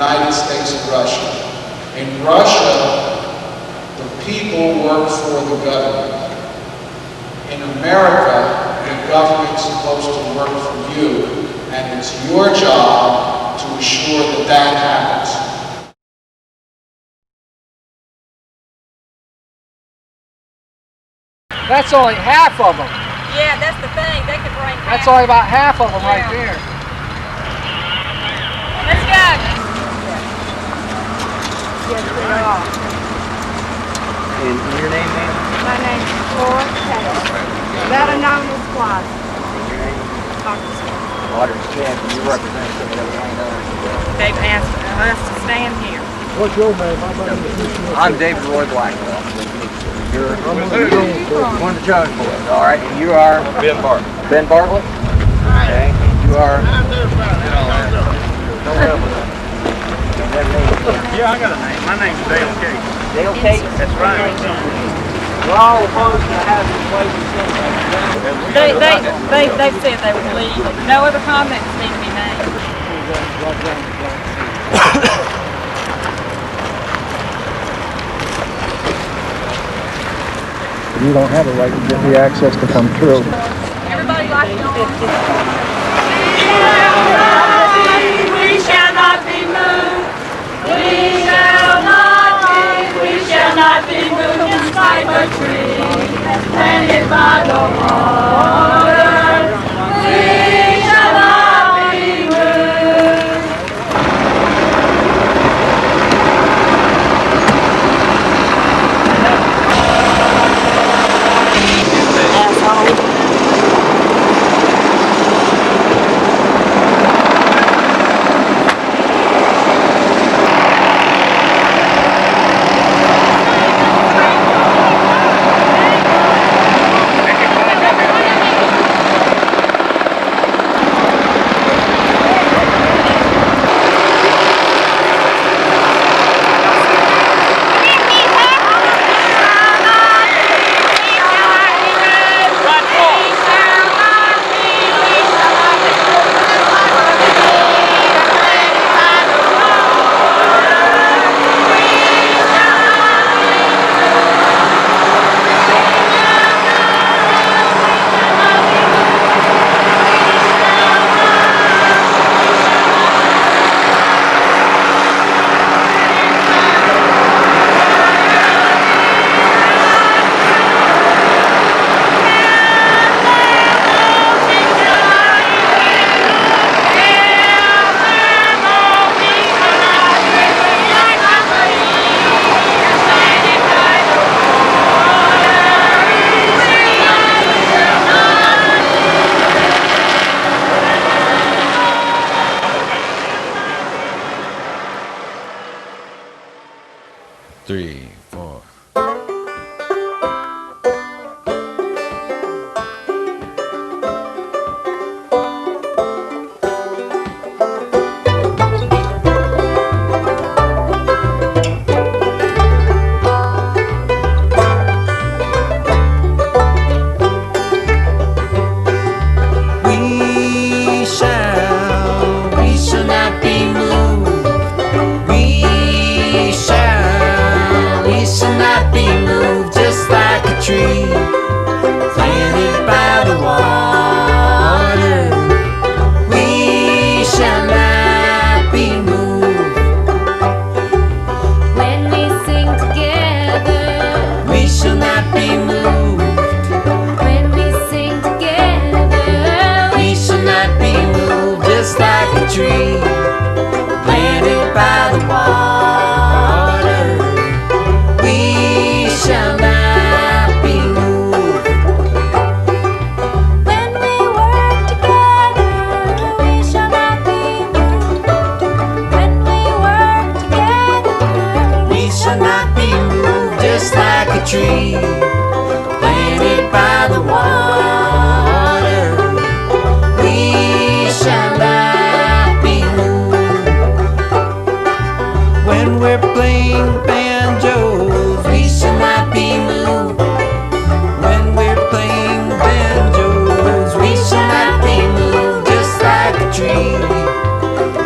United States and Russia. In Russia, the people work for the government. In America, the government's supposed to work for you, and it's your job to ensure that that happens. That's only half of them. Yeah, that's the thing. They could bring half. That's only about half of them right there. Let's go. And your name, ma'am? My name's Flora Taylor. Better known as Flora. And your name? Waters Chad, you represent some of those landowners. They've asked us to stand here. What's your name? I'm David Roy Blackwell. You're one of the Jones boys, all right? And you are? Ben Bartlett. Ben Bartlett? Okay. And you are? Yeah, I got a name. My name's Dale Cates. Dale Cates? That's right. We're all opposed to having places. They said they would leave. No other comments need to be made. You don't have a right to get the access to come through. Everybody like it on. We shall not be moved. We shall not be moved just like a tree planted by the water. We shall not be moved.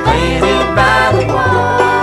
Planted by the water.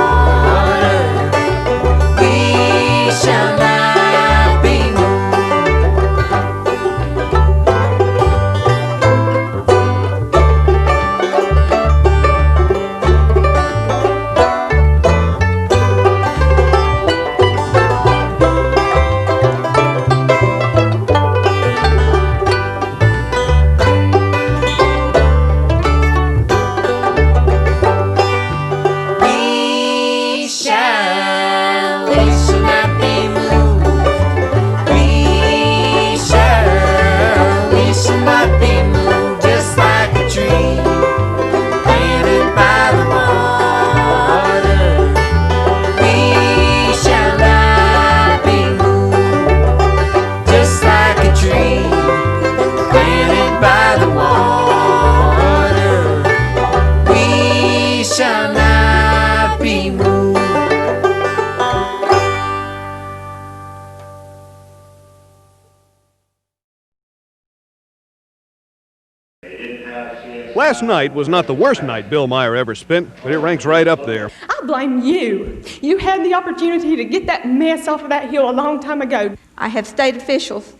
Last night was not the worst night Bill Meyer ever spent, but it ranks right up there. I blame you. You had the opportunity to get that mess off of that hill a long time ago. I have state officials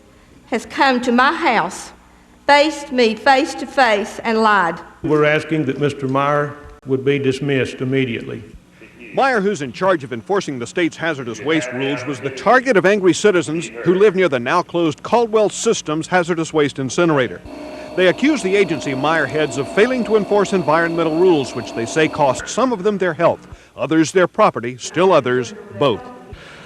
has come to my house, faced me face to face, and lied. We're asking that Mr. Meyer would be dismissed immediately. Meyer, who's in charge of enforcing the state's hazardous waste rules, was the target of angry citizens who live near the now-closed Caldwell Systems hazardous waste incinerator. They accuse the agency Meyer heads of failing to enforce environmental rules, which they say cost some of them their health, others their property, still others both.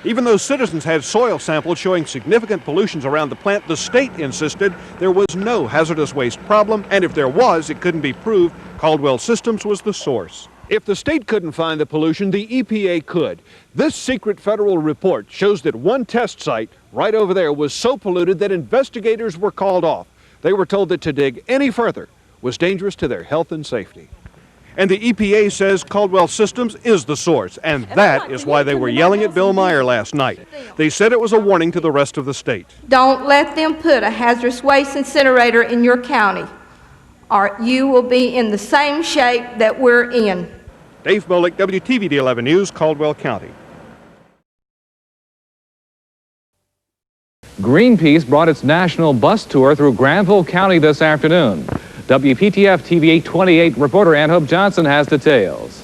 Even though citizens had soil samples showing significant pollutions around the plant, the state insisted there was no hazardous waste problem, and if there was, it couldn't be proved. Caldwell Systems was the source. If the state couldn't find the pollution, the EPA could. This secret federal report shows that one test site right over there was so polluted that investigators were called off. They were told that to dig any further was dangerous to their health and safety. And the EPA says Caldwell Systems is the source, and that is why they were yelling at Bill Meyer last night. They said it was a warning to the rest of the state. Don't let them put a hazardous waste incinerator in your county, or you will be in the same shape that we're in. Dave Bolick, WTVD 11 News, Caldwell County. Greenpeace brought its national bus tour through Granville County this afternoon. WPTF TV 828 reporter Ann Hope Johnson has details.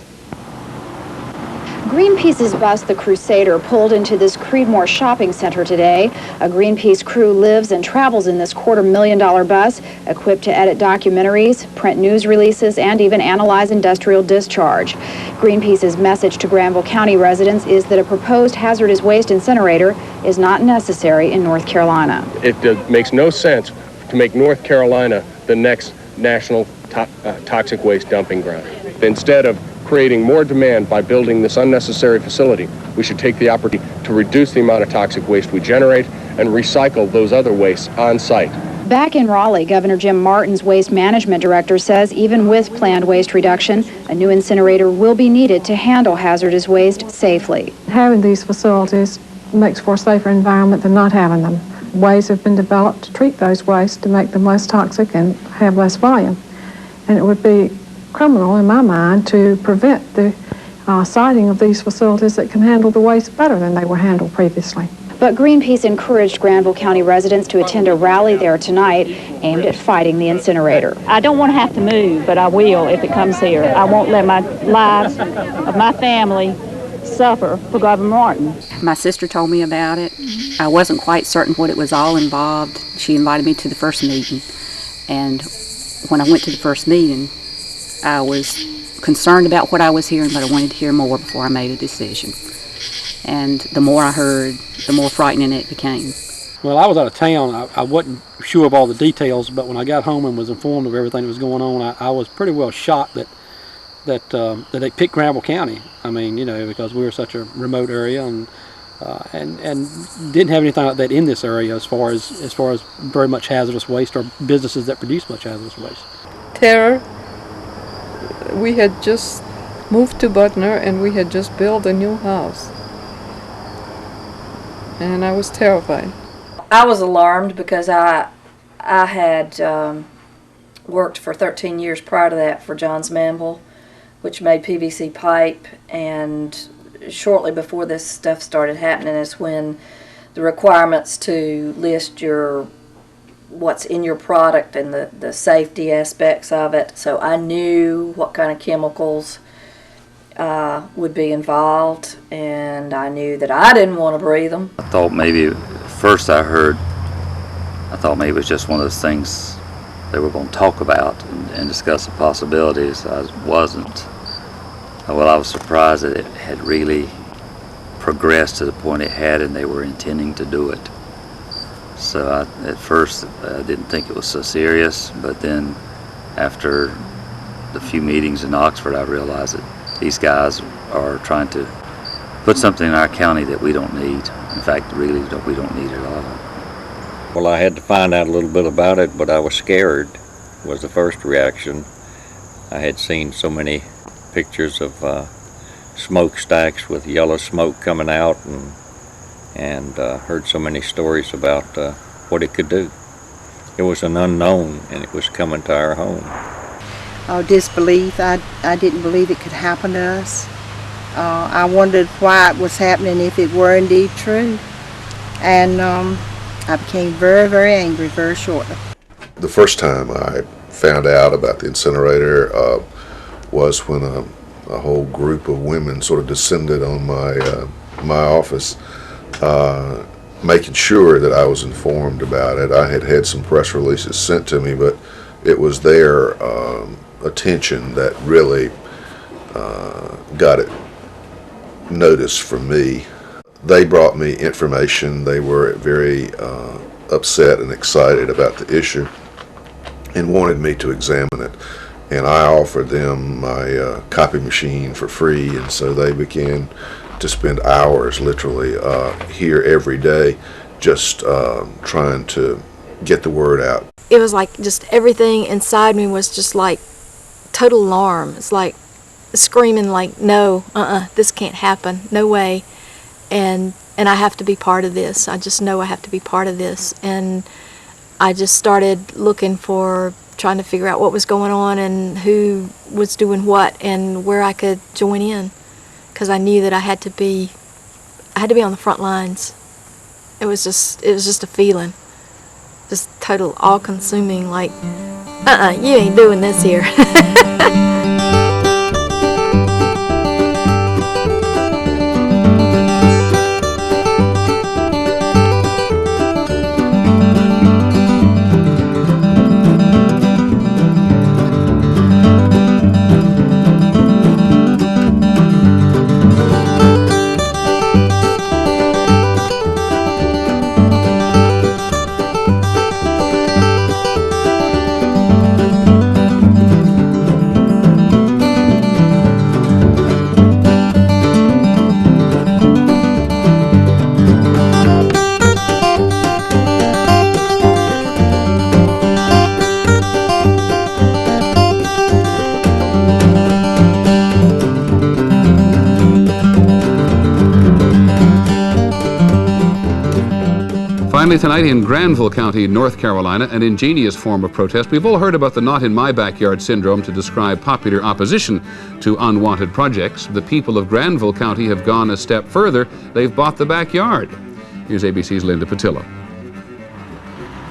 Greenpeace's bus, the Crusader, pulled into this Creedmoor shopping center today. A Greenpeace crew lives and travels in this $250,000 bus, equipped to edit documentaries, print news releases, and even analyze industrial discharge. Greenpeace's message to Granville County residents is that a proposed hazardous waste incinerator is not necessary in North Carolina. It makes no sense to make North Carolina the next national toxic waste dumping ground. Instead of creating more demand by building this unnecessary facility, we should take the opportunity to reduce the amount of toxic waste we generate and recycle those other wastes on site. Back in Raleigh, Governor Jim Martin's waste management director says even with planned waste reduction, a new incinerator will be needed to handle hazardous waste safely. Having these facilities makes for a safer environment than not having them. Ways have been developed to treat those wastes to make them less toxic and have less volume. And it would be criminal in my mind to prevent the siting of these facilities that can handle the waste better than they were handled previously. But Greenpeace encouraged Granville County residents to attend a rally there tonight aimed at fighting the incinerator. I don't want to have to move, but I will if it comes here. I won't let my lives of my family suffer for Governor Martin. My sister told me about it. I wasn't quite certain what it was all involved. She invited me to the first meeting, and when I went to the first meeting, I was concerned about what I was hearing, but I wanted to hear more before I made a decision. And the more I heard, the more frightening it became. Well, I was out of town. I wasn't sure of all the details, but when I got home and was informed of everything that was going on, I was pretty well shocked that they picked Granville County. I mean, you know, because we were such a remote area and didn't have anything like that in this area as far as very much hazardous waste or businesses that produce much hazardous waste. Terror. We had just moved to Butner and we had just built a new house. And I was terrified. I was alarmed because I had worked for 13 years prior to that for Johns Manville, which made PVC pipe, and shortly before this stuff started happening is when the requirements to list what's in your product and the safety aspects of it. So I knew what kind of chemicals would be involved, and I knew that I didn't want to breathe them. I thought maybe, first I thought maybe it was just one of those things they were going to talk about and discuss the possibilities. I wasn't. Well, I was surprised that it had really progressed to the point it had and they were intending to do it. So at first I didn't think it was so serious, but then after the few meetings in Oxford I realized that these guys are trying to put something in our county that we don't need. In fact, really we don't need at all. Well, I had to find out a little bit about it, but I was scared, was the first reaction. I had seen so many pictures of smokestacks with yellow smoke coming out and heard so many stories about what it could do. It was an unknown and it was coming to our home. disbelief. I didn't believe it could happen to us. I wondered why it was happening if it were indeed true. And I became very, very angry very shortly. The first time I found out about the incinerator was when a whole group of women sort of descended on my office, making sure that I was informed about it. I had had some press releases sent to me, but it was their attention that really got it noticed from me. They brought me information. They were very upset and excited about the issue and wanted me to examine it. And I offered them my copy machine for free, and so they began to spend hours literally here every day just trying to get the word out. It was like just everything inside me was just like total alarm. It's like screaming like, no, this can't happen, no way. And I have to be part of this. I just know I have to be part of this. And I just started looking for, trying to figure out what was going on and who was doing what and where I could join in, because I knew that I had to be on the front lines. It was just a feeling, just total all-consuming, like, you ain't doing this here. Finally tonight in Granville County, North Carolina, an ingenious form of protest. We've all heard about the not in my backyard syndrome to describe popular opposition to unwanted projects. The people of Granville County have gone a step further. They've bought the backyard. Here's ABC's Linda Patillo.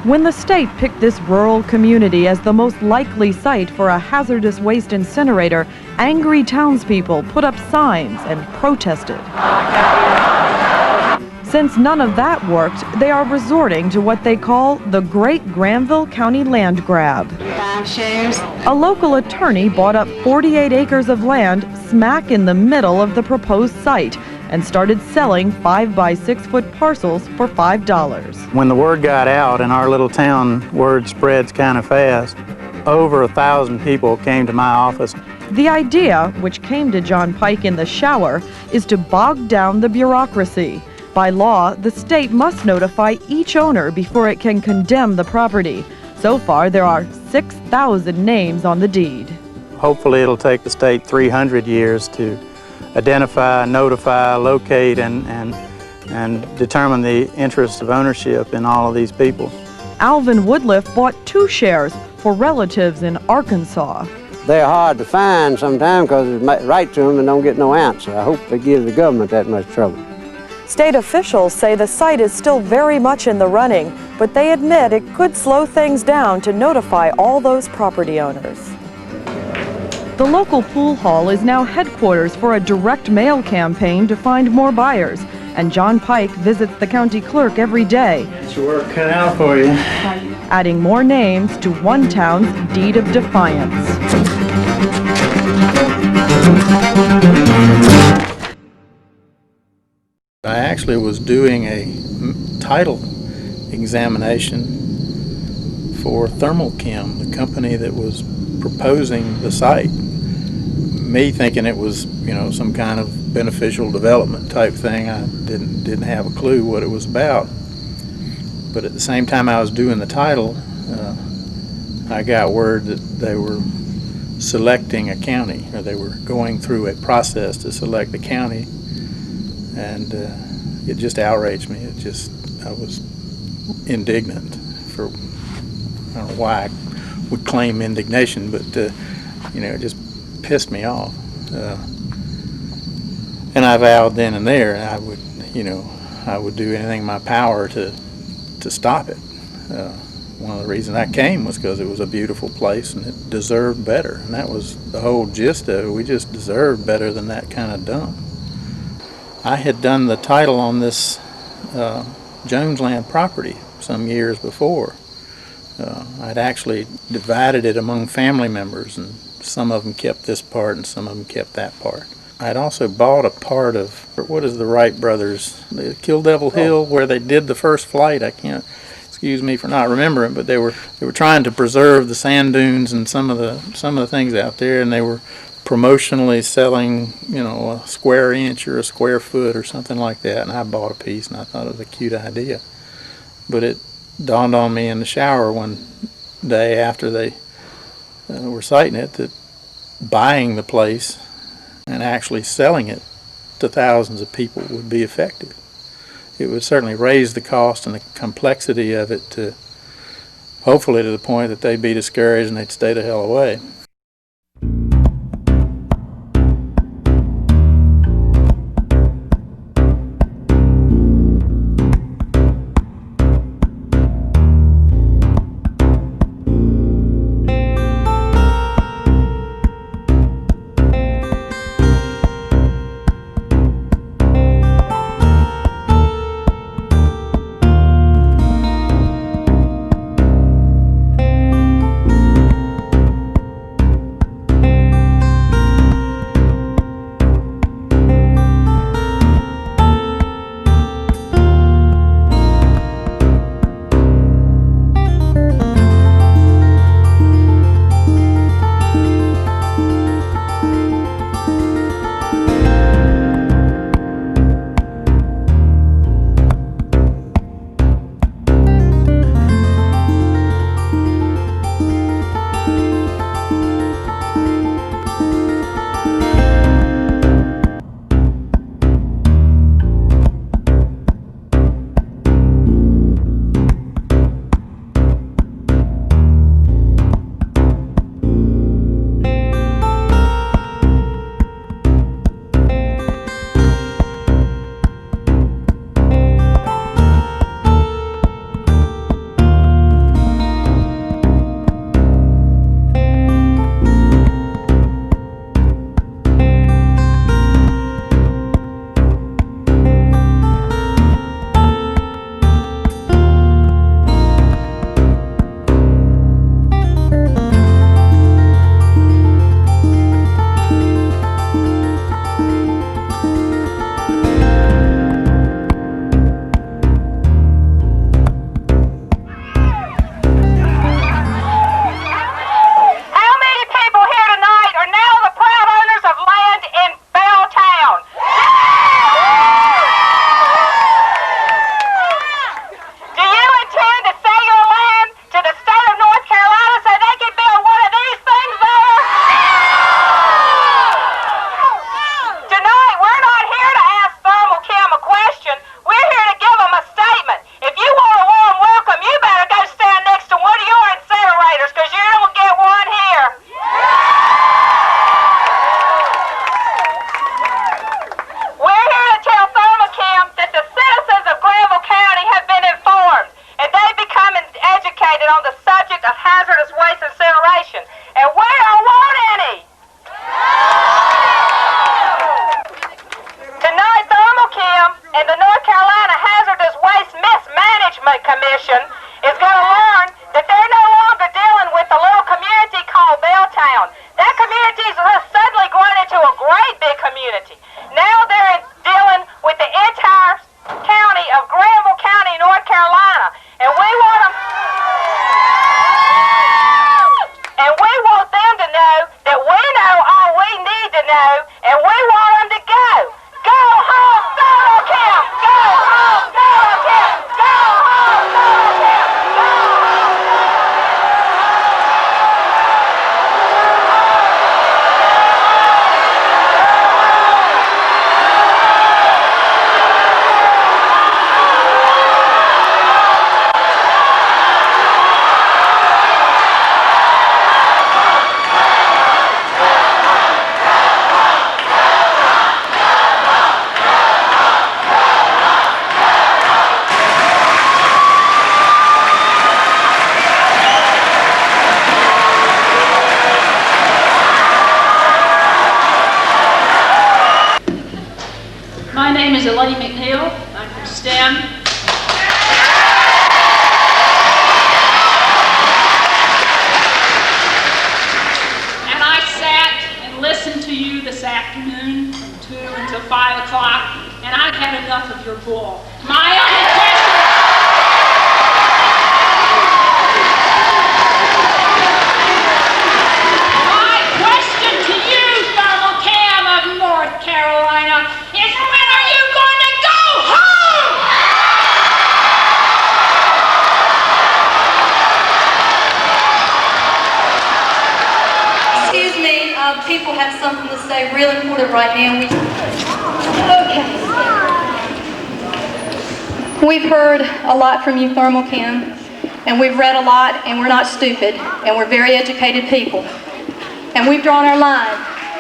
When the state picked this rural community as the most likely site for a hazardous waste incinerator, angry townspeople put up signs and protested. Since none of that worked, they are resorting to what they call the Great Granville County Land Grab. 5 shares. A local attorney bought up 48 acres of land smack in the middle of the proposed site and started selling 5 by 6 foot parcels for $5. When the word got out in our little town, word spreads kind of fast. Over 1,000 people came to my office. The idea, which came to John Pike in the shower, is to bog down the bureaucracy. By law, the state must notify each owner before it can condemn the property. So far, there are 6,000 names on the deed. Hopefully it'll take the state 300 years to identify, notify, locate, and determine the interests of ownership in all of these people. Alvin Woodliff bought 2 shares for relatives in Arkansas. They're hard to find sometimes because it's right to them and don't get no answer. I hope they give the government that much trouble. State officials say the site is still very much in the running, but they admit it could slow things down to notify all those property owners. The local pool hall is now headquarters for a direct mail campaign to find more buyers, and John Pike visits the county clerk every day. It's your work cut out for you. Adding more names to one town's deed of defiance. I actually was doing a title examination for Thermal Chem, the company that was proposing the site. Me thinking it was, some kind of beneficial development type thing. I didn't have a clue what it was about. But at the same time I was doing the title, I got word that they were selecting a county, or they were going through a process to select a county. And it just outraged me. I was indignant for, I don't know why I would claim indignation, but You know, it just pissed me off. And I vowed then and there I would, you know, I would do anything in my power to stop it. One of the reasons I came was because it was a beautiful place and it deserved better. And that was the whole gist of it. We just deserved better than that kind of dump. I had done the title on this Jonesland property some years before. I'd actually divided it among family members, and some of them kept this part and some of them kept that part. I'd also bought a part of, what is the Wright brothers, the Kill Devil Hill, where they did the first flight. I can't, excuse me for not remembering, but they were trying to preserve the sand dunes and some of the things out there, and they were promotionally selling, you know, a square inch or a square foot or something like that, and I bought a piece and I thought it was a cute idea. But it dawned on me in the shower one day after they were siting it that buying the place and actually selling it to thousands of people would be effective. It would certainly raise the cost and the complexity of it to hopefully to the point that they'd be discouraged and they'd stay the hell away. My name is Elaine McNeil. I'm from STEM. And I sat and listened to you this afternoon from 2 until 5 o'clock, and I've had enough of your bull. My only question to you, Thermal Cam of North Carolina, is when are you going to go home? Excuse me, people have something to say real important right now. Okay. We've heard a lot from you, Thermal Cam, and we've read a lot, and we're not stupid, and we're very educated people. And we've drawn our line,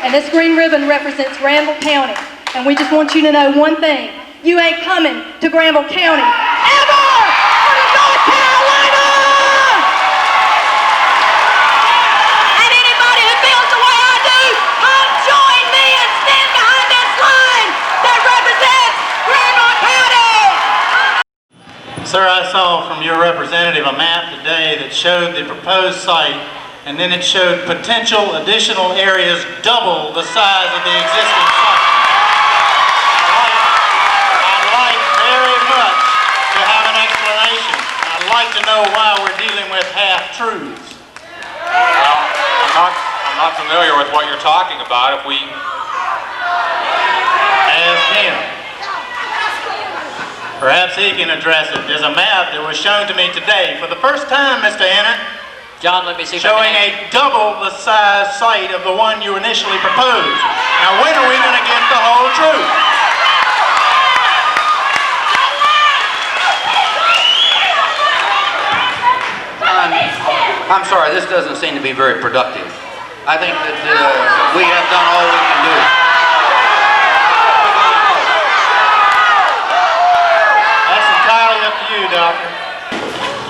and this green ribbon represents Granville County, and we just want you to know one thing: you ain't coming to Granville County ever out of North Carolina! And anybody who feels the way I do, come join me and stand behind this line that represents Granville County! Sir, I saw from your representative a map today that showed the proposed site, and then it showed potential additional areas double the size of the existing site. I'd like very much to have an explanation. I'd like to know why we're dealing with half-truths. I'm not familiar with what you're talking about. If we ask him, perhaps he can address it. There's a map that was shown to me today for the first time, Mr. Ennett. John, let me see. Showing a double the size site of the one you initially proposed. Now, when are we going to get the whole truth? I'm sorry, this doesn't seem to be very productive. I think that we have done all we can do. That's entirely up to you, Doctor.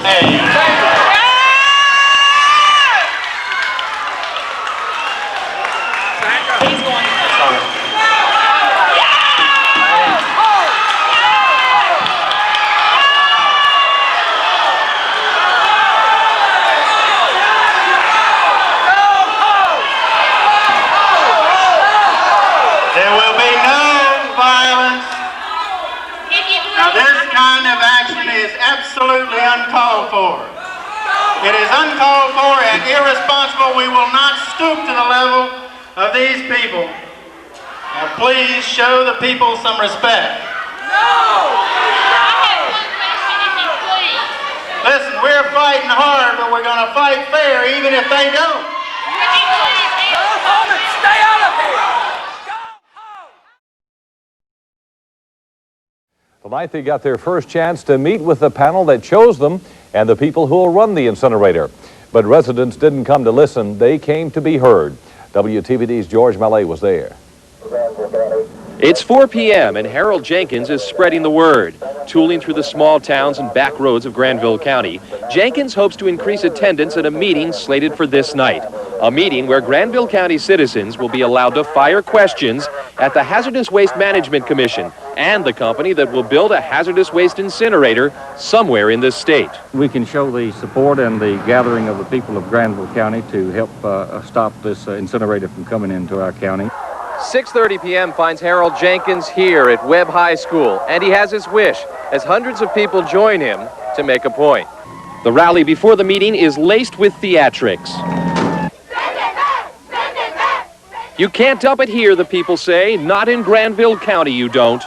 Hey. Absolutely uncalled for. It is uncalled for and irresponsible. We will not stoop to the level of these people. Now please show the people some respect. No! Listen, we're fighting hard, but we're going to fight fair even if they don't. Go home and stay out of here! Tonight they got their first chance to meet with the panel that chose them and the people who will run the incinerator. But residents didn't come to listen, they came to be heard. WTVD's George Mallet was there. It's 4 p.m. and Harold Jenkins is spreading the word. Tooling through the small towns and back roads of Granville County, Jenkins hopes to increase attendance at a meeting slated for this night. A meeting where Granville County citizens will be allowed to fire questions at the Hazardous Waste Management Commission and the company that will build a hazardous waste incinerator somewhere in this state. We can show the support and the gathering of the people of Granville County to help stop this incinerator from coming into our county. 6:30 p.m. finds Harold Jenkins here at Webb High School, and he has his wish as hundreds of people join him to make a point. The rally before the meeting is laced with theatrics. You can't dump it here, the people say. Not in Granville County, you don't.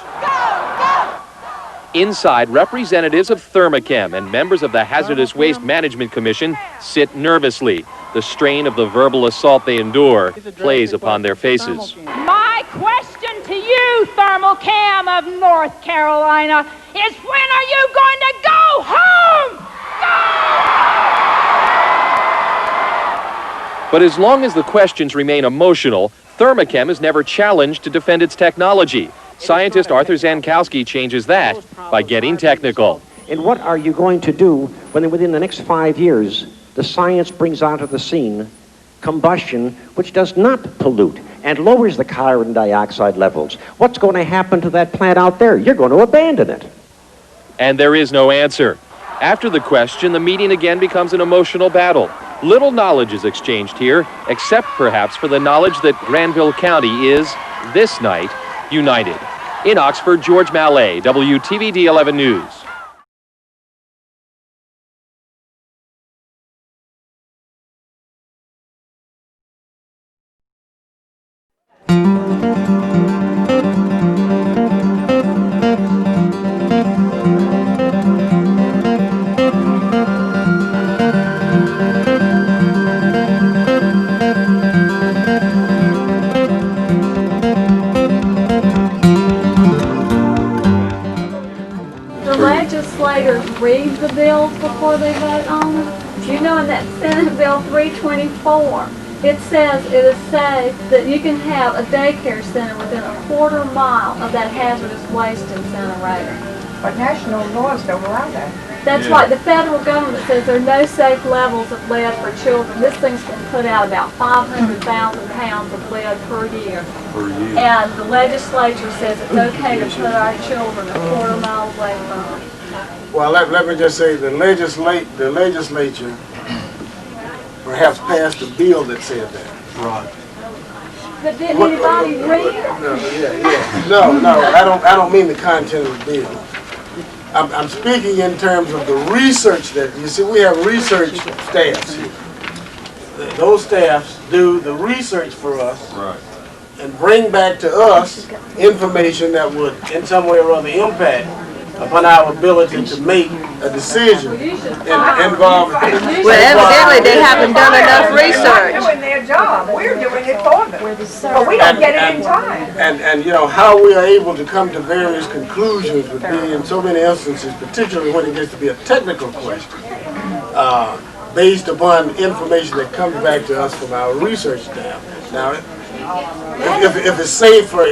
Inside, representatives of Thermachem and members of the Hazardous Waste Management Commission sit nervously. The strain of the verbal assault they endure plays upon their faces. My question to you, Thermal Cam of North Carolina, is when are you going to go home? But as long as the questions remain emotional, Thermachem is never challenged to defend its technology. Scientist Arthur Zankowski changes that by getting technical. And what are you going to do when within the next 5 years the science brings onto the scene combustion which does not pollute and lowers the carbon dioxide levels. What's going to happen to that plant out there? You're going to abandon it. And there is no answer. After the question, the meeting again becomes an emotional battle. Little knowledge is exchanged here, except perhaps for the knowledge that Granville County is, this night, united. In Oxford, George Mallet, WTVD 11 News. Legislators read the bills before they vote on them. You know, in that Senate Bill 324, it says it is safe that you can have a daycare center within a quarter mile of that hazardous waste incinerator. But national laws don't allow that. That's right. The federal government says there are no safe levels of lead for children. This thing's going to put out about 500,000 pounds of lead per year. And the legislature says it's okay to put our children a quarter mile away from it. Well, let me just say the legislature perhaps passed a bill that said that. Right. But didn't anybody read it? No, I don't mean the content of the bill. I'm speaking in terms of the research that, you see, we have research staffs here. Those staffs do the research for us and bring back to us information that would in some way or other impact upon our ability to make a decision involved. Well, evidently they haven't done enough research. They're doing their job. We're doing it for them. But we don't get it in time. And you know, how we are able to come to various conclusions would be in so many instances, particularly when it gets to be a technical question, based upon information that comes back to us from our research staff. Now, if it's safe for,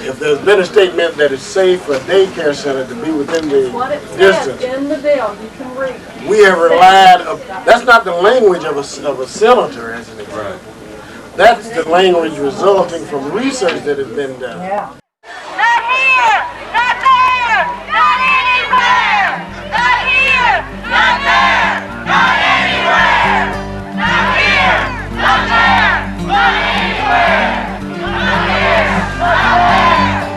if there's been a statement that it's safe for a daycare center to be within the distance, in the bill, you can read it. we have relied, that's not the language of a senator as an example. That's the language resulting from research that has been done. Not here, not there, not anywhere. Not here, not there, not anywhere. Not here, not there, not anywhere. Not here, not there,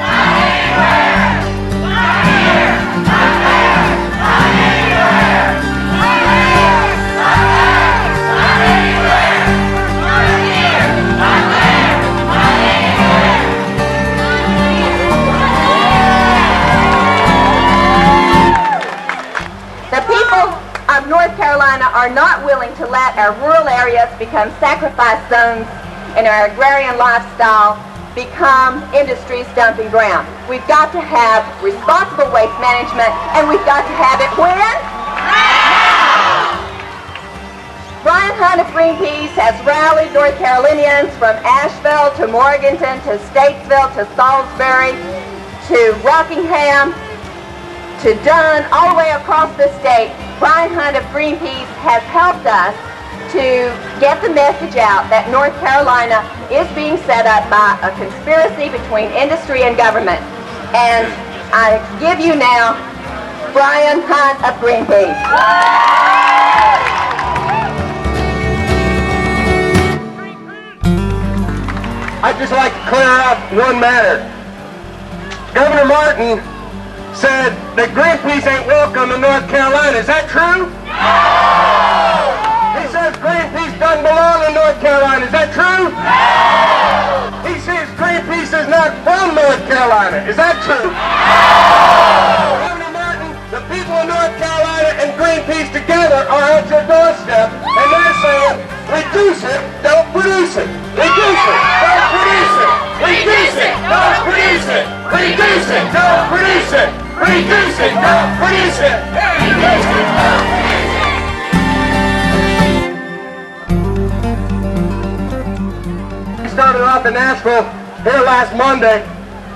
not anywhere. Not here, not there, not anywhere. Not here, not there, not anywhere. Not here, not there, not anywhere. The people of North Carolina are not willing to let our rural areas become sacrifice zones and our agrarian lifestyle become industry's dumping ground. We've got to have responsible waste management, and we've got to have it when? Now! Brian Hunt of Greenpeace has rallied North Carolinians from Asheville to Morganton to Statesville to Salisbury to Rockingham to Dunn, all the way across the state. Brian Hunt of Greenpeace has helped us to get the message out that North Carolina is being set up by a conspiracy between industry and government. And I give you now Brian Hunt of Greenpeace. I'd just like to clear up one matter. Governor Martin said that Greenpeace ain't welcome in North Carolina. Is that true? No! He says Greenpeace doesn't belong in North Carolina. Is that true? No! He says Greenpeace is not from North Carolina. Is that true? No! Governor Martin, the people of North Carolina and Greenpeace together are at your doorstep, and they're saying, reduce it, don't produce it. Reduce it, don't produce it. Reduce it, don't produce it. Reduce it, don't produce it. Reduce it, don't produce it. Reduce it, don't produce it. Started off in Nashville here last Monday.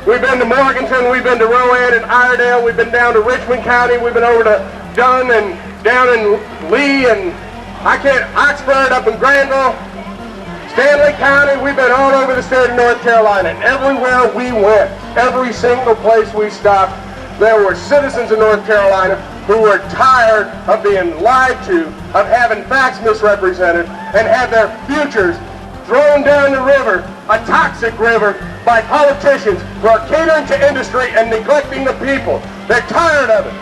We've been to Morganton, we've been to Rowan-Iredell, we've been down to Richmond County, we've been over to Dunn and down in Lee and Oxford, up in Granville. Stanley County, we've been all over the state of North Carolina, and everywhere we went, every single place we stopped, there were citizens of North Carolina who were tired of being lied to, of having facts misrepresented, and had their futures thrown down the river, a toxic river, by politicians who are catering to industry and neglecting the people. They're tired of it.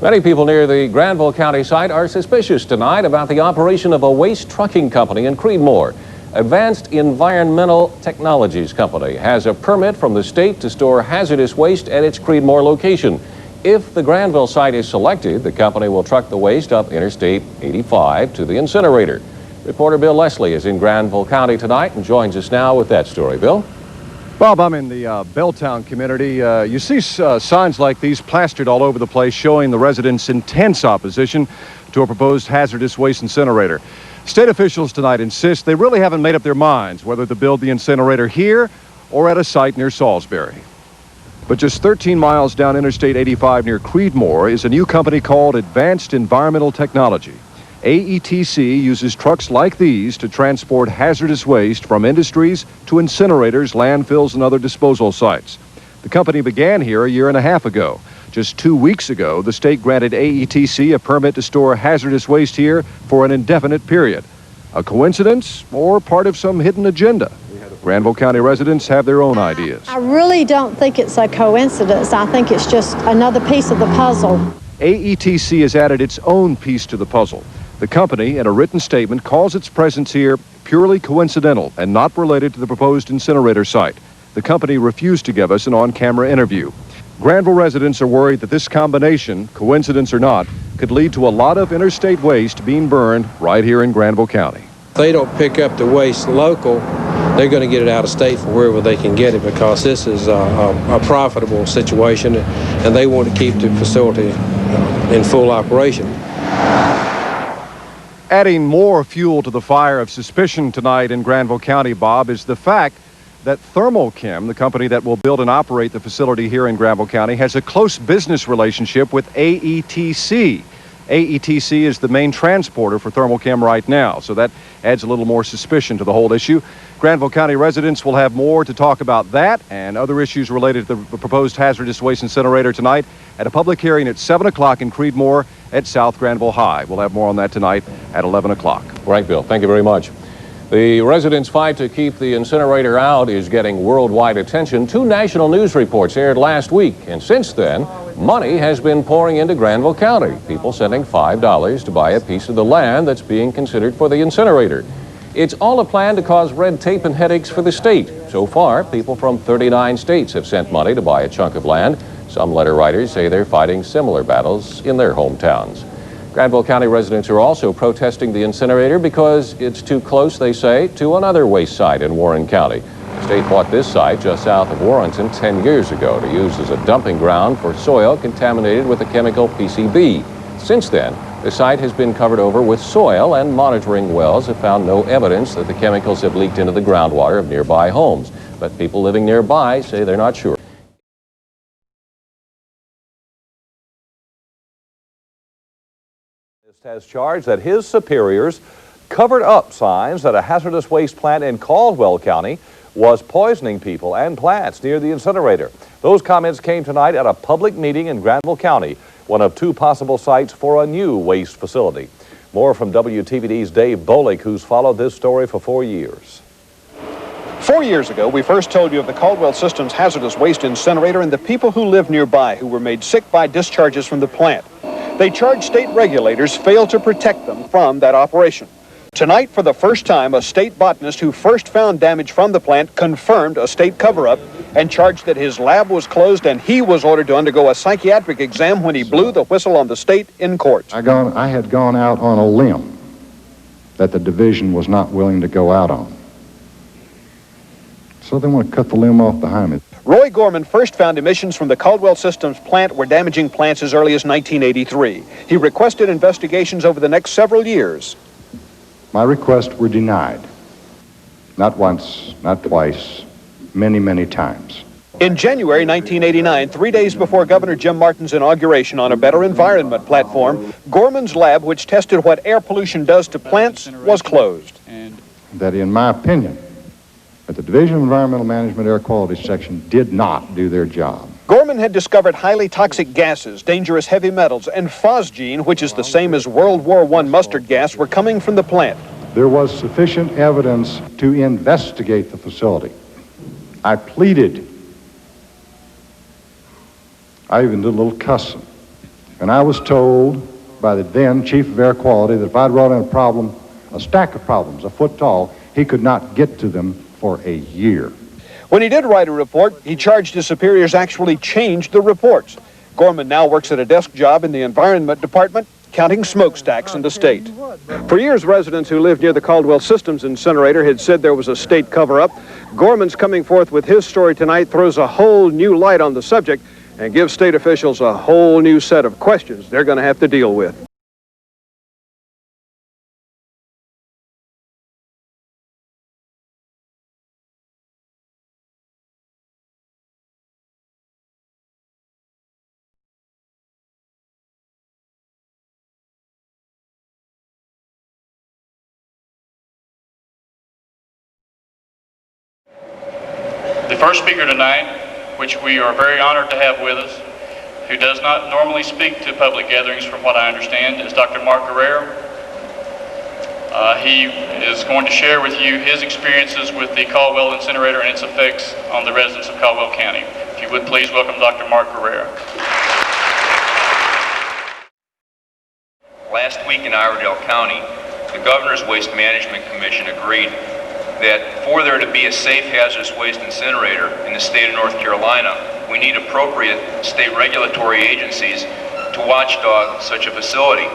Many people near the Granville County site are suspicious tonight about the operation of a waste trucking company in Creedmoor. Advanced Environmental Technologies Company has a permit from the state to store hazardous waste at its Creedmoor location. If the Granville site is selected, the company will truck the waste up Interstate 85 to the incinerator. Reporter Bill Leslie is in Granville County tonight and joins us now with that story. Bill? Bob, I'm in the Belltown community. You see signs like these plastered all over the place showing the residents' intense opposition to a proposed hazardous waste incinerator. State officials tonight insist they really haven't made up their minds whether to build the incinerator here or at a site near Salisbury. But just 13 miles down Interstate 85 near Creedmoor is a new company called Advanced Environmental Technology. AETC uses trucks like these to transport hazardous waste from industries to incinerators, landfills, and other disposal sites. The company began here a year and a half ago. Just 2 weeks ago, the state granted AETC a permit to store hazardous waste here for an indefinite period. A coincidence or part of some hidden agenda? Granville County residents have their own ideas. I really don't think it's a coincidence. I think it's just another piece of the puzzle. AETC has added its own piece to the puzzle. The company, in a written statement, calls its presence here purely coincidental and not related to the proposed incinerator site. The company refused to give us an on-camera interview. Granville residents are worried that this combination, coincidence or not, could lead to a lot of interstate waste being burned right here in Granville County. If they don't pick up the waste local, they're going to get it out of state for wherever they can get it, because this is a profitable situation and they want to keep the facility in full operation. Adding more fuel to the fire of suspicion tonight in Granville County, Bob, is the fact that Thermochem, the company that will build and operate the facility here in Granville County, has a close business relationship with AETC. AETC is the main transporter for Thermochem right now, so that adds a little more suspicion to the whole issue. Granville County residents will have more to talk about that and other issues related to the proposed hazardous waste incinerator tonight at a public hearing at 7 o'clock in Creedmoor at South Granville High. We'll have more on that tonight at 11 o'clock. Right, Bill. Thank you very much. The residents' fight to keep the incinerator out is getting worldwide attention. 2 national news reports aired last week, and since then, money has been pouring into Granville County. People sending $5 to buy a piece of the land that's being considered for the incinerator. It's all a plan to cause red tape and headaches for the state. So far, people from 39 states have sent money to buy a chunk of land. Some letter writers say they're fighting similar battles in their hometowns. Granville County residents are also protesting the incinerator because it's too close, they say, to another waste site in Warren County. The state bought this site just south of Warrenton 10 years ago to use as a dumping ground for soil contaminated with the chemical PCB. Since then, the site has been covered over with soil, and monitoring wells have found no evidence that the chemicals have leaked into the groundwater of nearby homes. But people living nearby say they're not sure. Has charged that his superiors covered up signs that a hazardous waste plant in Caldwell County was poisoning people and plants near the incinerator. Those comments came tonight at a public meeting in Granville County, one of 2 possible sites for a new waste facility. More from WTVD's Dave Bolick, who's followed this story for 4 years. 4 years ago, we first told you of the Caldwell System's hazardous waste incinerator and the people who live nearby who were made sick by discharges from the plant. They charged state regulators failed to protect them from that operation. Tonight, for the first time, a state botanist who first found damage from the plant confirmed a state cover-up and charged that his lab was closed and he was ordered to undergo a psychiatric exam when he blew the whistle on the state in court. I had gone out on a limb that the division was not willing to go out on. So they want to cut the limb off behind me. Roy Gorman first found emissions from the Caldwell Systems plant were damaging plants as early as 1983. He requested investigations over the next several years. My requests were denied. Not once, not twice, many, many times. In January 1989, 3 days before Governor Jim Martin's inauguration on a Better Environment platform, Gorman's lab, which tested what air pollution does to plants, was closed. That, in my opinion, that the Division of Environmental Management Air Quality Section did not do their job. Gorman had discovered highly toxic gases, dangerous heavy metals, and phosgene, which is the same as World War I mustard gas, were coming from the plant. There was sufficient evidence to investigate the facility. I pleaded. I even did a little cussing. And I was told by the then Chief of Air Quality that if I brought in a problem, a stack of problems, a foot tall, he could not get to them for a year. When he did write a report, he charged his superiors actually changed the reports. Gorman now works at a desk job in the Environment Department, counting smokestacks in the state. For years, residents who lived near the Caldwell Systems incinerator had said there was a state cover-up. Gorman's coming forth with his story tonight throws a whole new light on the subject and gives state officials a whole new set of questions they're going to have to deal with. The first speaker tonight, which we are very honored to have with us, who does not normally speak to public gatherings from what I understand, is Dr. Mark Guerrero. He is going to share with you his experiences with the Caldwell Incinerator and its effects on the residents of Caldwell County. If you would please welcome Dr. Mark Guerrero. Last week in Iredell County, the Governor's Waste Management Commission agreed that for there to be a safe hazardous waste incinerator in the state of North Carolina, we need appropriate state regulatory agencies to watchdog such a facility.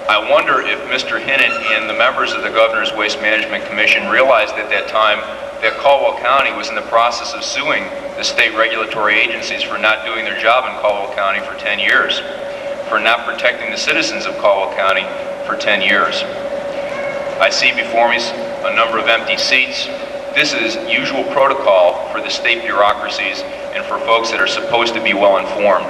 I wonder if Mr. Hinnant and the members of the Governor's Waste Management Commission realized at that time that Caldwell County was in the process of suing the state regulatory agencies for not doing their job in Caldwell County for 10 years, for not protecting the citizens of Caldwell County for 10 years. I see before me a number of empty seats. This is usual protocol for the state bureaucracies and for folks that are supposed to be well informed.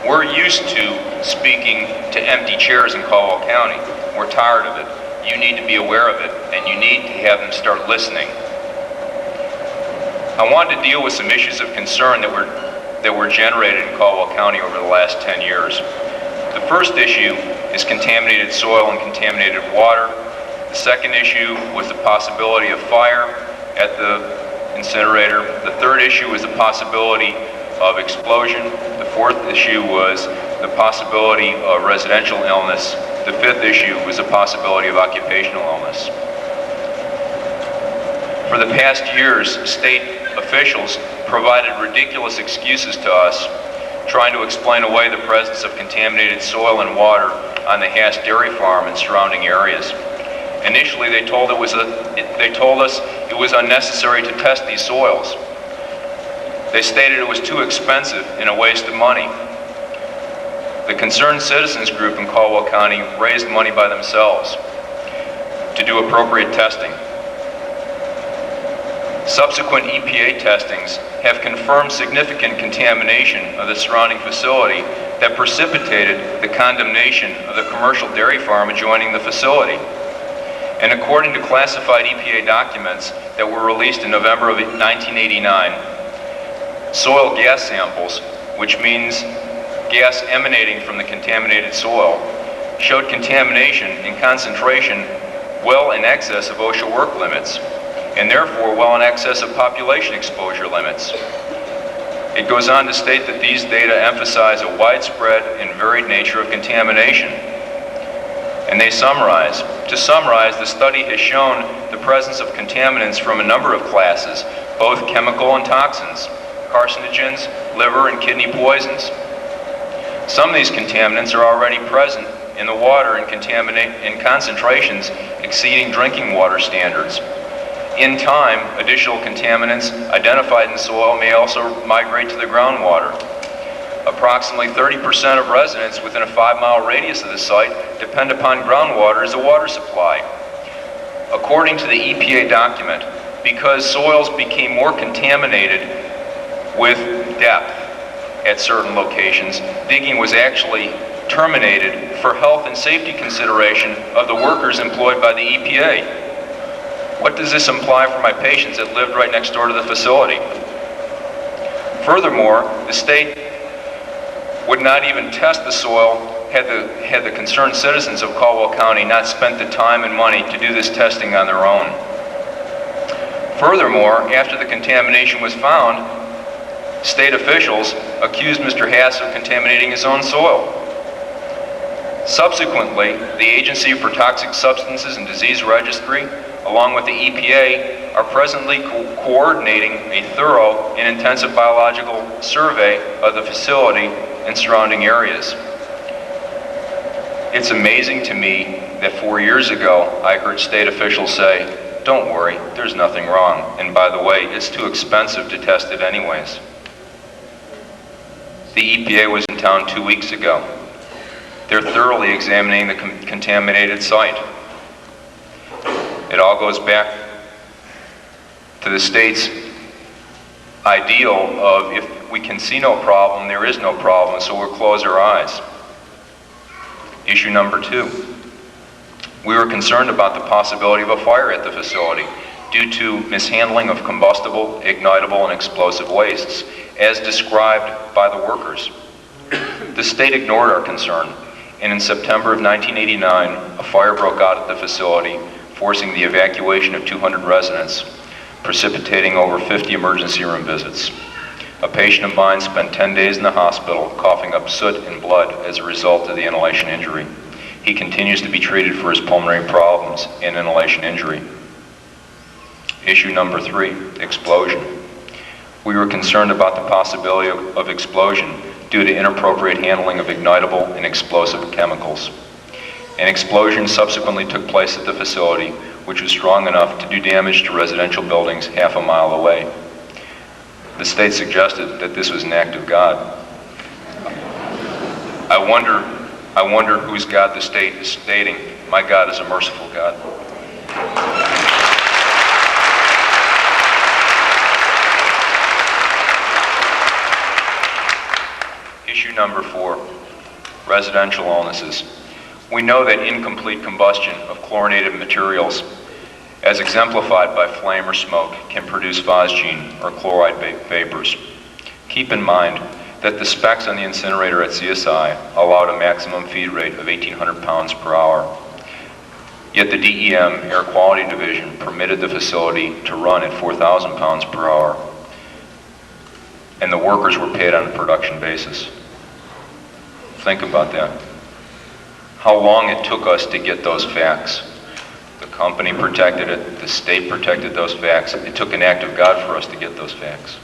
We're used to speaking to empty chairs in Caldwell County. We're tired of it. You need to be aware of it, and you need to have them start listening. I wanted to deal with some issues of concern that were generated in Caldwell County over the last 10 years. The first issue is contaminated soil and contaminated water. The second issue was the possibility of fire at the incinerator. The third issue was the possibility of explosion. The fourth issue was the possibility of residential illness. The fifth issue was the possibility of occupational illness. For the past years, state officials provided ridiculous excuses to us, trying to explain away the presence of contaminated soil and water on the Hass dairy farm and surrounding areas. Initially, they told us it was unnecessary to test these soils. They stated it was too expensive and a waste of money. The Concerned Citizens Group in Caldwell County raised money by themselves to do appropriate testing. Subsequent EPA testings have confirmed significant contamination of the surrounding facility that precipitated the condemnation of the commercial dairy farm adjoining the facility. And according to classified EPA documents that were released in November of 1989, soil gas samples, which means gas emanating from the contaminated soil, showed contamination in concentration well in excess of OSHA work limits, and therefore well in excess of population exposure limits. It goes on to state that these data emphasize a widespread and varied nature of contamination. And they summarize. To summarize, the study has shown the presence of contaminants from a number of classes, both chemical and toxins, carcinogens, liver and kidney poisons. Some of these contaminants are already present in the water in concentrations exceeding drinking water standards. In time, additional contaminants identified in soil may also migrate to the groundwater. Approximately 30% of residents within a 5-mile radius of the site depend upon groundwater as a water supply. According to the EPA document, because soils became more contaminated with depth at certain locations, digging was actually terminated for health and safety consideration of the workers employed by the EPA. What does this imply for my patients that lived right next door to the facility? Furthermore, the state would not even test the soil had the concerned citizens of Caldwell County not spent the time and money to do this testing on their own. Furthermore, after the contamination was found, state officials accused Mr. Hass of contaminating his own soil. Subsequently, the Agency for Toxic Substances and Disease Registry, along with the EPA, are presently coordinating a thorough and intensive biological survey of the facility and surrounding areas. It's amazing to me that 4 years ago, I heard state officials say, "Don't worry, there's nothing wrong. And by the way, it's too expensive to test it anyways." The EPA was in town 2 weeks ago. They're thoroughly examining the contaminated site. It all goes back to the state's ideal of if we can see no problem, there is no problem, so we'll close our eyes. Issue number 2. We were concerned about the possibility of a fire at the facility due to mishandling of combustible, ignitable, and explosive wastes, as described by the workers. The state ignored our concern, and in September of 1989, a fire broke out at the facility, forcing the evacuation of 200 residents, precipitating over 50 emergency room visits. A patient of mine spent 10 days in the hospital coughing up soot and blood as a result of the inhalation injury. He continues to be treated for his pulmonary problems and inhalation injury. Issue number 3, explosion. We were concerned about the possibility of explosion due to inappropriate handling of ignitable and explosive chemicals. An explosion subsequently took place at the facility, which was strong enough to do damage to residential buildings half a mile away. The state suggested that this was an act of God. I wonder whose God the state is stating. My God is a merciful God. Issue number 4, residential illnesses. We know that incomplete combustion of chlorinated materials, as exemplified by flame or smoke, can produce phosgene or chloride vapors. Keep in mind that the specs on the incinerator at CSI allowed a maximum feed rate of 1,800 pounds per hour. Yet the DEM Air Quality Division permitted the facility to run at 4,000 pounds per hour, and the workers were paid on a production basis. Think about that. How long it took us to get those facts. The company protected it, the state protected those facts. It took an act of God for us to get those facts.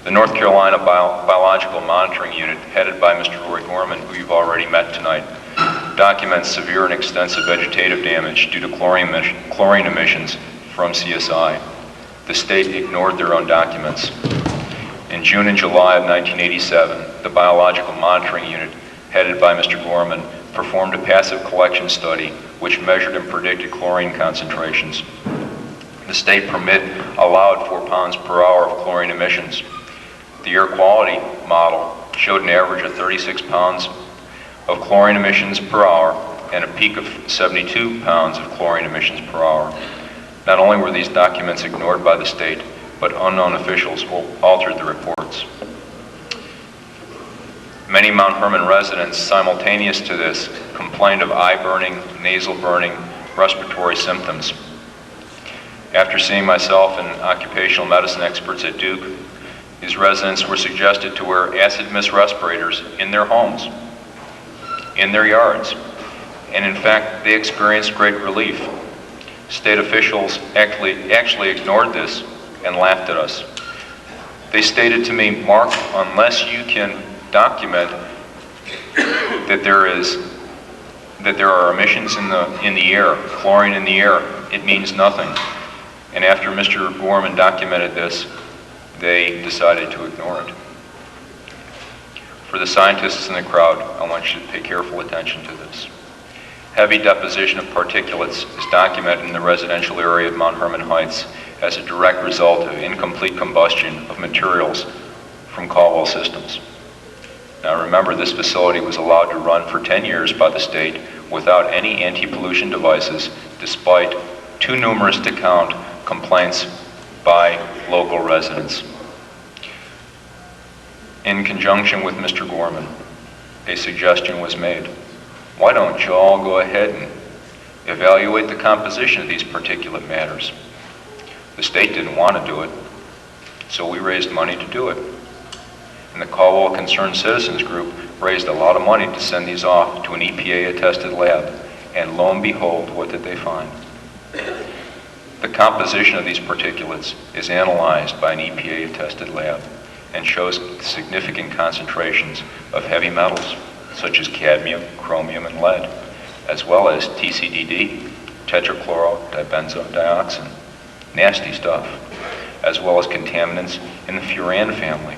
The North Carolina Biological Monitoring Unit, headed by Mr. Roy Gorman, who you've already met tonight, documents severe and extensive vegetative damage due to chlorine emissions from CSI. The state ignored their own documents. In June and July of 1987, the Biological Monitoring Unit, headed by Mr. Gorman, performed a passive collection study which measured and predicted chlorine concentrations. The state permit allowed 4 pounds per hour of chlorine emissions. The air quality model showed an average of 36 pounds of chlorine emissions per hour and a peak of 72 pounds of chlorine emissions per hour. Not only were these documents ignored by the state, but unknown officials altered the reports. Many Mount Hermon residents simultaneous to this complained of eye burning, nasal burning, respiratory symptoms. After seeing myself and occupational medicine experts at Duke, these residents were suggested to wear acid mist respirators in their homes, in their yards, and in fact, they experienced great relief. State officials actually ignored this and laughed at us. They stated to me, "Mark, unless you can document that there are emissions in the air, chlorine in the air, it means nothing." And after Mr. Gorman documented this, they decided to ignore it. For the scientists in the crowd, I want you to pay careful attention to this. Heavy deposition of particulates is documented in the residential area of Mount Hermon Heights as a direct result of incomplete combustion of materials from Caldwell systems. Now remember, this facility was allowed to run for 10 years by the state without any anti-pollution devices, despite too numerous to count complaints by local residents. In conjunction with Mr. Gorman, a suggestion was made. Why don't you all go ahead and evaluate the composition of these particulate matters? The state didn't want to do it, so we raised money to do it. And the Caldwell Concerned Citizens Group raised a lot of money to send these off to an EPA-attested lab, and lo and behold, what did they find? The composition of these particulates is analyzed by an EPA-attested lab and shows significant concentrations of heavy metals, such as cadmium, chromium, and lead, as well as TCDD, tetrachloro-dibenzodioxin, nasty stuff, as well as contaminants in the furan family.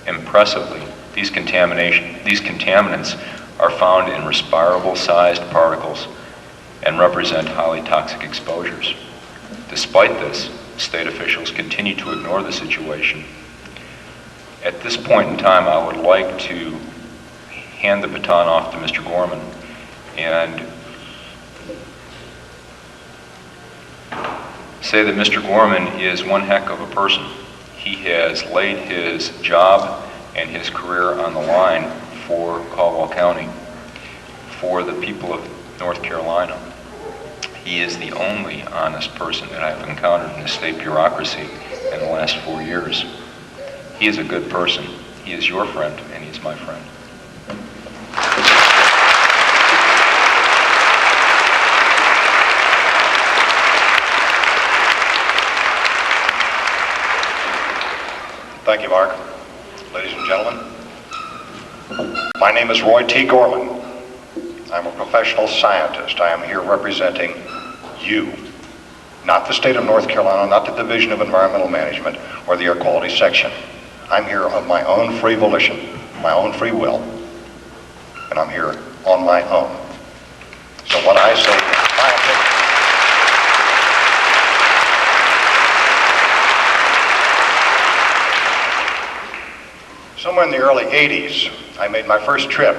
Impressively, these contaminants are found in respirable-sized particles and represent highly toxic exposures. Despite this, state officials continue to ignore the situation. At this point in time, I would like to hand the baton off to Mr. Gorman and say that Mr. Gorman is one heck of a person. He has laid his job and his career on the line for Caldwell County, for the people of North Carolina. He is the only honest person that I've encountered in the state bureaucracy in the last 4 years. He is a good person. He is your friend, and he's my friend. Thank you, Mark. Ladies and gentlemen, my name is Roy T. Gorman. I'm a professional scientist. I am here representing you, not the state of North Carolina, not the Division of Environmental Management or the Air Quality Section. I'm here of my own free volition, my own free will, and I'm here on my own. So what I say is my opinion. Somewhere in the early 80s, I made my first trip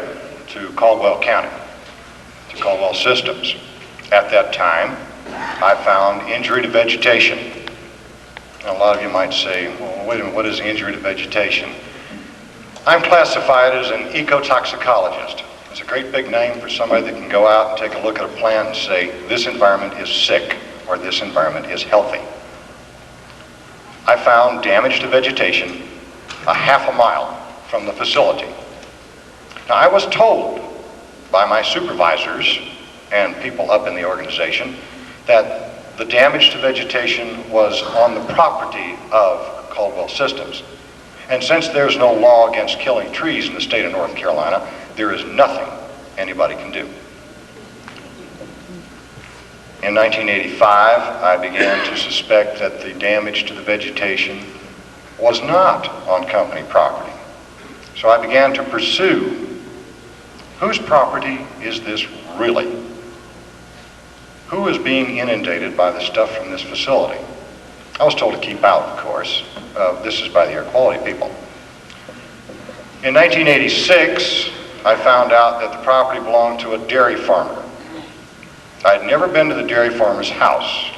to Caldwell County, to Caldwell Systems. At that time, I found injury to vegetation. Now, a lot of you might say, well, wait a minute, what is injury to vegetation? I'm classified as an ecotoxicologist. It's a great big name for somebody that can go out and take a look at a plant and say, this environment is sick, or this environment is healthy. I found damage to vegetation a half a mile from the facility. Now, I was told by my supervisors and people up in the organization that the damage to vegetation was on the property of Caldwell Systems. And since there's no law against killing trees in the state of North Carolina, there is nothing anybody can do. In 1985, I began to suspect that the damage to the vegetation was not on company property. So I began to pursue, whose property is this really? Who is being inundated by the stuff from this facility? I was told to keep out, of course. This is by the air quality people. In 1986, I found out that the property belonged to a dairy farmer. I'd never been to the dairy farmer's house.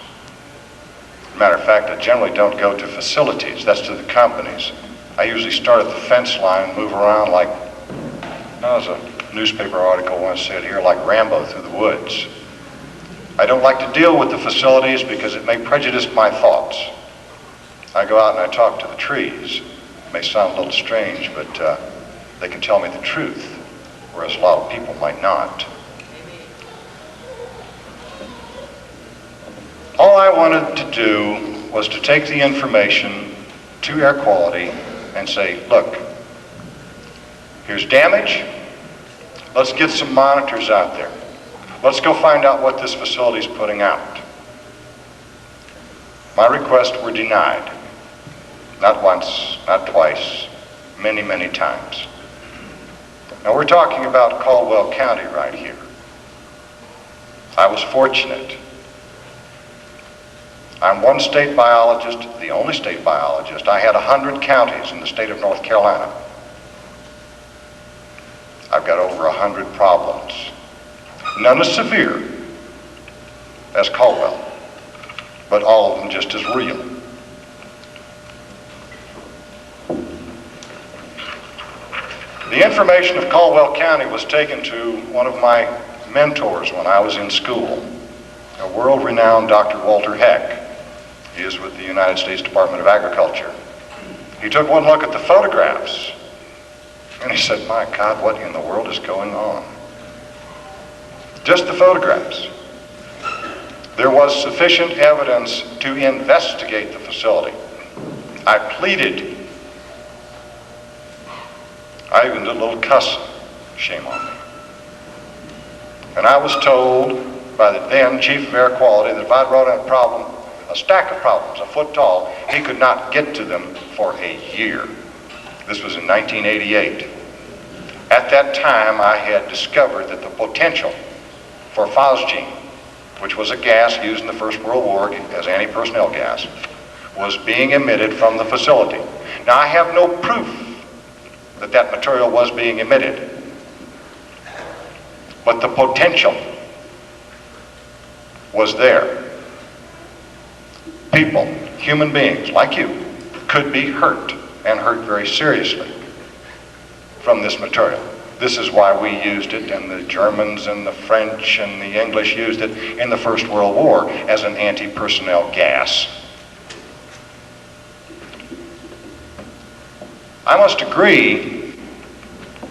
Matter of fact, I generally don't go to facilities, that's to the companies. I usually start at the fence line and move around like, there's a newspaper article once said here, like Rambo through the woods. I don't like to deal with the facilities because it may prejudice my thoughts. I go out and I talk to the trees. It may sound a little strange, but they can tell me the truth, whereas a lot of people might not. All I wanted to do was to take the information to air quality and say, look, here's damage. Let's get some monitors out there. Let's go find out what this facility is putting out. My requests were denied. Not once, not twice, many, many times. Now we're talking about Caldwell County right here. I was fortunate. I'm one state biologist, the only state biologist. I had 100 counties in the state of North Carolina. I've got over 100 problems. None as severe as Caldwell, but all of them just as real. The information of Caldwell County was taken to one of my mentors when I was in school, a world-renowned Dr. Walter Heck. He is with the United States Department of Agriculture. He took one look at the photographs and he said, "My God, what in the world is going on?" Just the photographs. There was sufficient evidence to investigate the facility. I pleaded. I even did a little cussing. Shame on me. And I was told by the then Chief of Air Quality that if I brought in a stack of problems, a foot tall, he could not get to them for a year. This was in 1988. At that time, I had discovered that the potential for phosgene, which was a gas used in the First World War as anti-personnel gas, was being emitted from the facility. Now, I have no proof that that material was being emitted, but the potential was there. People, human beings like you, could be hurt, and hurt very seriously, from this material. This is why we used it, and the Germans and the French and the English used it in the First World War as an anti-personnel gas. I must agree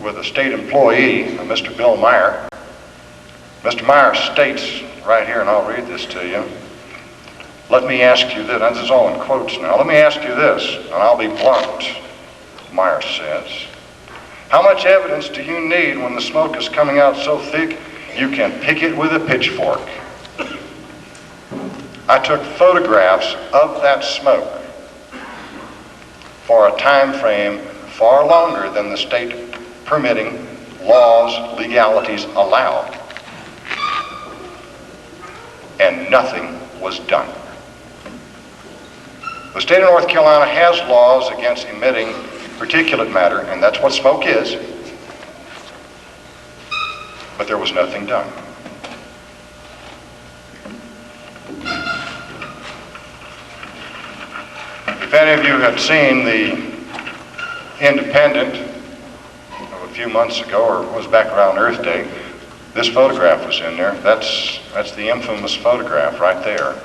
with a state employee, Mr. Bill Meyer. Mr. Meyer states right here, and I'll read this to you. Let me ask you this, and this is all in quotes now. Let me ask you this, and I'll be blunt, Meyer says. How much evidence do you need when the smoke is coming out so thick you can pick it with a pitchfork? I took photographs of that smoke for a time frame far longer than the state permitting laws, legalities allow. And nothing was done. The state of North Carolina has laws against emitting particulate matter, and that's what smoke is, but there was nothing done. If any of you have seen the Independent a few months ago, or it was back around Earth Day, this photograph was in there. That's the infamous photograph right there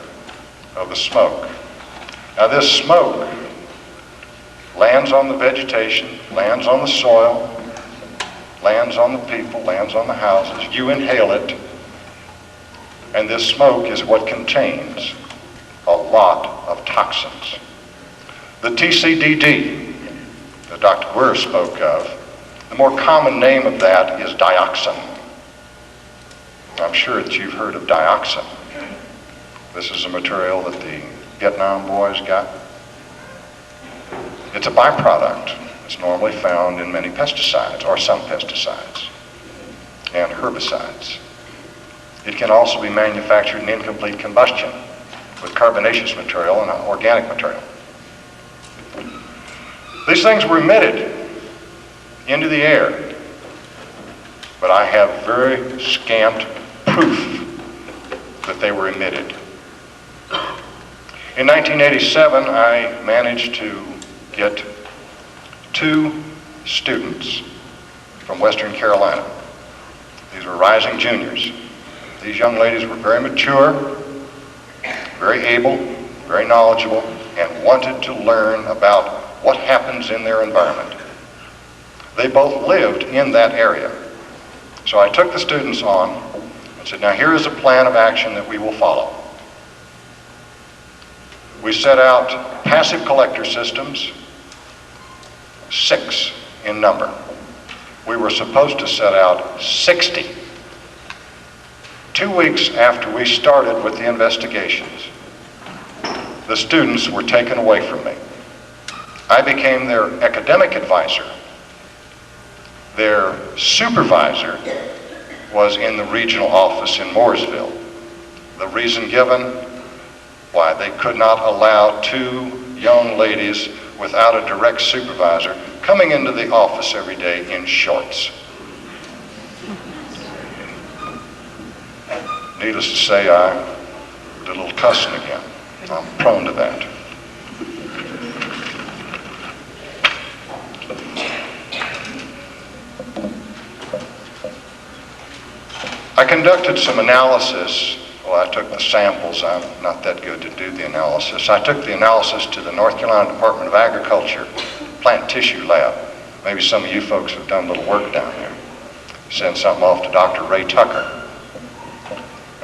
of the smoke. Now this smoke lands on the vegetation, lands on the soil, lands on the people, lands on the houses. You inhale it, and this smoke is what contains a lot of toxins. The TCDD that Dr. Guerre spoke of, the more common name of that is dioxin. I'm sure that you've heard of dioxin. This is a material that the Vietnam boys got. It's a byproduct. It's normally found in many pesticides, or some pesticides, and herbicides. It can also be manufactured in incomplete combustion with carbonaceous material and organic material. These things were emitted into the air, but I have very scant proof that they were emitted. In 1987, I managed to get 2 students from Western Carolina. These were rising juniors. These young ladies were very mature, very able, very knowledgeable, and wanted to learn about what happens in their environment. They both lived in that area. So I took the students on and said, now here is a plan of action that we will follow. We set out passive collector systems, 6 in number. We were supposed to set out 60. 2 weeks after we started with the investigations, the students were taken away from me. I became their academic advisor. Their supervisor was in the regional office in Mooresville. The reason given why they could not allow two young ladies without a direct supervisor coming into the office every day in shorts. Needless to say, I did a little cussing again. I'm prone to that. I conducted some analysis. Well, I took the samples. I'm not that good to do the analysis. I took the analysis to the North Carolina Department of Agriculture Plant Tissue Lab. Maybe some of you folks have done a little work down there. Send something off to Dr. Ray Tucker.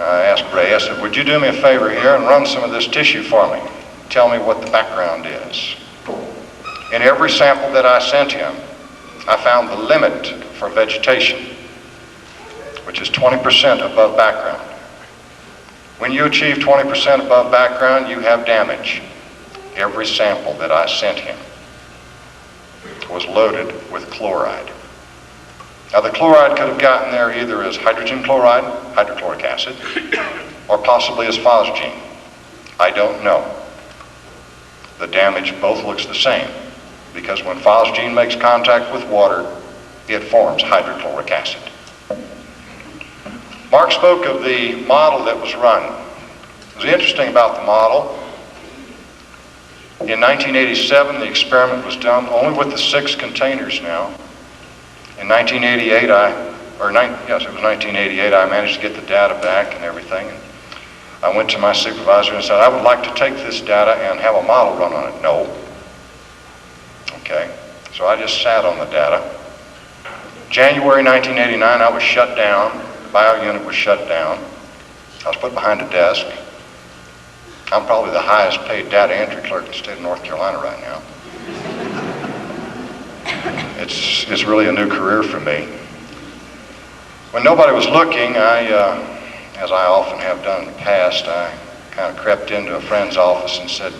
I asked Ray, I said, would you do me a favor here and run some of this tissue for me? Tell me what the background is. In every sample that I sent him, I found the limit for vegetation, which is 20% above background. When you achieve 20% above background, you have damage. Every sample that I sent him was loaded with chloride. Now the chloride could have gotten there either as hydrogen chloride, hydrochloric acid, or possibly as phosgene. I don't know. The damage both looks the same, because when phosgene makes contact with water, it forms hydrochloric acid. Mark spoke of the model that was run. What was interesting about the model, in 1987 the experiment was done only with the 6 containers now. In 1988, it was 1988, I managed to get the data back and everything. I went to my supervisor and said, I would like to take this data and have a model run on it. No. Okay, so I just sat on the data. January 1989, I was shut down. The bio unit was shut down. I was put behind a desk. I'm probably the highest paid data entry clerk in the state of North Carolina right now. It's really a new career for me. When nobody was looking, as I often have done in the past, I kind of crept into a friend's office and said,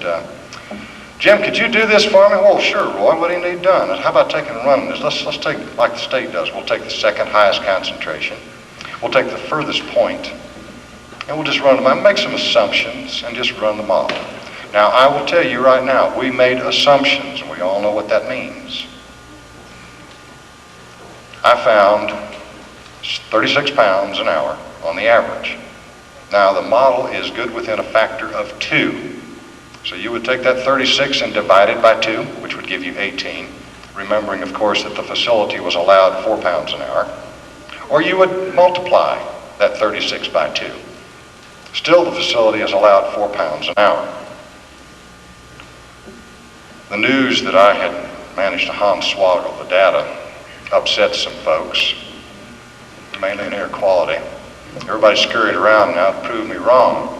Jim, could you do this for me? Well, sure, Roy, what do you need done? I said, how about taking and running this? Let's take, like the state does, we'll take the second highest concentration. We'll take the furthest point, and we'll just run them, make some assumptions, and just run the model. Now, I will tell you right now, we made assumptions, and we all know what that means. I found 36 pounds an hour on the average. Now, the model is good within a factor of 2. So you would take that 36 and divide it by 2, which would give you 18, remembering, of course, that the facility was allowed 4 pounds an hour. Or you would multiply that 36 by 2. Still, the facility is allowed 4 pounds an hour. The news that I had managed to swoggle the data upset some folks, mainly in air quality. Everybody scurried around now to prove me wrong.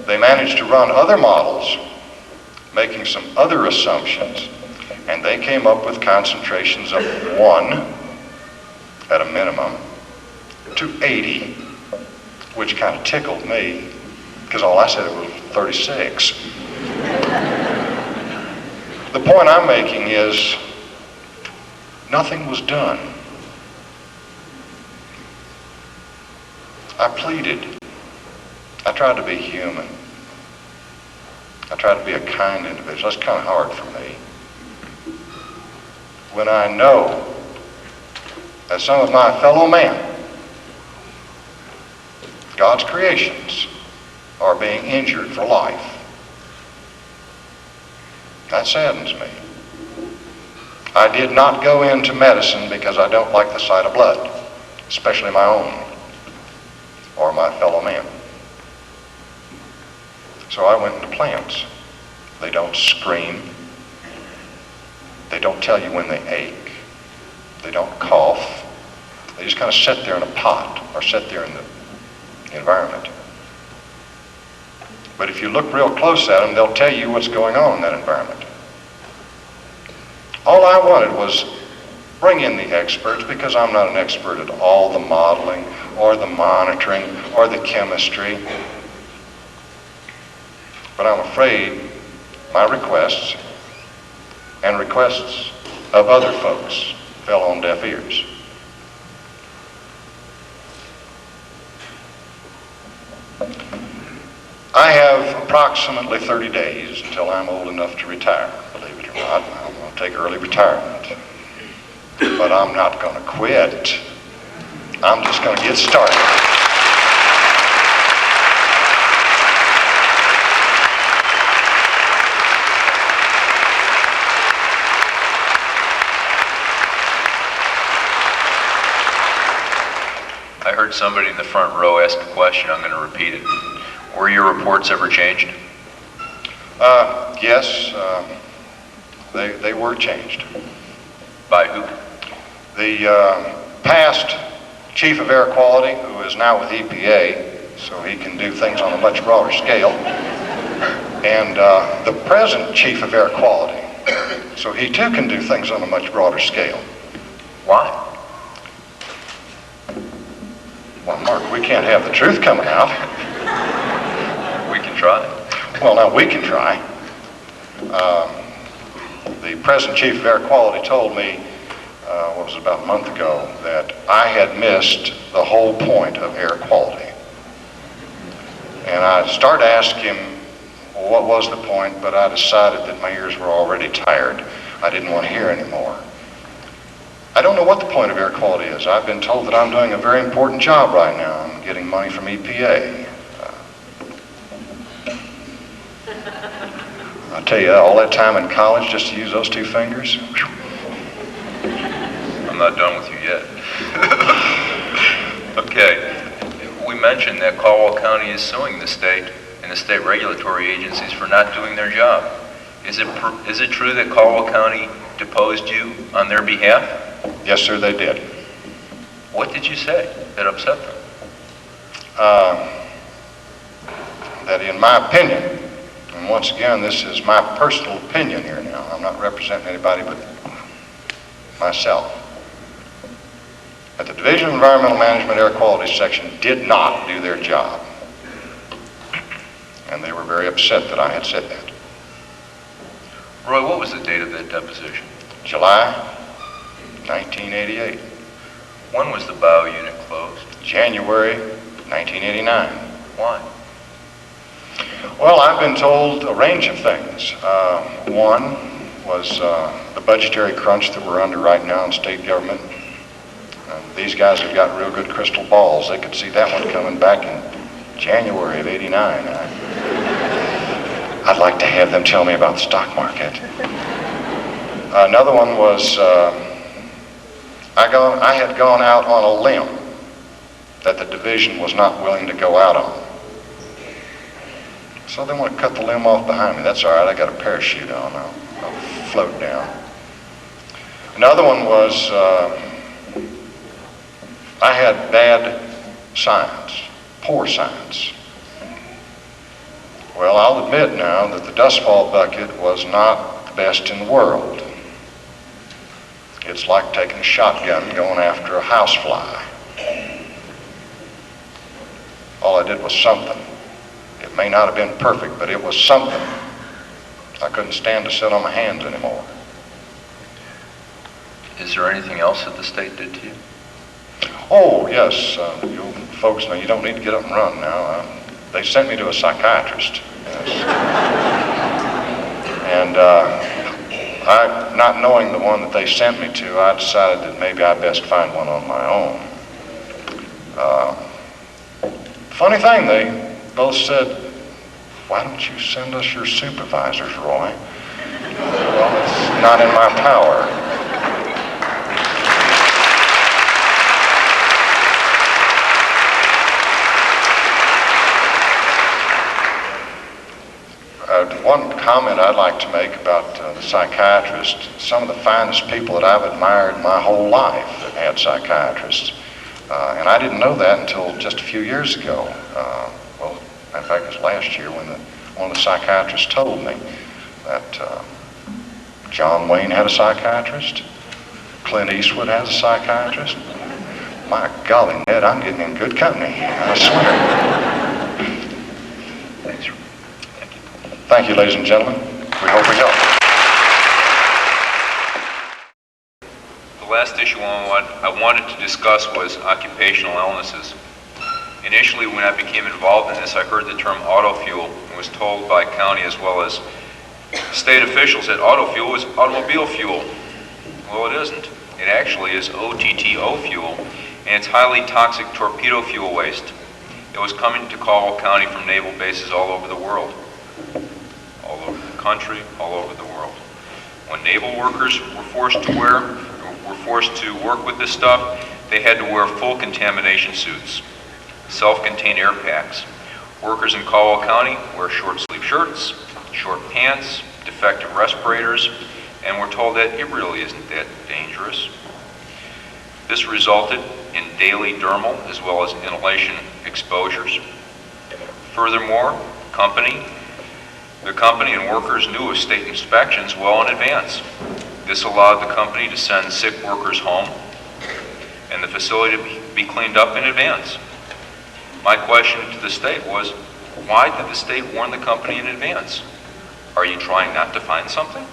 They managed to run other models, making some other assumptions, and they came up with concentrations of 1 at a minimum to 80, which kind of tickled me, because all I said it was 36. The point I'm making is nothing was done. I pleaded. I tried to be human. I tried to be a kind individual. That's kind of hard for me. When I know that some of my fellow men, God's creations, are being injured for life, that saddens me. I did not go into medicine because I don't like the sight of blood, especially my own or my fellow men. So I went into plants. They don't scream. They don't tell you when they ache. They don't cough. They just kind of sit there in a pot or sit there in the environment. But if you look real close at them, they'll tell you what's going on in that environment. All I wanted was bring in the experts, because I'm not an expert at all the modeling or the monitoring or the chemistry. But I'm afraid my requests and requests of other folks fell on deaf ears. I have approximately 30 days until I'm old enough to retire. Believe it or not, I'm going to take early retirement. But I'm not going to quit. I'm just going to get started. I heard somebody in the front row ask a question. I'm going to repeat it. Were your reports ever changed? Yes, they were changed. By who? The past chief of air quality, who is now with EPA, so he can do things on a much broader scale, and the present chief of air quality, so he too can do things on a much broader scale. Why? Well, Mark, we can't have the truth coming out. We can try. Well, now we can try. The present chief of air quality told me, what was it, about a month ago, that I had missed the whole point of air quality. And I started to ask him what was the point, but I decided that my ears were already tired. I didn't want to hear anymore. I don't know what the point of air quality is. I've been told that I'm doing a very important job right now. I'm getting money from EPA. I'll tell you, all that time in college just to use those two fingers. I'm not done with you yet. Okay. We mentioned that Caldwell County is suing the state and the state regulatory agencies for not doing their job. Is it true that Caldwell County deposed you on their behalf? Yes, sir, they did. What did you say that upset them? That in my opinion, and once again, this is my personal opinion here now, I'm not representing anybody but myself, that the Division of Environmental Management Air Quality Section did not do their job. And they were very upset that I had said that. Roy, what was the date of that deposition? July 1988. When was the bio unit closed? January 1989. Why? Well, I've been told a range of things. One was the budgetary crunch that we're under right now in state government. These guys have got real good crystal balls. They could see that one coming back in January of '89. I'd like to have them tell me about the stock market. Another one was I had gone out on a limb that the division was not willing to go out on. So they want to cut the limb off behind me. That's all right. I got a parachute on. I'll float down. Another one was I had bad science, poor science. Well, I'll admit now that the dust fall bucket was not the best in the world. It's like taking a shotgun and going after a housefly. All I did was something. It may not have been perfect, but it was something. I couldn't stand to sit on my hands anymore. Is there anything else that the state did to you? Oh, yes. You folks know you don't need to get up and run now. They sent me to a psychiatrist. Yes. And I, not knowing the one that they sent me to, I decided that maybe I'd best find one on my own. Funny thing, they both said, "Why don't you send us your supervisors, Roy?" Well, it's not in my power. One comment I'd like to make about the psychiatrist, some of the finest people that I've admired my whole life have had psychiatrists. And I didn't know that until just a few years ago. Well, in fact, it was last year when one of the psychiatrists told me that John Wayne had a psychiatrist, Clint Eastwood has a psychiatrist. My golly, Ned, I'm getting in good company, I swear. Thank you, ladies and gentlemen. We hope we help. The last issue I wanted to discuss was occupational illnesses. Initially, when I became involved in this, I heard the term auto fuel and was told by county as well as state officials that auto fuel was automobile fuel. Well, it isn't. It actually is OTTO fuel, and it's highly toxic torpedo fuel waste. It was coming to Caldwell County from naval bases all over the world. All over the country, all over the world. When naval workers were forced to work with this stuff, they had to wear full contamination suits, self-contained air packs. Workers in Caldwell County wear short sleeve shirts, short pants, defective respirators, and we're told that it really isn't that dangerous. This resulted in daily dermal as well as inhalation exposures. Furthermore, the company and workers knew of state inspections well in advance. This allowed the company to send sick workers home and the facility to be cleaned up in advance. My question to the state was, why did the state warn the company in advance? Are you trying not to find something?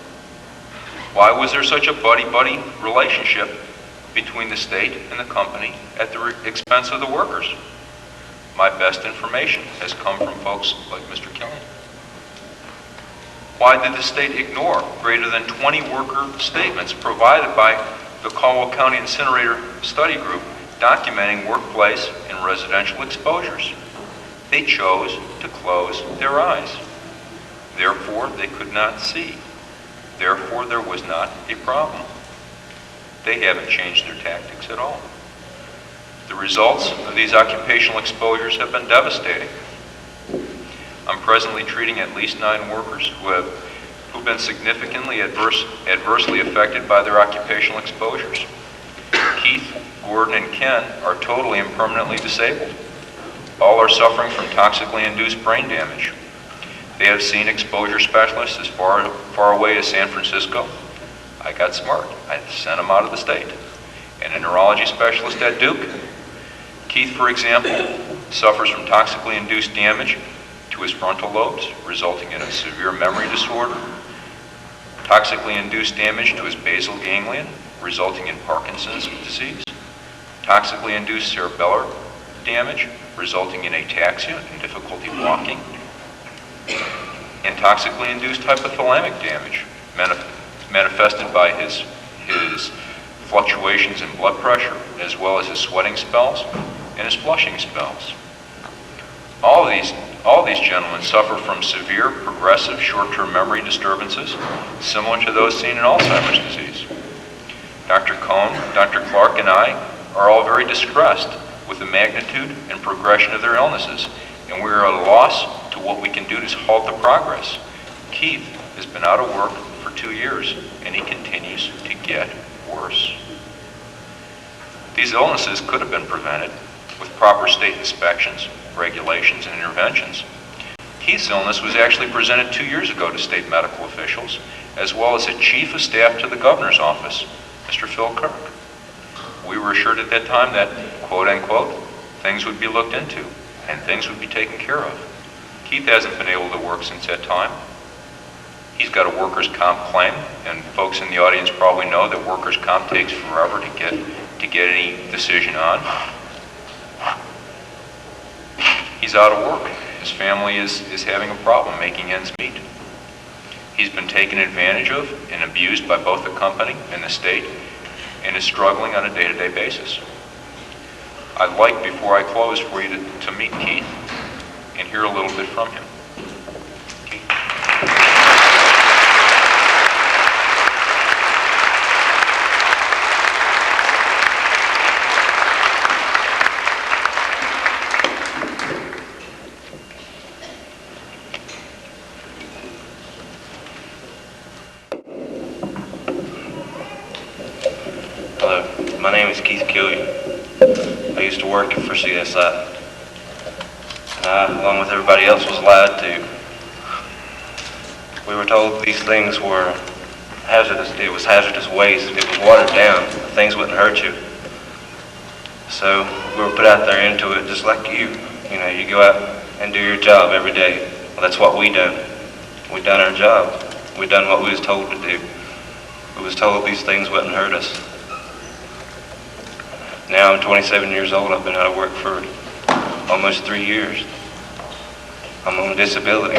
Why was there such a buddy-buddy relationship between the state and the company at the expense of the workers? My best information has come from folks like Mr. Kelly. Why did the state ignore greater than 20 worker statements provided by the Caldwell County Incinerator Study Group documenting workplace and residential exposures? They chose to close their eyes. Therefore, they could not see. Therefore, there was not a problem. They haven't changed their tactics at all. The results of these occupational exposures have been devastating. I'm presently treating at least 9 workers who've been significantly adversely affected by their occupational exposures. Keith, Gordon, and Ken are totally and permanently disabled. All are suffering from toxically induced brain damage. They have seen exposure specialists as far away as San Francisco. I got smart. I sent them out of the state. And a neurology specialist at Duke. Keith, for example, suffers from toxically induced damage to his frontal lobes, resulting in a severe memory disorder. Toxically induced damage to his basal ganglion, resulting in Parkinson's disease. Toxically induced cerebellar damage, resulting in ataxia and difficulty walking. And toxically induced hypothalamic damage, manifested by his fluctuations in blood pressure, as well as his sweating spells and his flushing spells. All of these gentlemen suffer from severe progressive short-term memory disturbances, similar to those seen in Alzheimer's disease. Dr. Cohn, Dr. Clark, and I are all very distressed with the magnitude and progression of their illnesses, and we are at a loss to what we can do to halt the progress. Keith has been out of work for 2 years, and he continues to get worse. These illnesses could have been prevented with proper state inspections, regulations, and interventions. Keith's illness was actually presented 2 years ago to state medical officials, as well as a chief of staff to the governor's office, Mr. Phil Kirk. We were assured at that time that, quote unquote, things would be looked into and things would be taken care of. Keith hasn't been able to work since that time. He's got a workers' comp claim, and folks in the audience probably know that workers' comp takes forever to get any decision on. He's out of work. His family is having a problem making ends meet. He's been taken advantage of and abused by both the company and the state, and is struggling on a day-to-day basis. I'd like, before I close, for you to meet Keith and hear a little bit from him. Hello, my name is Keith Killian. I used to work for CSI. And I, along with everybody else, was lied to. We were told these things were hazardous. It was hazardous waste. It was watered down. Things wouldn't hurt you. So we were put out there into it just like you. You know, you go out and do your job every day. Well, that's what we done. We done our job. We done what we was told to do. We was told these things wouldn't hurt us. Now I'm 27 years old. I've been out of work for almost 3 years. I'm on disability.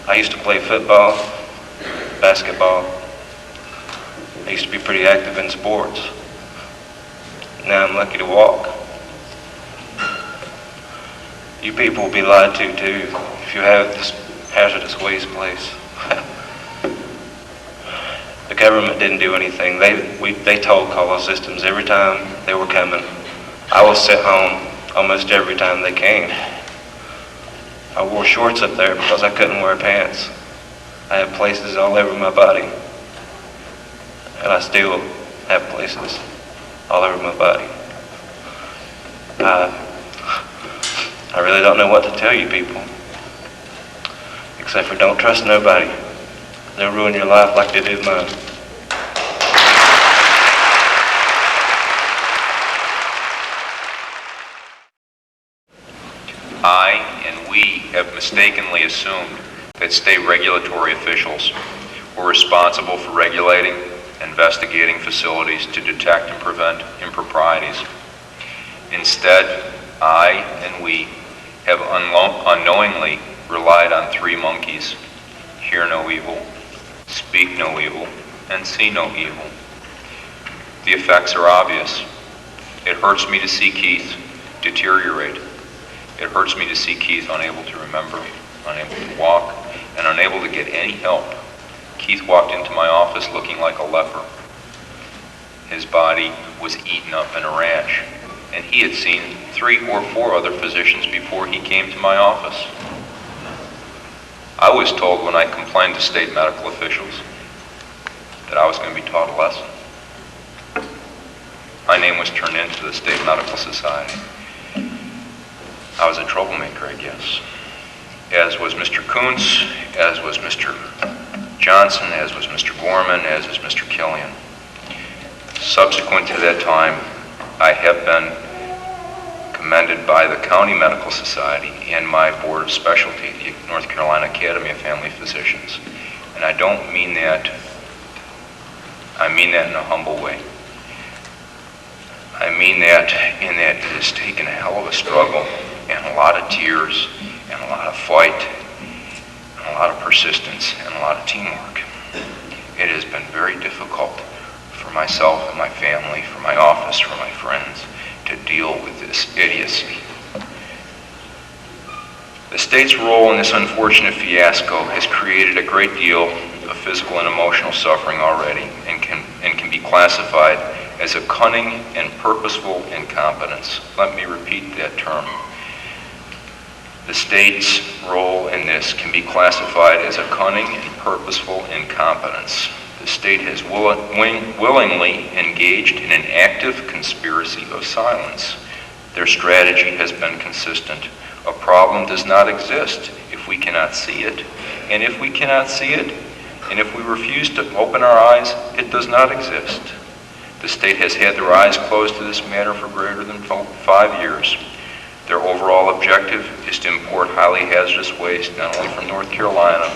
I used to play football, basketball. I used to be pretty active in sports. Now I'm lucky to walk. You people will be lied to too if you have this hazardous waste place. The government didn't do anything. They told call systems every time they were coming. I was sent home almost every time they came. I wore shorts up there because I couldn't wear pants. I had places all over my body. And I still have places all over my body. I really don't know what to tell you people. Except for don't trust nobody. They'll ruin your life like they did mine. I and we have mistakenly assumed that state regulatory officials were responsible for regulating, investigating facilities to detect and prevent improprieties. Instead, I and we have unknowingly relied on three monkeys: hear no evil, speak no evil, and see no evil. The effects are obvious. It hurts me to see Keith deteriorate. It hurts me to see Keith unable to remember, unable to walk, and unable to get any help. Keith walked into my office looking like a leper. His body was eaten up in a rash, and he had seen 3 or 4 other physicians before he came to my office. I was told when I complained to state medical officials that I was going to be taught a lesson. My name was turned into the State Medical Society. I was a troublemaker, I guess. As was Mr. Kuntz, as was Mr. Johnston, as was Mr. Gorman, as is Mr. Killian. Subsequent to that time, I have been commended by the County Medical Society and my Board of Specialty, the North Carolina Academy of Family Physicians. And I don't mean that, I mean that in a humble way. I mean that in that it has taken a hell of a struggle and a lot of tears and a lot of fight and a lot of persistence and a lot of teamwork. It has been very difficult for myself and my family, for my office, for my friends, to deal with this idiocy. The state's role in this unfortunate fiasco has created a great deal of physical and emotional suffering already and can be classified as a cunning and purposeful incompetence. Let me repeat that term. The state's role in this can be classified as a cunning and purposeful incompetence. The state has willingly engaged in an active conspiracy of silence. Their strategy has been consistent. A problem does not exist if we cannot see it. And if we cannot see it, and if we refuse to open our eyes, it does not exist. The state has had their eyes closed to this matter for greater than 5 years. Their overall objective is to import highly hazardous waste, not only from North Carolina,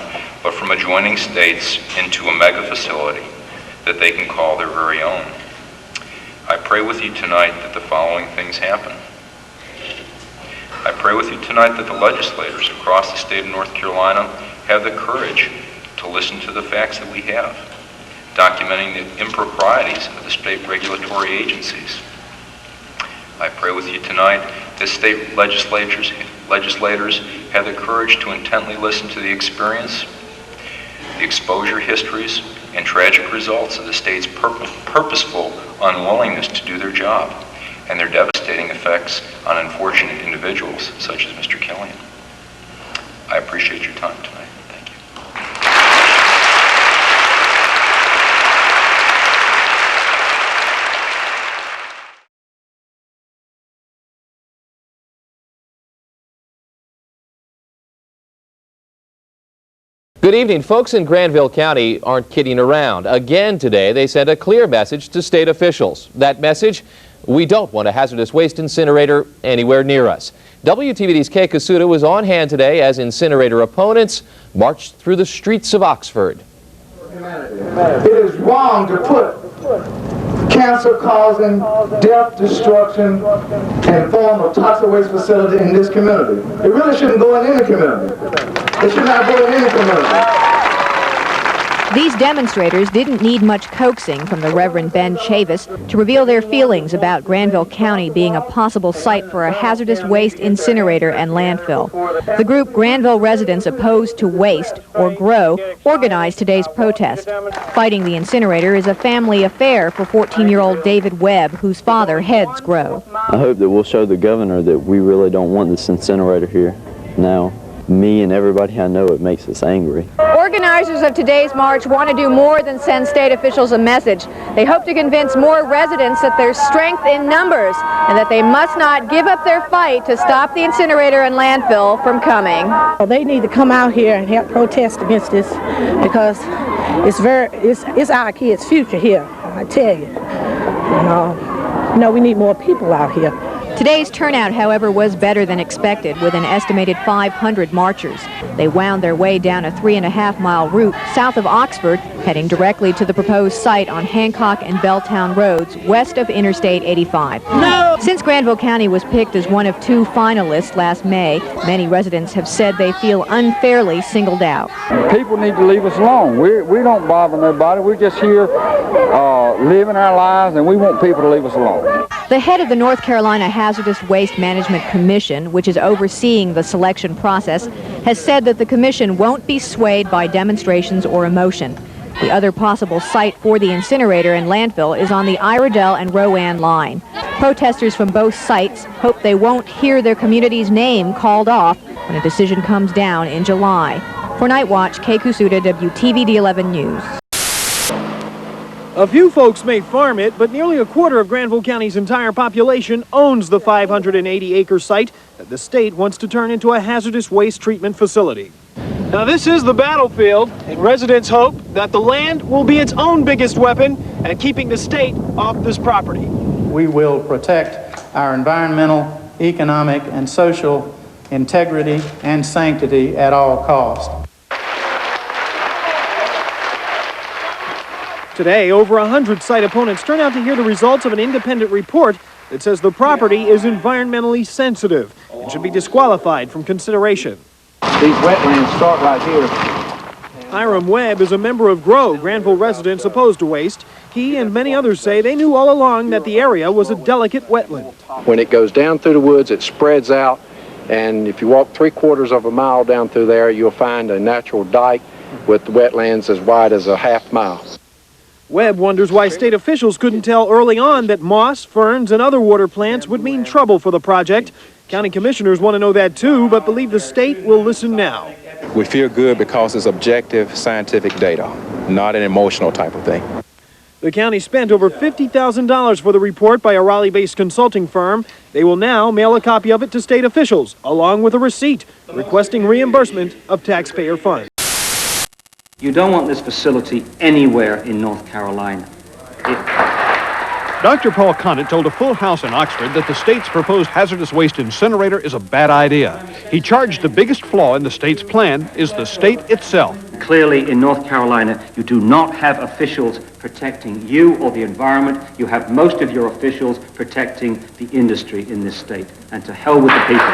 but from adjoining states into a mega facility that they can call their very own. I pray with you tonight that the following things happen. I pray with you tonight that the legislators across the state of North Carolina have the courage to listen to the facts that we have, documenting the improprieties of the state regulatory agencies. I pray with you tonight that state legislators have the courage to intently listen to the experience, the exposure histories, and tragic results of the state's purposeful unwillingness to do their job and their devastating effects on unfortunate individuals such as Mr. Killian. I appreciate your time tonight. Thank you. Good evening. Folks in Granville County aren't kidding around. Again today, they sent a clear message to state officials. That message: we don't want a hazardous waste incinerator anywhere near us. WTVD's Kay Kasuda was on hand today as incinerator opponents marched through the streets of Oxford. It is wrong to put cancer-causing, death, destruction, and form of toxic waste facility in this community. It really shouldn't go in any community. It should not go in any community. These demonstrators didn't need much coaxing from the Reverend Ben Chavis to reveal their feelings about Granville County being a possible site for a hazardous waste incinerator and landfill. The group Granville Residents Opposed to Waste, or GROW, organized today's protest. Fighting the incinerator is a family affair for 14-year-old David Webb, whose father heads GROW. I hope that we'll show the governor that we really don't want this incinerator here now. Me and everybody I know, it makes us angry. Organizers of today's march want to do more than send state officials a message. They hope to convince more residents that there's strength in numbers and that they must not give up their fight to stop the incinerator and landfill from coming. They need to come out here and help protest against this because it's our kids' future here, I tell you. You know, we need more people out here. Today's turnout, however, was better than expected, with an estimated 500 marchers. They wound their way down a 3.5-mile route south of Oxford, heading directly to the proposed site on Hancock and Belltown roads west of Interstate 85. No! Since Granville County was picked as one of 2 finalists last May, many residents have said they feel unfairly singled out. People need to leave us alone. We don't bother nobody. We're just here living our lives, and we want people to leave us alone. The head of the North Carolina Hazardous Waste Management Commission, which is overseeing the selection process, has said that the commission won't be swayed by demonstrations or emotion. The other possible site for the incinerator and landfill is on the Iredell and Rowan line. Protesters from both sites hope they won't hear their community's name called off when a decision comes down in July. For Night Watch, Kay Kusuda, WTVD 11 News. A few folks may farm it, but nearly a quarter of Granville County's entire population owns the 580-acre site that the state wants to turn into a hazardous waste treatment facility. Now, this is the battlefield, and residents hope that the land will be its own biggest weapon at keeping the state off this property. We will protect our environmental, economic, and social integrity and sanctity at all costs. Today, over 100 site opponents turn out to hear the results of an independent report that says the property is environmentally sensitive and should be disqualified from consideration. These wetlands start right here. Hiram Webb is a member of GROW, Granville Residents Opposed to Waste. He and many others say they knew all along that the area was a delicate wetland. When it goes down through the woods, it spreads out, and if you walk 3/4 of a mile down through there, you'll find a natural dike with wetlands as wide as a half mile. Webb wonders why state officials couldn't tell early on that moss, ferns, and other water plants would mean trouble for the project. County commissioners want to know that too, but believe the state will listen now. We feel good because it's objective scientific data, not an emotional type of thing. The county spent over $50,000 for the report by a Raleigh-based consulting firm. They will now mail a copy of it to state officials, along with a receipt requesting reimbursement of taxpayer funds. You don't want this facility anywhere in North Carolina. Dr. Paul Condit told a full house in Oxford that the state's proposed hazardous waste incinerator is a bad idea. He charged the biggest flaw in the state's plan is the state itself. Clearly, in North Carolina, you do not have officials protecting you or the environment. You have most of your officials protecting the industry in this state. And to hell with the people.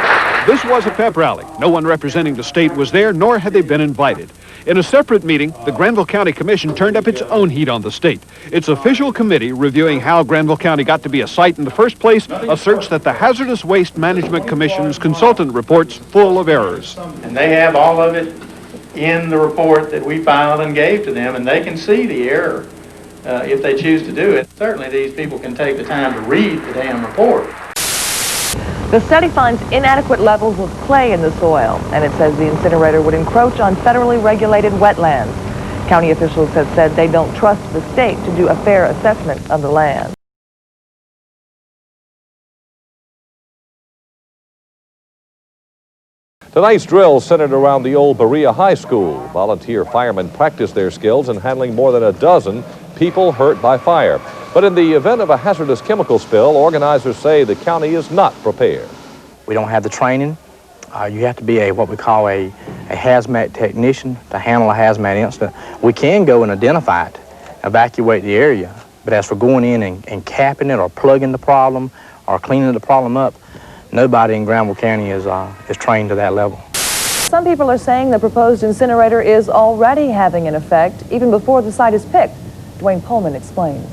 This was a pep rally. No one representing the state was there, nor had they been invited. In a separate meeting, the Granville County Commission turned up its own heat on the state. Its official committee reviewing how Granville County got to be a site in the first place asserts that the Hazardous Waste Management Commission's consultant report's full of errors. And they have all of it in the report that we filed and gave to them, and they can see the error if they choose to do it. Certainly these people can take the time to read the damn report. The study finds inadequate levels of clay in the soil, and it says the incinerator would encroach on federally regulated wetlands. County officials have said they don't trust the state to do a fair assessment of the land. Tonight's drill centered around the old Berea High School. Volunteer firemen practice their skills in handling more than a dozen people hurt by fire. But in the event of a hazardous chemical spill, organizers say the county is not prepared. We don't have the training. You have to be what we call a hazmat technician to handle a hazmat incident. We can go and identify it, evacuate the area, But as for going in and capping it or plugging the problem or cleaning the problem up, nobody in Granville County is trained to that level. Some people are saying the proposed incinerator is already having an effect even before the site is picked. Dwayne Pullman explains.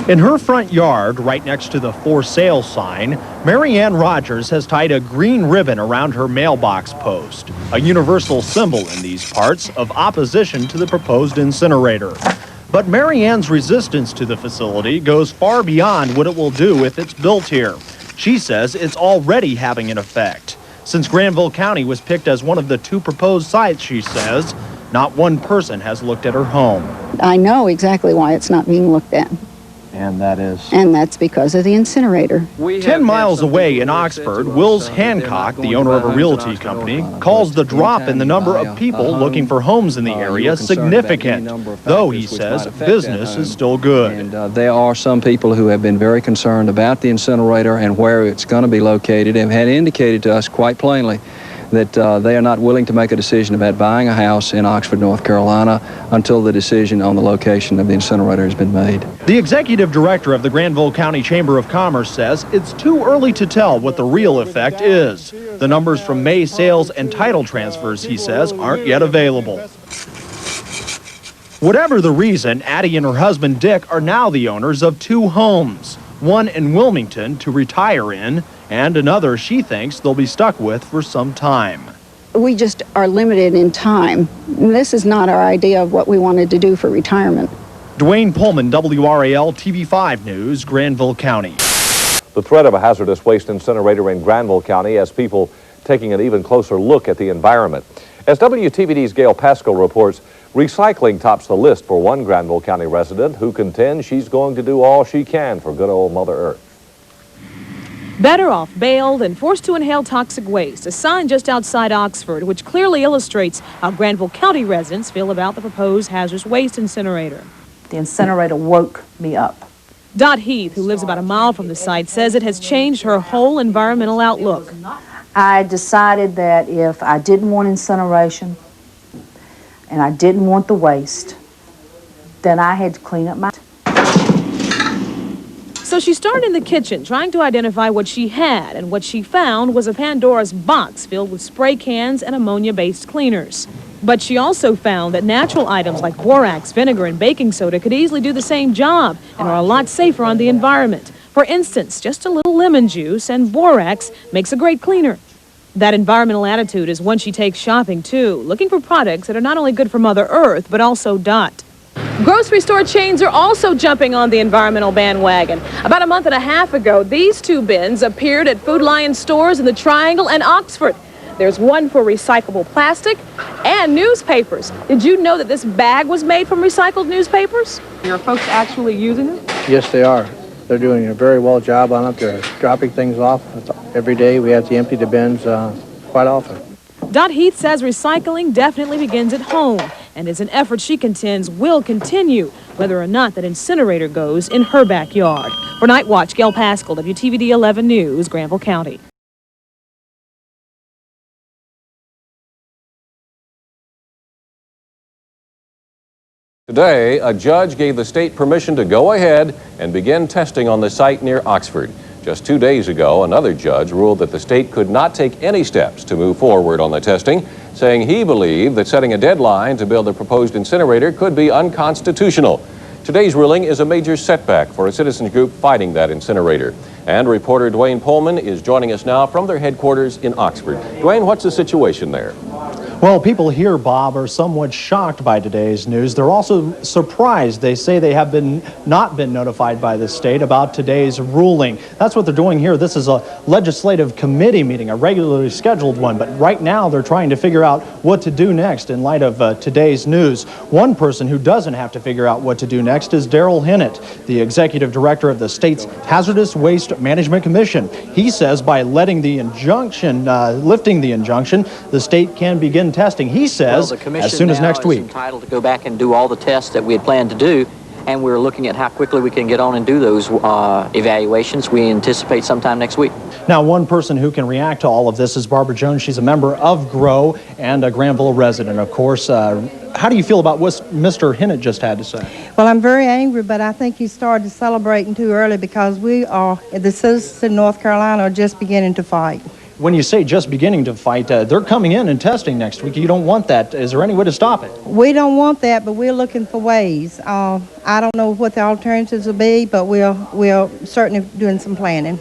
In her front yard, right next to the for sale sign, Mary Ann Rogers has tied a green ribbon around her mailbox post, a universal symbol in these parts of opposition to the proposed incinerator. But Mary Ann's resistance to the facility goes far beyond what it will do if it's built here. She says it's already having an effect. Since Granville County was picked as one of the 2 proposed sites, she says, not one person has looked at her home. I know exactly why it's not being looked at. And that is? And that's because of the incinerator. 10 miles away in Oxford, Wills Hancock, the owner of a realty company, calls the drop in the number of people looking for homes in the area significant, though he says business is still good. And there are some people who have been very concerned about the incinerator and where it's going to be located, and had indicated to us quite plainly that they are not willing to make a decision about buying a house in Oxford, North Carolina, until the decision on the location of the incinerator has been made. The executive director of the Granville County Chamber of Commerce says it's too early to tell what the real effect is. The numbers from May sales and title transfers, he says, aren't yet available. Whatever the reason, Addie and her husband Dick are now the owners of 2 homes, one in Wilmington to retire in, and another she thinks they'll be stuck with for some time. We just are limited in time. This is not our idea of what we wanted to do for retirement. Dwayne Pullman, WRAL TV5 News, Granville County. The threat of a hazardous waste incinerator in Granville County has people taking an even closer look at the environment. As WTVD's Gail Pascal reports, recycling tops the list for one Granville County resident who contends she's going to do all she can for good old Mother Earth. Better off bail than forced to inhale toxic waste, a sign just outside Oxford, which clearly illustrates how Granville County residents feel about the proposed hazardous waste incinerator. The incinerator woke me up. Dot Heath, who lives about a mile from the site, says it has changed her whole environmental outlook. I decided that if I didn't want incineration and I didn't want the waste, then I had to clean up my... So she started in the kitchen, trying to identify what she had, and what she found was a Pandora's box filled with spray cans and ammonia-based cleaners. But she also found that natural items like borax, vinegar, and baking soda could easily do the same job and are a lot safer on the environment. For instance, just a little lemon juice and borax makes a great cleaner. That environmental attitude is one she takes shopping, too, looking for products that are not only good for Mother Earth, but also Dot. Grocery store chains are also jumping on the environmental bandwagon. About a month and a half ago, these 2 bins appeared at Food Lion stores in the Triangle and Oxford. There's one for recyclable plastic and newspapers. Did you know that this bag was made from recycled newspapers? Are folks actually using it? Yes, they are. They're doing a very well job on it. They're dropping things off every day. We have to empty the bins quite often. Dot Heath says recycling definitely begins at home and is an effort she contends will continue, whether or not that incinerator goes in her backyard. For Night Watch, Gail Pascal, WTVD 11 News, Granville County. Today, a judge gave the state permission to go ahead and begin testing on the site near Oxford. Just 2 days ago, another judge ruled that the state could not take any steps to move forward on the testing, saying he believed that setting a deadline to build the proposed incinerator could be unconstitutional. Today's ruling is a major setback for a citizens group fighting that incinerator. And reporter Dwayne Pullman is joining us now from their headquarters in Oxford. Dwayne, what's the situation there? Well, people here, Bob, are somewhat shocked by today's news. They're also surprised. They say they have not been notified by the state about today's ruling. That's what they're doing here. This is a legislative committee meeting, a regularly scheduled one, but right now they're trying to figure out what to do next in light of today's news. One person who doesn't have to figure out what to do next is Daryl Hinnett, the executive director of the state's Hazardous Waste Management Commission. He says by letting the injunction, lifting the injunction, the state can begin testing. He says as soon as next week. Entitled to go back and do all the tests that we had planned to do, and we're looking at how quickly we can get on and do those evaluations. We anticipate sometime next week. Now, one person who can react to all of this is Barbara Jones. She's a member of GROW and a Granville resident. Of course, How do you feel about what Mr. Hennett just had to say? Well, I'm very angry, but I think he started celebrating too early because we are, the citizens in North Carolina are just beginning to fight. When you say just beginning to fight, they're coming in and testing next week. You don't want that. Is there any way to stop it? We don't want that, but we're looking for ways. I don't know what the alternatives will be, but we're certainly doing some planning.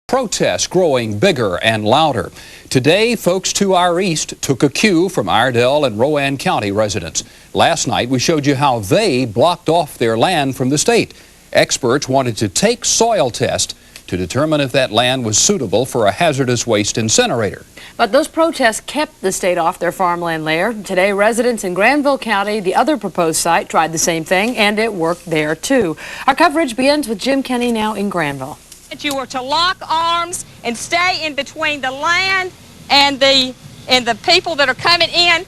Protests growing bigger and louder. Today, folks to our east took a cue from Iredell and Rowan County residents. Last night, we showed you how they blocked off their land from the state. Experts wanted to take soil tests to determine if that land was suitable for a hazardous waste incinerator. But those protests kept the state off their farmland layer. Today, residents in Granville County, the other proposed site, tried the same thing, and it worked there, too. Our coverage begins with Jim Kenny now in Granville. That you were to lock arms and stay in between the land and the people that are coming in.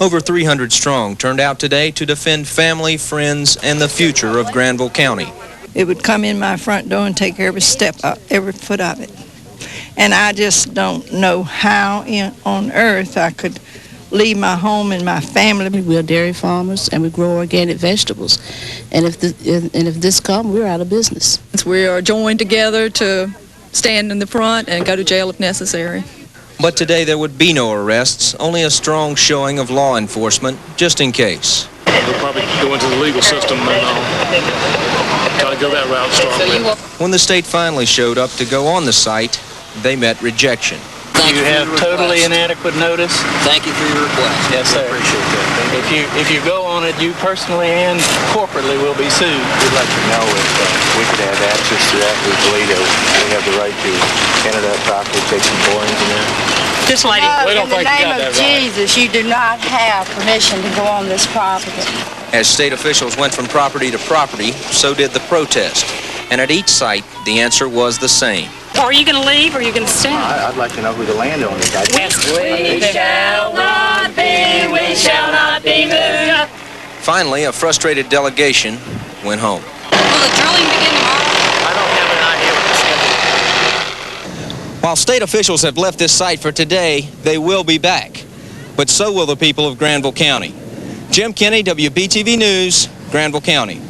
Over 300 strong turned out today to defend family, friends, and the future of Granville County. It would come in my front door and take every step up, every foot of it. And I just don't know how on earth I could leave my home and my family. We're dairy farmers and we grow organic vegetables. And if this comes, we're out of business. We are joined together to stand in the front and go to jail if necessary. But today there would be no arrests, only a strong showing of law enforcement, just in case. We'll probably go into the legal system and try to go that route strongly. When the state finally showed up to go on the site, they met rejection. You have totally inadequate notice. Thank you for your request. Yes, sir. Appreciate that. If you go on it, you personally and corporately will be sued. We'd like to know if we could have access to that. We believe that we have the right to enter that property, take some borings in there. This lady. No, in the name of Jesus, you do not have permission to go on this property. As state officials went from property to property, so did the protest. And at each site, the answer was the same. Are you going to leave or are you going to stay? I'd like to know who the landowner is. We shall not be moved. Finally, a frustrated delegation went home. Will the drilling begin tomorrow? I don't have an idea what the schedule is. While state officials have left this site for today, they will be back. But so will the people of Granville County. Jim Kenny, WBTV News, Granville County.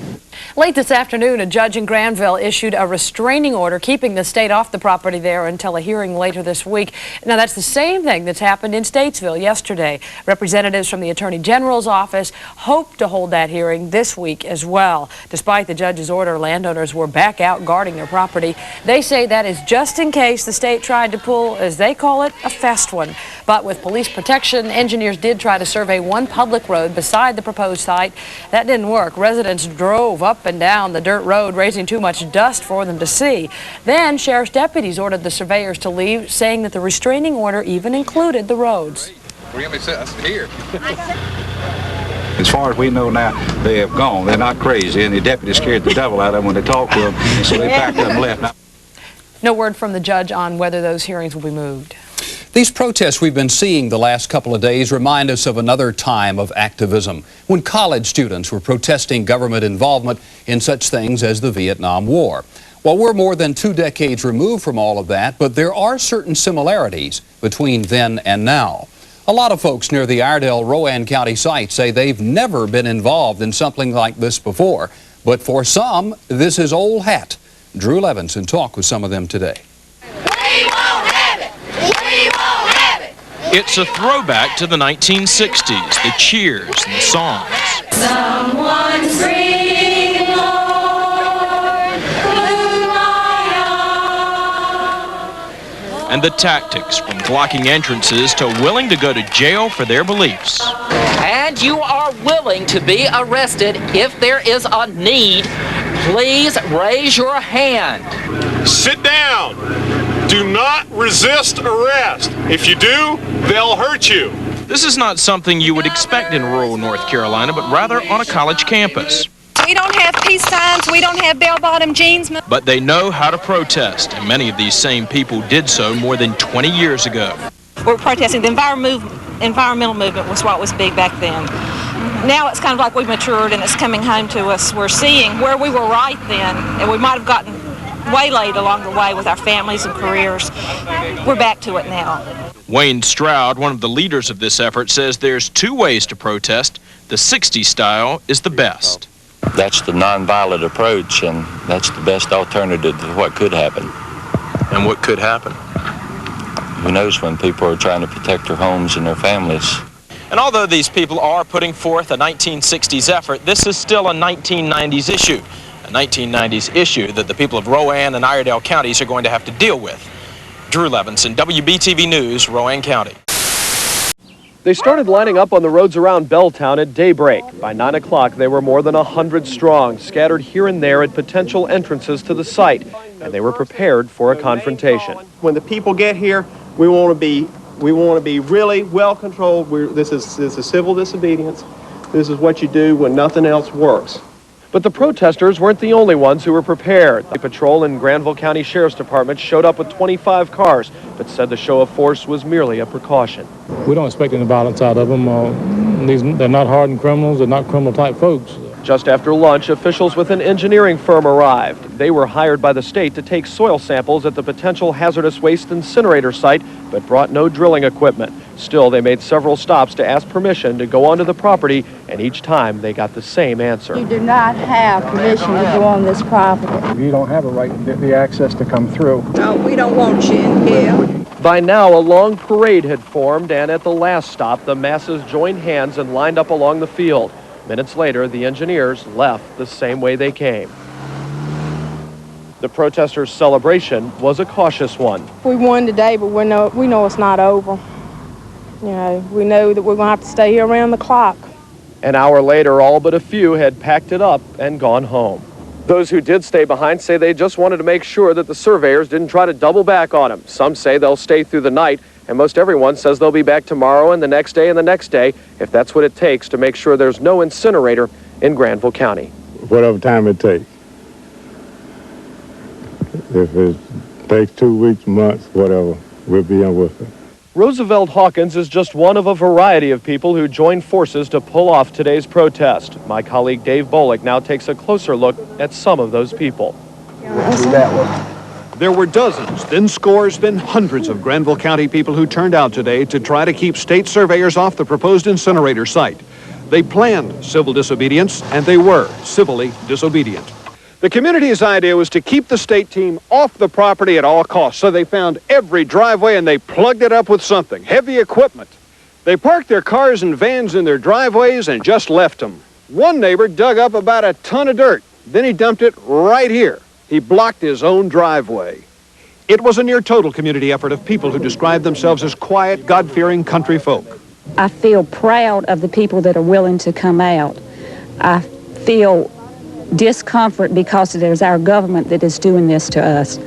Late this afternoon, a judge in Granville issued a restraining order keeping the state off the property there until a hearing later this week. Now, that's the same thing that's happened in Statesville yesterday. Representatives from the Attorney General's office hope to hold that hearing this week as well. Despite the judge's order, landowners were back out guarding their property. They say that is just in case the state tried to pull, as they call it, a fast one. But with police protection, engineers did try to survey one public road beside the proposed site. That didn't work. Residents drove up and down the dirt road, raising too much dust for them to see. Then sheriff's deputies ordered the surveyors to leave, saying that the restraining order even included the roads. Here. As far as we know now, they have gone. They're not crazy, and the deputies scared the devil out of them when they talked to them, so they packed up and left. Now, no word from the judge on whether those hearings will be moved. These protests we've been seeing the last couple of days remind us of another time of activism, when college students were protesting government involvement in such things as the Vietnam War. Well, we're more than 2 decades removed from all of that, but there are certain similarities between then and now. A lot of folks near the Iredell-Rowan County site say they've never been involved in something like this before, but for some, this is old hat. Drew Levinson talked with some of them today. It's a throwback to the 1960s, the cheers and the songs. Someone scream, Lord, And the tactics from blocking entrances to willing to go to jail for their beliefs. And you are willing to be arrested if there is a need. Please raise your hand. Sit down. Do not resist arrest. If you do, they'll hurt you. This is not something you would expect in rural North Carolina, but rather on a college campus. We don't have peace signs, we don't have bell-bottom jeans. But they know how to protest, and many of these same people did so more than 20 years ago. We're protesting. The environmental movement was what was big back then. Now it's kind of like we've matured and it's coming home to us. We're seeing where we were right then, and we might have gotten waylaid along the way with our families and careers. We're back to it now. Wayne Stroud, one of the leaders of this effort, says there's two ways to protest. The 60s style is the best. That's the nonviolent approach, and that's the best alternative to what could happen. And what could happen? Who knows when people are trying to protect their homes and their families. And although these people are putting forth a 1960s effort, this is still a 1990s issue. A 1990s issue that the people of Rowan and Iredell counties are going to have to deal with. Drew Levinson, WBTV News, Rowan County. They started lining up on the roads around Belltown at daybreak. By 9 o'clock, they were more than 100 strong, scattered here and there at potential entrances to the site, and they were prepared for a confrontation. When the people get here, we want to be really well controlled. This is civil disobedience. This is what you do when nothing else works. But the protesters weren't the only ones who were prepared. The patrol in Granville County Sheriff's Department showed up with 25 cars, but said the show of force was merely a precaution. We don't expect any violence out of them. They're not hardened criminals. They're not criminal-type folks. Just after lunch, officials with an engineering firm arrived. They were hired by the state to take soil samples at the potential hazardous waste incinerator site, but brought no drilling equipment. Still, they made several stops to ask permission to go onto the property, and each time they got the same answer. You do not have permission to go on this property. You don't have a right to the access to come through. No, we don't want you in here. By now, a long parade had formed, and at the last stop, the masses joined hands and lined up along the field. Minutes later, the engineers left the same way they came. The protesters' celebration was a cautious one. We won today, but we know it's not over. You know, we know that we're going to have to stay here around the clock. An hour later, all but a few had packed it up and gone home. Those who did stay behind say they just wanted to make sure that the surveyors didn't try to double back on them. Some say they'll stay through the night, and most everyone says they'll be back tomorrow and the next day and the next day, if that's what it takes to make sure there's no incinerator in Granville County. Whatever time it takes. If it takes 2 weeks, months, whatever, we'll be in with it. Roosevelt Hawkins is just one of a variety of people who joined forces to pull off today's protest. My colleague Dave Bullock now takes a closer look at some of those people. There were dozens, then scores, then hundreds of Granville County people who turned out today to try to keep state surveyors off the proposed incinerator site. They planned civil disobedience, and they were civilly disobedient. The community's idea was to keep the state team off the property at all costs, so they found every driveway and they plugged it up with something, heavy equipment. They parked their cars and vans in their driveways and just left them. One neighbor dug up about a ton of dirt. Then he dumped it right here. He blocked his own driveway. It was a near-total community effort of people who described themselves as quiet, God-fearing country folk. I feel proud of the people that are willing to come out. I feel discomfort because it is our government that is doing this to us.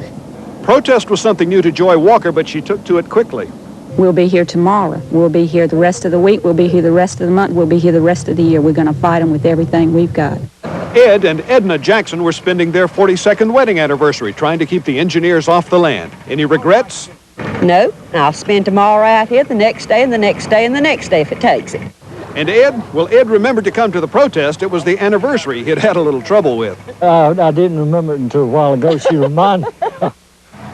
Protest was something new to Joy Walker, but she took to it quickly. We'll be here tomorrow. We'll be here the rest of the week. We'll be here the rest of the month. We'll be here the rest of the year. We're going to fight them with everything we've got. Ed and Edna Jackson were spending their 42nd wedding anniversary trying to keep the engineers off the land. Any regrets? No. I'll spend tomorrow out here, the next day, and the next day, and the next day if it takes it. And Ed? Well, Ed remembered to come to the protest. It was the anniversary he'd had a little trouble with. I didn't remember it until a while ago. She reminded me.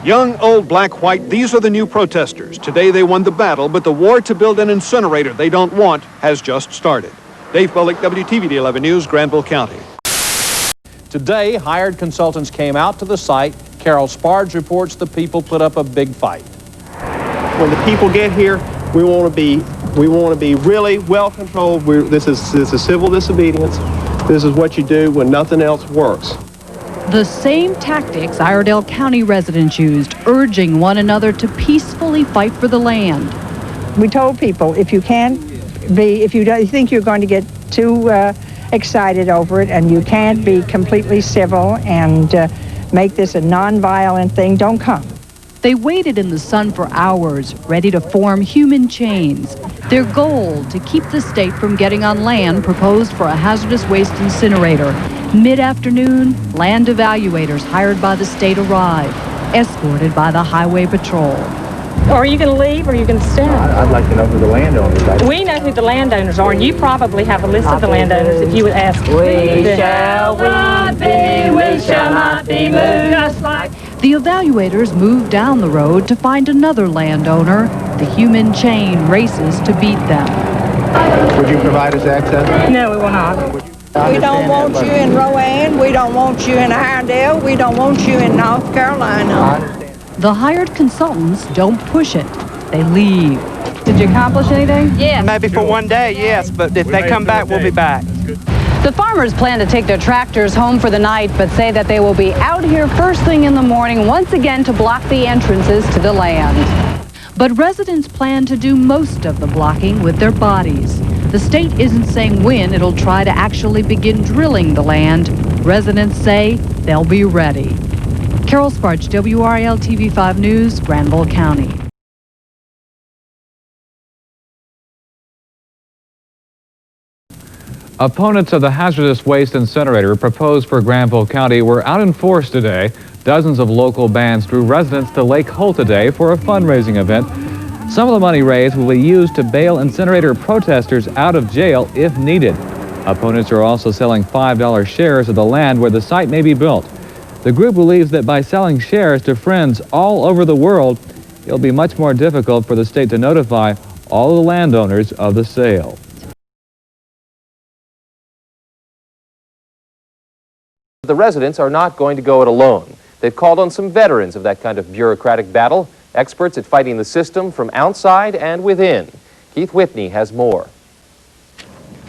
Young, old, black, white, these are the new protesters. Today they won the battle, but the war to build an incinerator they don't want has just started. Dave Bullock, WTVD 11 News, Granville County. Today, hired consultants came out to the site. Carol Sparge reports the people put up a big fight. When the people get here, we want to be really well controlled. This is civil disobedience. This is what you do when nothing else works. The same tactics Iredell County residents used, urging one another to peacefully fight for the land. We told people if you think you're going to get too excited over it and you can't be completely civil and make this a non-violent thing, don't come. They waited in the sun for hours, ready to form human chains. Their goal, to keep the state from getting on land proposed for a hazardous waste incinerator. Mid-afternoon, land evaluators hired by the state arrived, escorted by the Highway Patrol. Are you going to leave or are you going to stay? I'd like to know who the landowners are. We know who the landowners are, and you probably have a list of the landowners if you would ask. We shall not be moved, just like The evaluators move down the road to find another landowner. The human chain races to beat them. Would you provide us access? No, we will not. We don't want you in Rowan. We don't want you in Iredell. We don't want you in North Carolina. The hired consultants don't push it. They leave. Did you accomplish anything? Yes. Maybe for one day, yes, but if they come back, we'll be back. The farmers plan to take their tractors home for the night, but say that they will be out here first thing in the morning once again to block the entrances to the land. But residents plan to do most of the blocking with their bodies. The state isn't saying when it'll try to actually begin drilling the land. Residents say they'll be ready. Carol Sparch, WRIL TV 5 News, Granville County. Opponents of the hazardous waste incinerator proposed for Granville County were out in force today. Dozens of local bands drew residents to Lake Holt today for a fundraising event. Some of the money raised will be used to bail incinerator protesters out of jail if needed. Opponents are also selling $5 shares of the land where the site may be built. The group believes that by selling shares to friends all over the world, it'll be much more difficult for the state to notify all the landowners of the sale. The residents are not going to go it alone. They've called on some veterans of that kind of bureaucratic battle, experts at fighting the system from outside and within. Keith Whitney has more.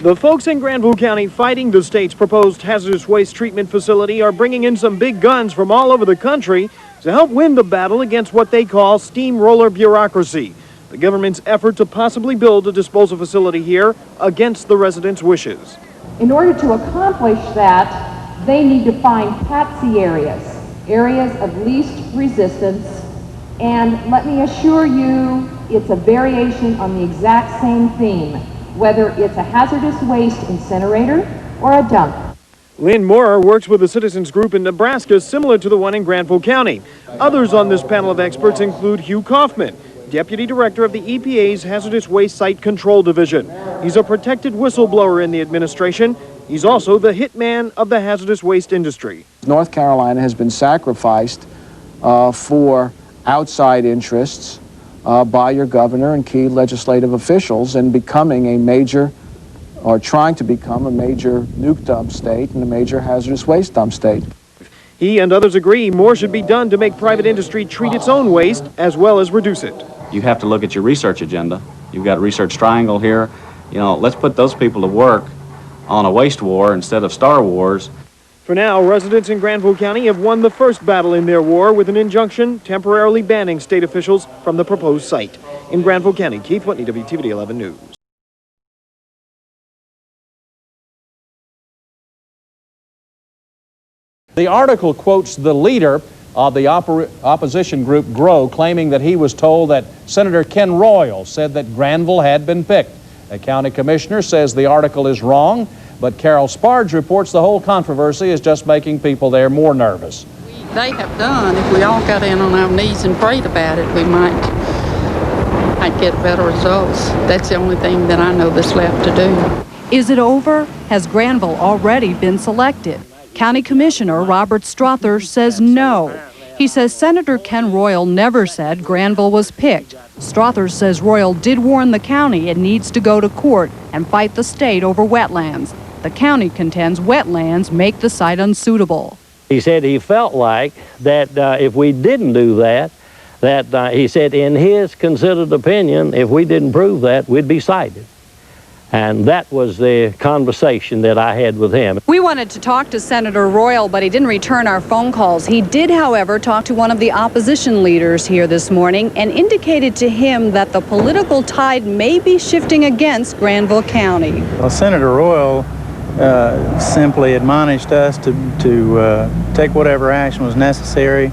The folks in Granville County fighting the state's proposed hazardous waste treatment facility are bringing in some big guns from all over the country to help win the battle against what they call steamroller bureaucracy, the government's effort to possibly build a disposal facility here against the residents' wishes. In order to accomplish that, they need to find patsy areas of least resistance, and let me assure you, it's a variation on the exact same theme, whether it's a hazardous waste incinerator or a dump. Lynn Moorer works with a citizens group in Nebraska similar to the one in Granville County. Others on this panel of experts include Hugh Kaufman, Deputy Director of the EPA's Hazardous Waste Site Control Division. He's a protected whistleblower in the administration. He's also the hitman of the hazardous waste industry. North Carolina has been sacrificed for outside interests by your governor and key legislative officials in becoming a major, or trying to become a major nuke dump state and a major hazardous waste dump state. He and others agree more should be done to make private industry treat its own waste as well as reduce it. You have to look at your research agenda. You've got a research triangle here. You know, let's put those people to work on a waste war instead of Star Wars. For now, residents in Granville County have won the first battle in their war with an injunction temporarily banning state officials from the proposed site. In Granville County, Keith Whitney, WTVD 11 News. The article quotes the leader of the opposition group GROW, claiming that he was told that Senator Ken Royal said that Granville had been picked. The county commissioner says the article is wrong, but Carol Sparge reports the whole controversy is just making people there more nervous. They have done, if we all got in on our knees and prayed about it, we might get better results. That's the only thing that I know that's left to do. Is it over? Has Granville already been selected? County Commissioner Robert Strother says no. He says Senator Ken Royal never said Granville was picked. Strother says Royal did warn the county it needs to go to court and fight the state over wetlands. The county contends wetlands make the site unsuitable. He said he felt like that if we didn't do that, he said in his considered opinion, if we didn't prove that, we'd be cited. And that was the conversation that I had with him. We wanted to talk to Senator Royal, but he didn't return our phone calls. He did, however, talk to one of the opposition leaders here this morning and indicated to him that the political tide may be shifting against Granville County. Well, Senator Royal simply admonished us to take whatever action was necessary,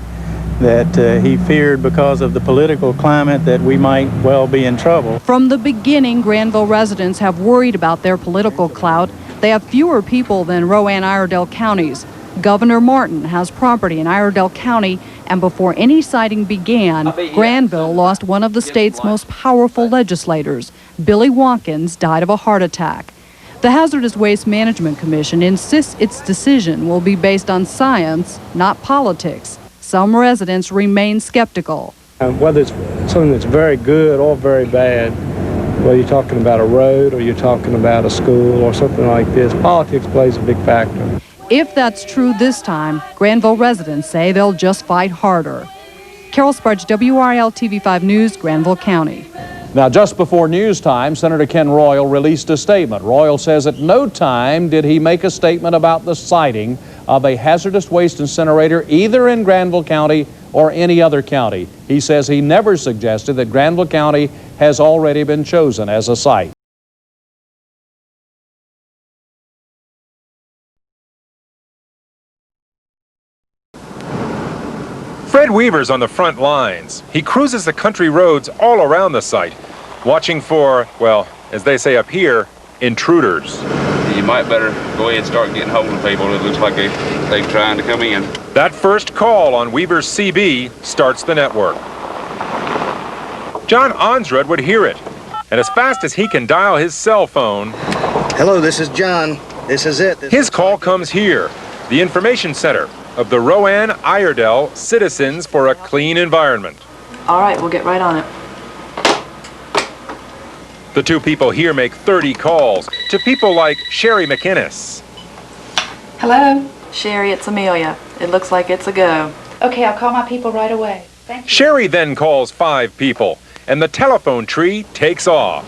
that he feared because of the political climate that we might well be in trouble. From the beginning, Granville residents have worried about their political clout. They have fewer people than Rowan-Iredell counties. Governor Martin has property in Iredell County, and before any siting began, Granville lost one of the state's most powerful legislators. Billy Watkins died of a heart attack. The Hazardous Waste Management Commission insists its decision will be based on science, not politics. some residents remain skeptical. Whether it's something that's very good or very bad, whether you're talking about a road or you're talking about a school or something like this, politics plays a big factor. If that's true this time, Granville residents say they'll just fight harder. Carol Sparge, WRL TV5 News, Granville County. Now, just before news time, Senator Ken Royal released a statement. Royal says at no time did he make a statement about the siting of a hazardous waste incinerator either in Granville County or any other county. He says he never suggested that Granville County has already been chosen as a site. Fred Weaver's on the front lines. He cruises the country roads all around the site, watching for, well, as they say up here, intruders. You might better go ahead and start getting hold of people. It looks like they're trying to come in. That first call on Weaver's CB starts the network. John Onsrud would hear it, and as fast as he can dial his cell phone... Hello, this is John. This is it. His call comes here, the information center of the Rowan-Iredell Citizens for a Clean Environment. All right, we'll get right on it. The two people here make 30 calls to people like Sherry McInnes. Hello? Sherry, it's Amelia. It looks like it's a go. Okay, I'll call my people right away. Thank you. Sherry then calls 5 people, and the telephone tree takes off.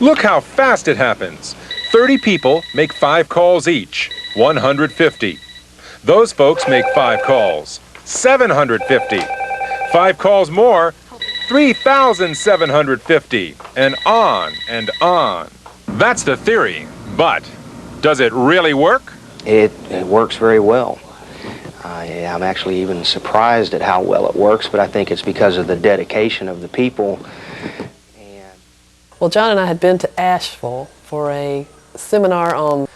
Look how fast it happens. 30 people make 5 calls each, 150. Those folks make 5 calls, 750. 5 calls more, 3,750, and on and on. That's the theory, but does it really work? It works very well. I'm actually even surprised at how well it works, but I think it's because of the dedication of the people. Well, John and I had been to Asheville for a seminar on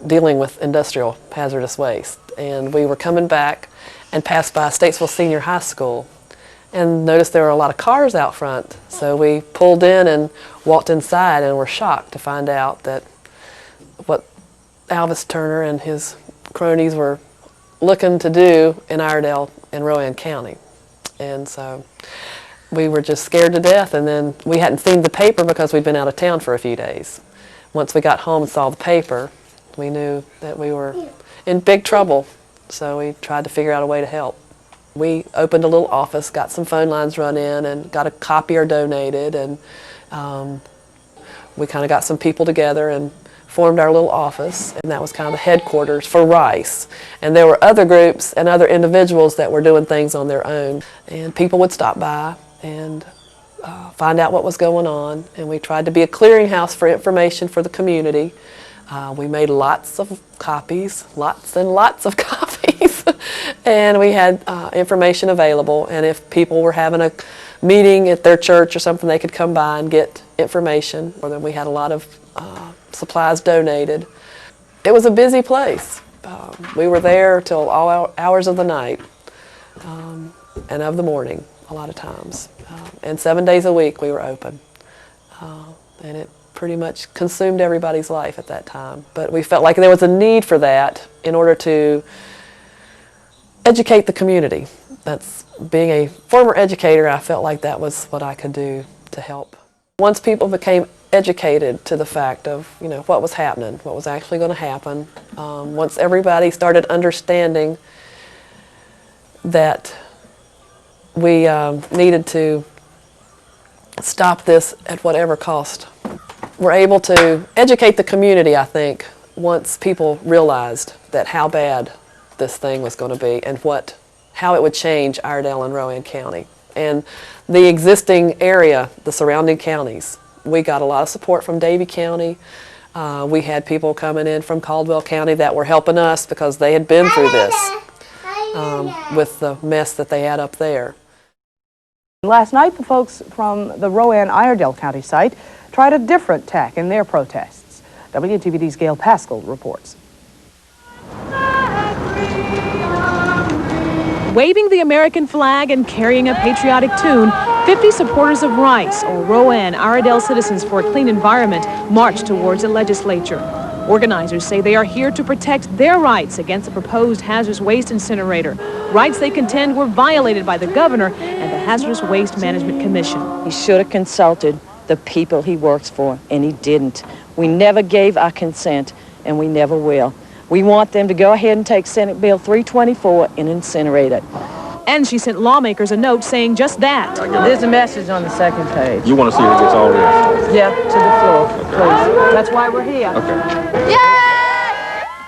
dealing with industrial hazardous waste, and we were coming back and passed by Statesville Senior High School and noticed there were a lot of cars out front. So we pulled in and walked inside and were shocked to find out that what Alvis Turner and his cronies were looking to do in Iredell and Rowan County. And so we were just scared to death, and then we hadn't seen the paper because we'd been out of town for a few days. Once we got home and saw the paper, we knew that we were in big trouble, so we tried to figure out a way to help. We opened a little office, got some phone lines run in, and got a copier donated, and we kind of got some people together and formed our little office, and that was kind of the headquarters for RICCE. And there were other groups and other individuals that were doing things on their own, and people would stop by and find out what was going on, and we tried to be a clearinghouse for information for the community. We made lots of copies, lots and lots of copies, and we had information available, and if people were having a meeting at their church or something, they could come by and get information. Or then we had a lot of supplies donated. It was a busy place. We were there till all hours of the night and of the morning a lot of times. And 7 days a week we were open. And it pretty much consumed everybody's life at that time. But we felt like there was a need for that in order to educate the community. That's being a former educator, I felt like that was what I could do to help. Once people became educated to the fact of, what was happening, what was actually going to happen, once everybody started understanding that we needed to stop this at whatever cost, we're able to educate the community, I think, once people realized that how bad this thing was going to be and how it would change Iredell and Rowan County. And the existing area, the surrounding counties, we got a lot of support from Davie County. We had people coming in from Caldwell County that were helping us because they had been through this with the mess that they had up there. Last night, the folks from the Rowan-Iredell County site tried a different tack in their protests. WTVD's Gail Pascal reports. Waving the American flag and carrying a patriotic tune, 50 supporters of RICCE, or Rowan-Iredell Citizens for a Clean Environment, marched towards the legislature. Organizers say they are here to protect their rights against the proposed hazardous waste incinerator, rights they contend were violated by the governor and the Hazardous Waste Management Commission. He should have consulted the people he works for, and he didn't. We never gave our consent, and we never will. We want them to go ahead and take Senate Bill 324 and incinerate it. And she sent lawmakers a note saying just that. There's a message on the second page. You want to see who gets all this? Yeah, to the floor, please. That's why we're here. Okay.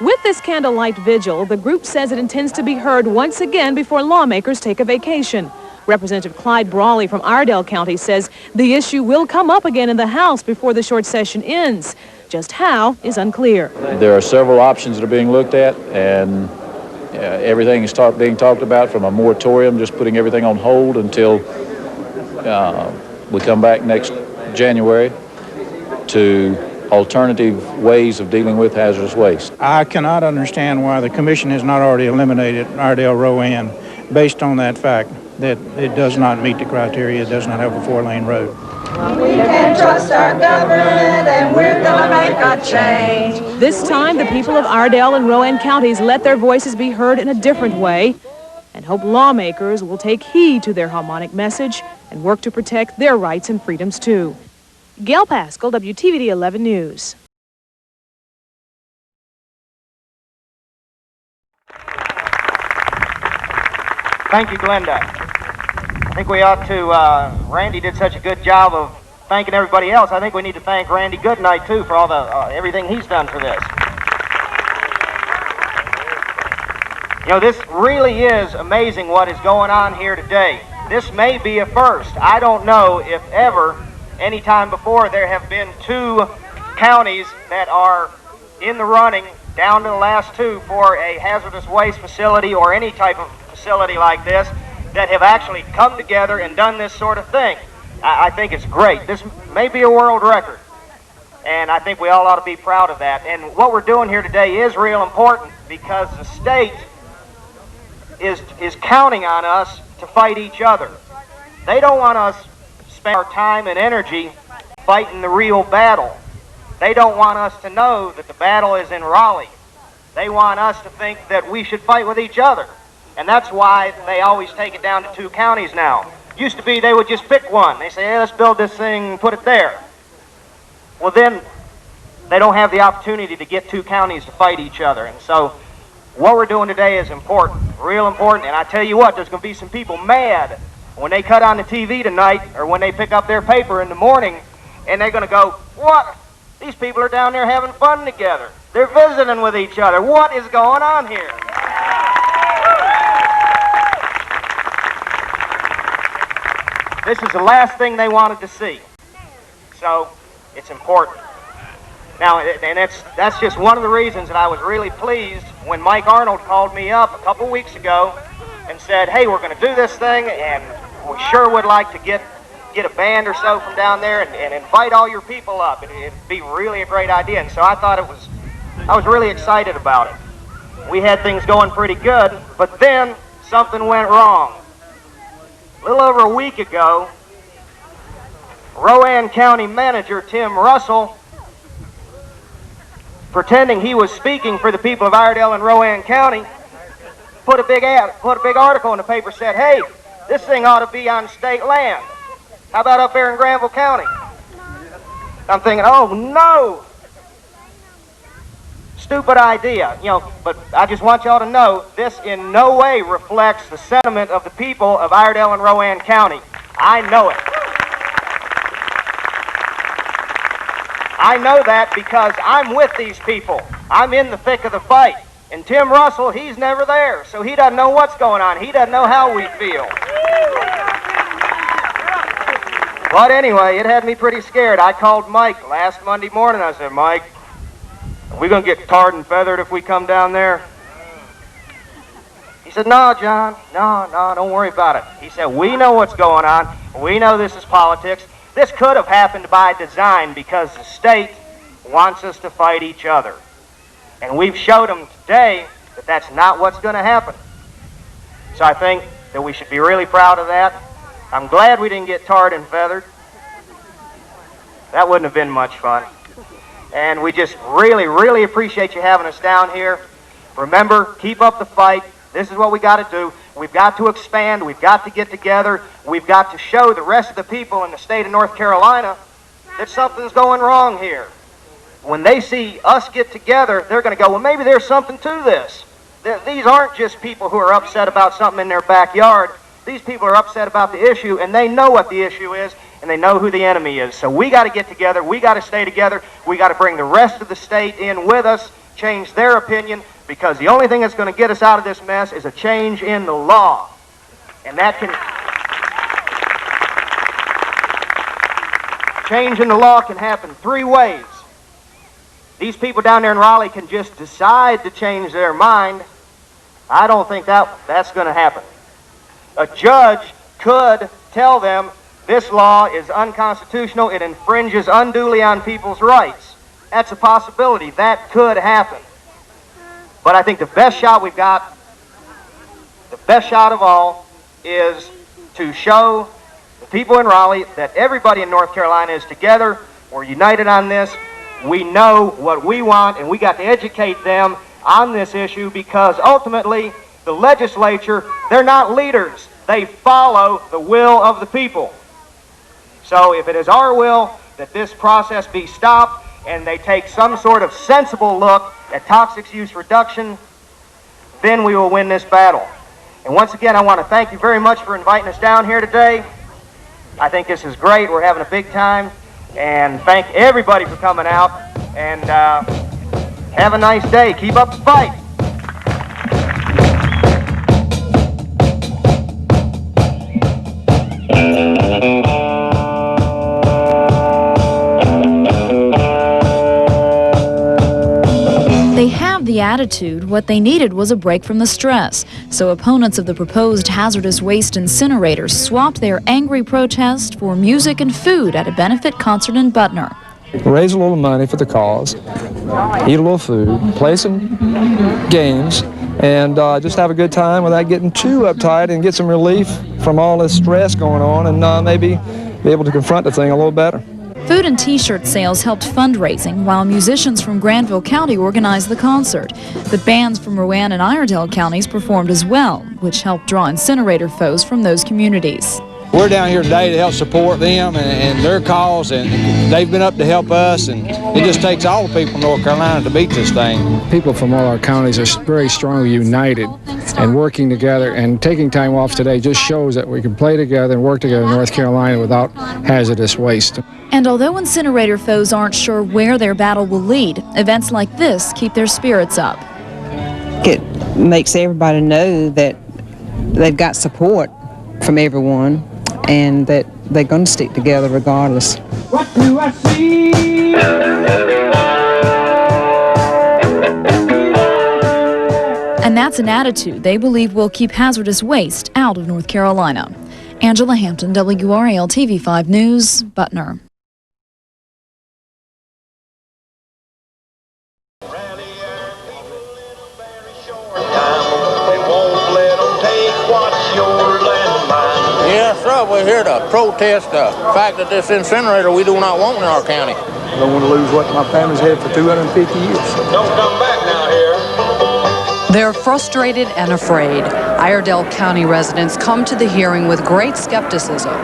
With this Candlelight Vigil, the group says it intends to be heard once again before lawmakers take a vacation. Representative Clyde Brawley from Iredell County says the issue will come up again in the House before the short session ends. Just how is unclear. There are several options that are being looked at, and everything is being talked about, from a moratorium, just putting everything on hold until we come back next January, to alternative ways of dealing with hazardous waste. I cannot understand why the commission has not already eliminated Iredell Rowan based on that fact that it does not meet the criteria, it does not have a 4-lane road. We can trust our government, and we're gonna make a change. This time, the people of Iredell and Rowan counties let their voices be heard in a different way and hope lawmakers will take heed to their harmonic message and work to protect their rights and freedoms too. Gail Pascal, WTVD 11 News. Thank you, Glenda. I think we ought to, Randy did such a good job of thanking everybody else. I think we need to thank Randy Goodnight, too, for all the, everything he's done for this. You know, this really is amazing what is going on here today. This may be a first. I don't know if ever, any time before, there have been 2 counties that are in the running, down to the last 2, for a hazardous waste facility or any type of facility like this, that have actually come together and done this sort of thing. I think it's great. This may be a world record, and I think we all ought to be proud of that. And what we're doing here today is real important, because the state is counting on us to fight each other. They don't want us to spend our time and energy fighting the real battle. They don't want us to know that the battle is in Raleigh. They want us to think that we should fight with each other. And that's why they always take it down to 2 counties now. Used to be they would just pick one. They say, hey, let's build this thing and put it there. Well, then they don't have the opportunity to get 2 counties to fight each other. And so what we're doing today is important, real important. And I tell you what, there's going to be some people mad when they cut on the TV tonight, or when they pick up their paper in the morning, and they're going to go, what? These people are down there having fun together. They're visiting with each other. What is going on here? This is the last thing they wanted to see. So it's important. Now, and that's just one of the reasons that I was really pleased when Mike Arnold called me up a couple weeks ago and said, hey, we're going to do this thing, and we sure would like to get a band or so from down there and invite all your people up. It'd be really a great idea. And so I thought I was really excited about it. We had things going pretty good, but then something went wrong. A little over a week ago, Rowan County Manager Tim Russell, pretending he was speaking for the people of Iredell and Rowan County, put a big article in the paper, said, hey, this thing ought to be on state land. How about up there in Granville County? I'm thinking, oh no, stupid idea, you know, but I just want y'all to know this in no way reflects the sentiment of the people of Iredell and Rowan County. I know it. I know that because I'm with these people. I'm in the thick of the fight. And Tim Russell, he's never there, so he doesn't know what's going on. He doesn't know how we feel. But anyway, it had me pretty scared. I called Mike last Monday morning. I said, Mike, are we going to get tarred and feathered if we come down there? He said, no, John, no, don't worry about it. He said, we know what's going on. We know this is politics. This could have happened by design because the state wants us to fight each other. And we've showed them today that that's not what's going to happen. So I think that we should be really proud of that. I'm glad we didn't get tarred and feathered. That wouldn't have been much fun. And we just really, really appreciate you having us down here. Remember, keep up the fight. This is what we got to do. We've got to expand. We've got to get together. We've got to show the rest of the people in the state of North Carolina that something's going wrong here. When they see us get together, they're going to go, well, maybe there's something to this. These aren't just people who are upset about something in their backyard. These people are upset about the issue, and they know what the issue is, and they know who the enemy is. So we got to get together. We got to stay together. We got to bring the rest of the state in with us, change their opinion, because the only thing that's going to get us out of this mess is a change in the law. And that can... Change in the law can happen 3 ways. These people down there in Raleigh can just decide to change their mind. I don't think that's going to happen. A judge could tell them this law is unconstitutional, it infringes unduly on people's rights. That's a possibility. That could happen. But I think the best shot we've got, the best shot of all, is to show the people in Raleigh that everybody in North Carolina is together. We're united on this. We know what we want, and we got to educate them on this issue, because ultimately the legislature, they're not leaders. They follow the will of the people. So if it is our will that this process be stopped and they take some sort of sensible look at toxic use reduction, then we will win this battle. And once again, I want to thank you very much for inviting us down here today. I think this is great. We're having a big time. And thank everybody for coming out. And have a nice day. Keep up the fight. They have the attitude. What they needed was a break from the stress. So opponents of the proposed hazardous waste incinerator swapped their angry protest for music and food at a benefit concert in Butner. Raise a little money for the cause, eat a little food, play some games, and just have a good time without getting too uptight, and get some relief from all this stress going on, and maybe be able to confront the thing a little better. Food and T-shirt sales helped fundraising, while musicians from Granville County organized the concert. But bands from Rowan and Iredell counties performed as well, which helped draw incinerator foes from those communities. We're down here today to help support them and their cause, and they've been up to help us, and it just takes all the people in North Carolina to beat this thing. People from all our counties are very strongly united and working together, and taking time off today just shows that we can play together and work together in North Carolina without hazardous waste. And although incinerator foes aren't sure where their battle will lead, events like this keep their spirits up. It makes everybody know that they've got support from everyone, and that they're going to stick together regardless. What do I see? And that's an attitude they believe will keep hazardous waste out of North Carolina. Angela Hampton, WRAL TV 5 News, Butner. Yes, sir, we're here to protest the fact that this incinerator we do not want in our county. I don't want to lose what my family's had for 250 years. Don't come back now here. They're frustrated and afraid. Iredell County residents come to the hearing with great skepticism,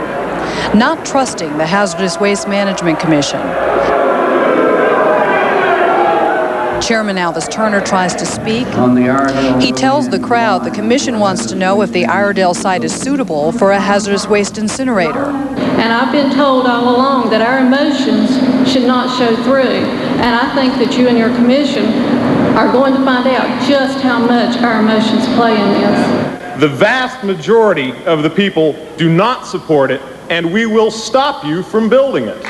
not trusting the Hazardous Waste Management Commission. Chairman Alvis Turner tries to speak. He tells the crowd the commission wants to know if the Iredell site is suitable for a hazardous waste incinerator. And I've been told all along that our emotions should not show through. And I think that you and your commission are going to find out just how much our emotions play in this. The vast majority of the people do not support it, and we will stop you from building it.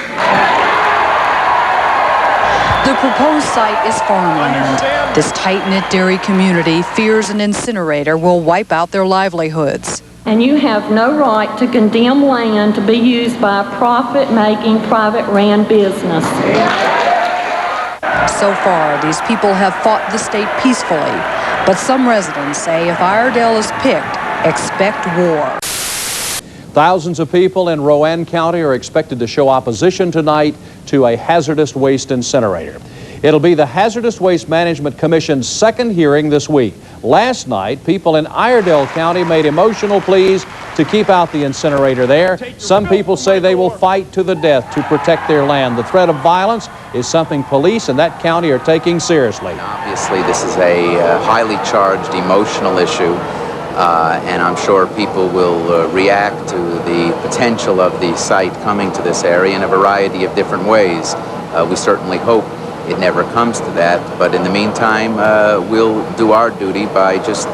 The proposed site is farmland. This tight-knit dairy community fears an incinerator will wipe out their livelihoods. And you have no right to condemn land to be used by a profit-making, private-ran business. So far, these people have fought the state peacefully, but some residents say if Iredell is picked, expect war. Thousands of people in Rowan County are expected to show opposition tonight to a hazardous waste incinerator. It'll be the Hazardous Waste Management Commission's second hearing this week. Last night, people in Iredell County made emotional pleas to keep out the incinerator there. Some people say they will fight to the death to protect their land. The threat of violence is something police in that county are taking seriously. Obviously, this is a highly charged emotional issue, and I'm sure people will react to the potential of the site coming to this area in a variety of different ways. We certainly hope it never comes to that, but in the meantime, we'll do our duty by just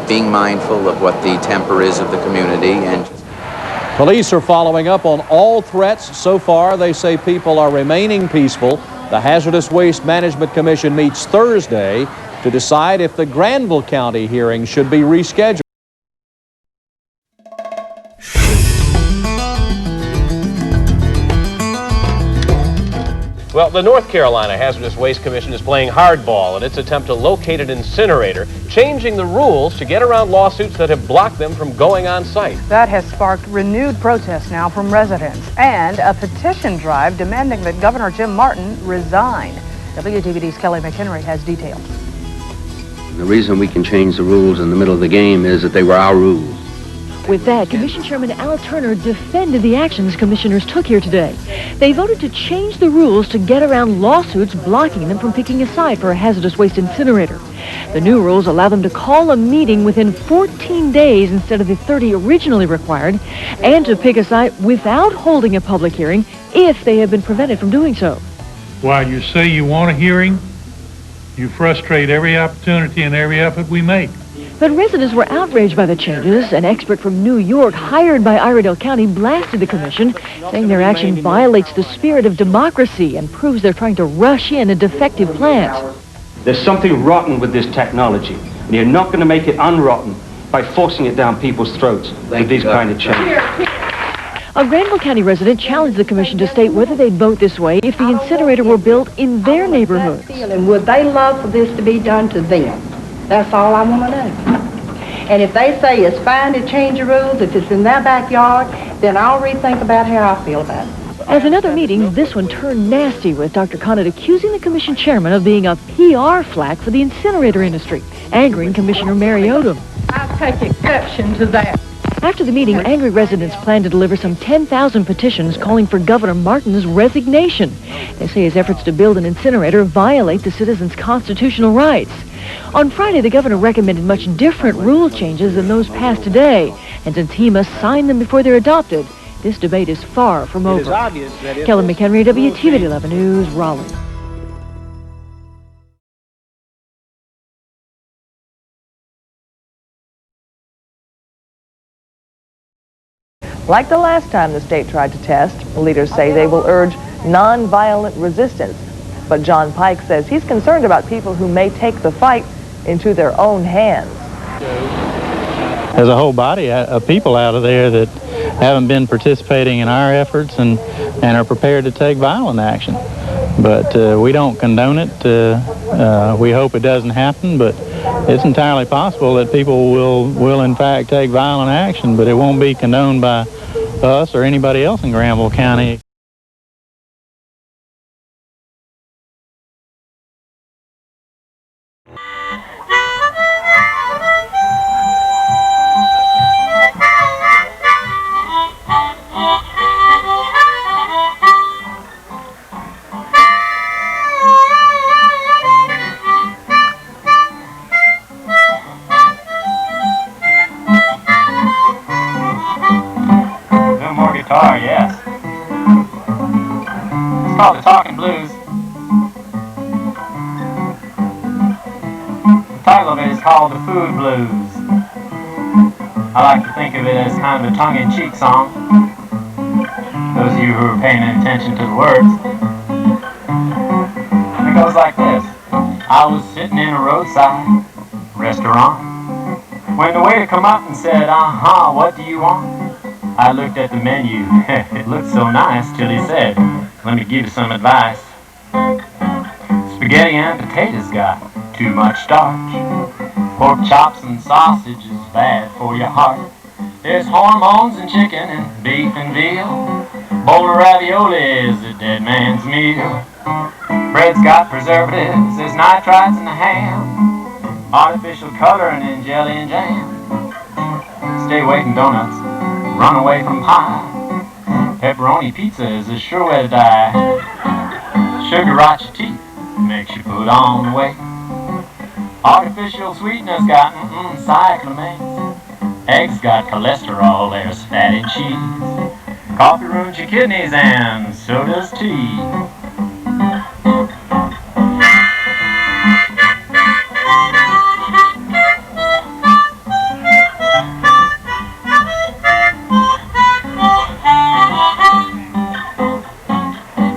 being mindful of what the temper is of the community. And police are following up on all threats. So far, they say people are remaining peaceful. The Hazardous Waste Management Commission meets Thursday to decide if the Granville County hearing should be rescheduled. Well, the North Carolina Hazardous Waste Commission is playing hardball in its attempt to locate an incinerator, changing the rules to get around lawsuits that have blocked them from going on site. That has sparked renewed protests now from residents and a petition drive demanding that Governor Jim Martin resign. WTVD's Kelly McHenry has details. The reason we can change the rules in the middle of the game is that they were our rules. With that, Commission Chairman Al Turner defended the actions commissioners took here today. They voted to change the rules to get around lawsuits blocking them from picking a site for a hazardous waste incinerator. The new rules allow them to call a meeting within 14 days instead of the 30 originally required, and to pick a site without holding a public hearing if they have been prevented from doing so. While you say you want a hearing, you frustrate every opportunity and every effort we make. But residents were outraged by the changes. An expert from New York hired by Iredell County blasted the commission, saying their action violates the spirit of democracy and proves they're trying to rush in a defective plant. There's something rotten with this technology, and you're not going to make it unrotten by forcing it down people's throats with these kind of changes. A Granville County resident challenged the commission to state whether they'd vote this way if the incinerator were built in their neighborhood. And would they love for this to be done to them? That's all I want to know. And if they say it's fine to change the rules, if it's in their backyard, then I'll rethink about how I feel about it. As in other meetings, this one turned nasty, with Dr. Conant accusing the commission chairman of being a PR flack for the incinerator industry, angering Commissioner Mary Odom. I take exception to that. After the meeting, angry residents plan to deliver some 10,000 petitions calling for Governor Martin's resignation. They say his efforts to build an incinerator violate the citizens' constitutional rights. On Friday, the governor recommended much different rule changes than those passed today, and since he must sign them before they're adopted, this debate is far from over. Kelly McHenry, WTVD 11 News, Raleigh. Like the last time the state tried to test, leaders say they will urge nonviolent resistance. But John Pike says he's concerned about people who may take the fight into their own hands. There's a whole body of people out of there that haven't been participating in our efforts and are prepared to take violent action. But we don't condone it. We hope it doesn't happen, but it's entirely possible that people will in fact take violent action, but it won't be condoned by us or anybody else in Granville County. Yes. It's called the Talking Blues. The title of it is called The Food Blues. I like to think of it as kind of a tongue-in-cheek song. Those of you who are paying attention to the words. It goes like this. I was sitting in a roadside restaurant when the waiter come up and said, what do you want? I looked at the menu. It looked so nice till he said, let me give you some advice. Spaghetti and potatoes got too much starch. Pork chops and sausage is bad for your heart. There's hormones in chicken and beef and veal. Bowl of ravioli is a dead man's meal. Bread's got preservatives, there's nitrites in the ham. Artificial coloring in jelly and jam. Stay away from donuts, run away from pie. Pepperoni pizza is a sure way to die. Sugar rots your teeth, makes you put on weight. Artificial sweeteners got cyclamates. Eggs got cholesterol, there's fat in cheese. Coffee ruins your kidneys and so does tea.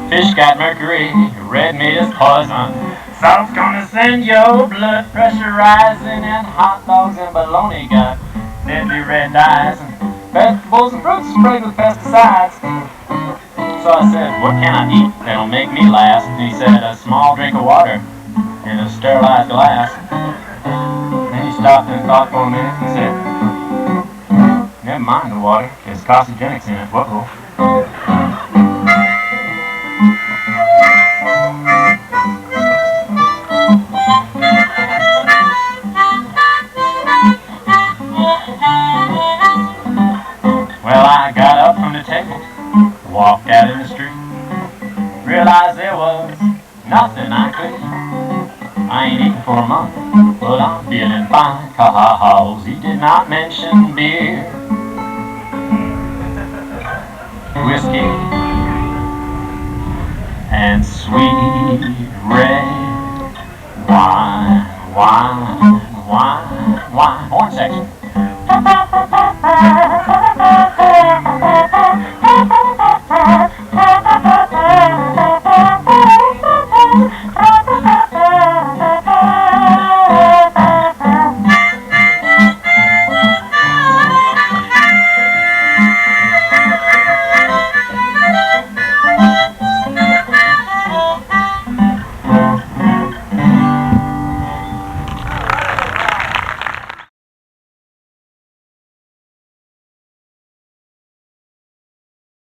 Fish got mercury, red meat is poison. Salt's gonna send your blood pressure rising, and hot dogs and bologna got deadly red dyes, and vegetables and fruits sprayed with pesticides. So I said, what can I eat that'll make me last? And he said, a small drink of water in a sterilized glass. Then he stopped and thought for a minute and said, never mind the water, there's carcinogenics in it. Whoa. Well, I got up from the table, walked out in the street, realized there was nothing I could eat. I ain't eaten for a month, but I'm feeling fine, 'cause he did not mention beer, whiskey, and sweet red wine, horn section.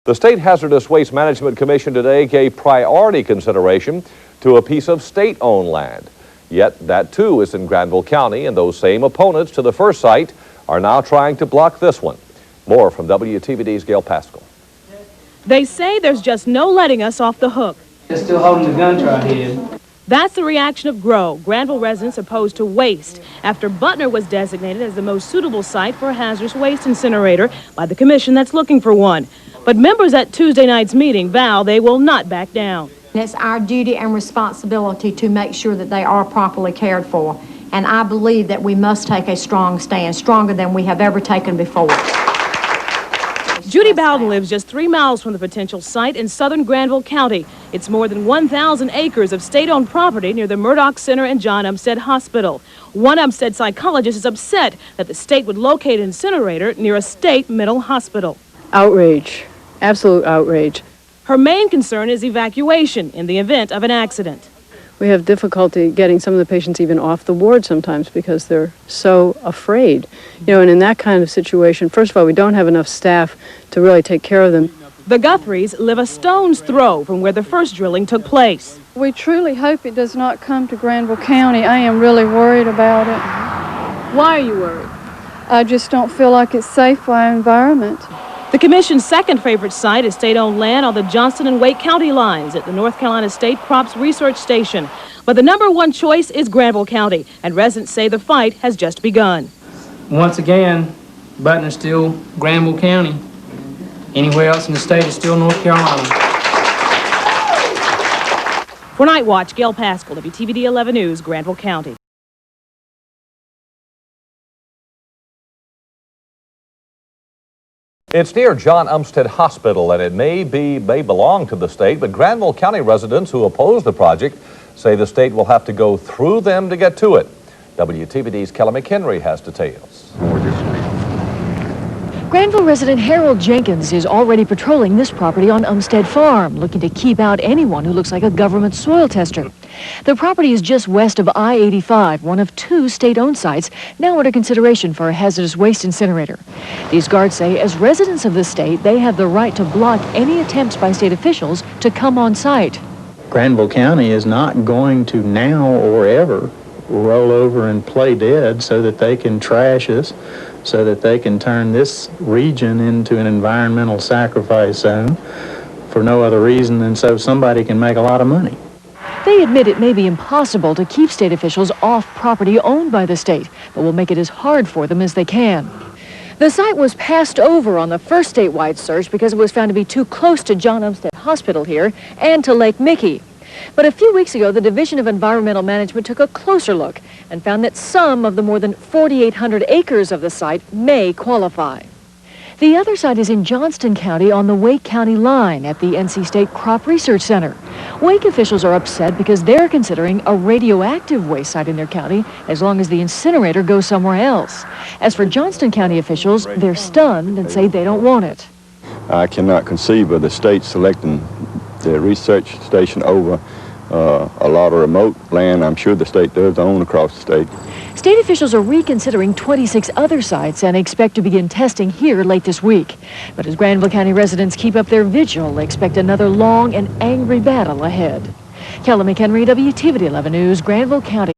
The State Hazardous Waste Management Commission today gave priority consideration to a piece of state-owned land. Yet that too is in Granville County, and those same opponents to the first site are now trying to block this one. More from WTVD's Gail Pascal. They say there's just no letting us off the hook. They're still holding the gun to our head. That's the reaction of GROW, Granville residents opposed to waste, after Butner was designated as the most suitable site for a hazardous waste incinerator by the commission that's looking for one. But members at Tuesday night's meeting vow they will not back down. It's our duty and responsibility to make sure that they are properly cared for. And I believe that we must take a strong stand, stronger than we have ever taken before. Judy Bowden lives just 3 miles from the potential site in southern Granville County. It's more than 1,000 acres of state-owned property near the Murdoch Center and John Umstead Hospital. One Umstead psychologist is upset that the state would locate an incinerator near a state mental hospital. Outrage. Absolute outrage. Her main concern is evacuation in the event of an accident. We have difficulty getting some of the patients even off the ward sometimes because they're so afraid. And in that kind of situation, first of all, we don't have enough staff to really take care of them. The Guthries live a stone's throw from where the first drilling took place. We truly hope it does not come to Granville County. I am really worried about it. Why are you worried? I just don't feel like it's safe for our environment. The commission's second favorite site is state-owned land on the Johnston and Wake County lines at the North Carolina State Crops Research Station. But the number one choice is Granville County, and residents say the fight has just begun. Once again, Butner's still Granville County. Anywhere else in the state is still North Carolina. For Night Watch, Gail Pascal, WTVD 11 News, Granville County. It's near John Umstead Hospital, and it may belong to the state, but Granville County residents who oppose the project say the state will have to go through them to get to it. WTVD's Kelly McHenry has details. Granville resident Harold Jenkins is already patrolling this property on Umstead Farm, looking to keep out anyone who looks like a government soil tester. The property is just west of I-85, one of 2 state-owned sites now under consideration for a hazardous waste incinerator. These guards say as residents of the state, they have the right to block any attempts by state officials to come on site. Granville County is not going to now or ever roll over and play dead so that they can trash us, so that they can turn this region into an environmental sacrifice zone for no other reason than so somebody can make a lot of money. They admit it may be impossible to keep state officials off property owned by the state, but will make it as hard for them as they can. The site was passed over on the first statewide search because it was found to be too close to John Umstead Hospital here and to Lake Mickey. But a few weeks ago, the Division of Environmental Management took a closer look and found that some of the more than 4,800 acres of the site may qualify. The other site is in Johnston County on the Wake County line at the NC State Crop Research Center. Wake officials are upset because they're considering a radioactive waste site in their county as long as the incinerator goes somewhere else. As for Johnston County officials, they're stunned and say they don't want it. I cannot conceive of the state selecting the research station over a lot of remote land I'm sure the state does own across the state. State officials are reconsidering 26 other sites and expect to begin testing here late this week. But as Granville County residents keep up their vigil, they expect another long and angry battle ahead. Kelly McHenry, WTVT 11 News, Granville County.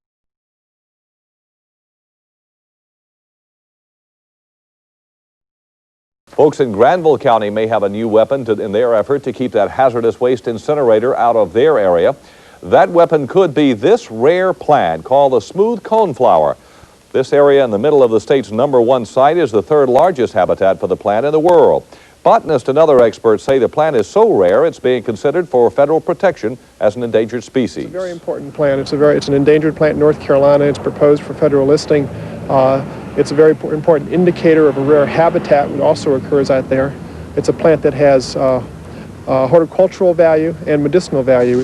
Folks in Granville County may have a new weapon in their effort to keep that hazardous waste incinerator out of their area. That weapon could be this rare plant called the smooth coneflower. This area in the middle of the state's #1 site is the 3rd largest habitat for the plant in the world. Botanists and other experts say the plant is so rare it's being considered for federal protection as an endangered species. It's a very important plant. It's an endangered plant in North Carolina. It's proposed for federal listing. It's a very important indicator of a rare habitat that also occurs out there. It's a plant that has horticultural value and medicinal value.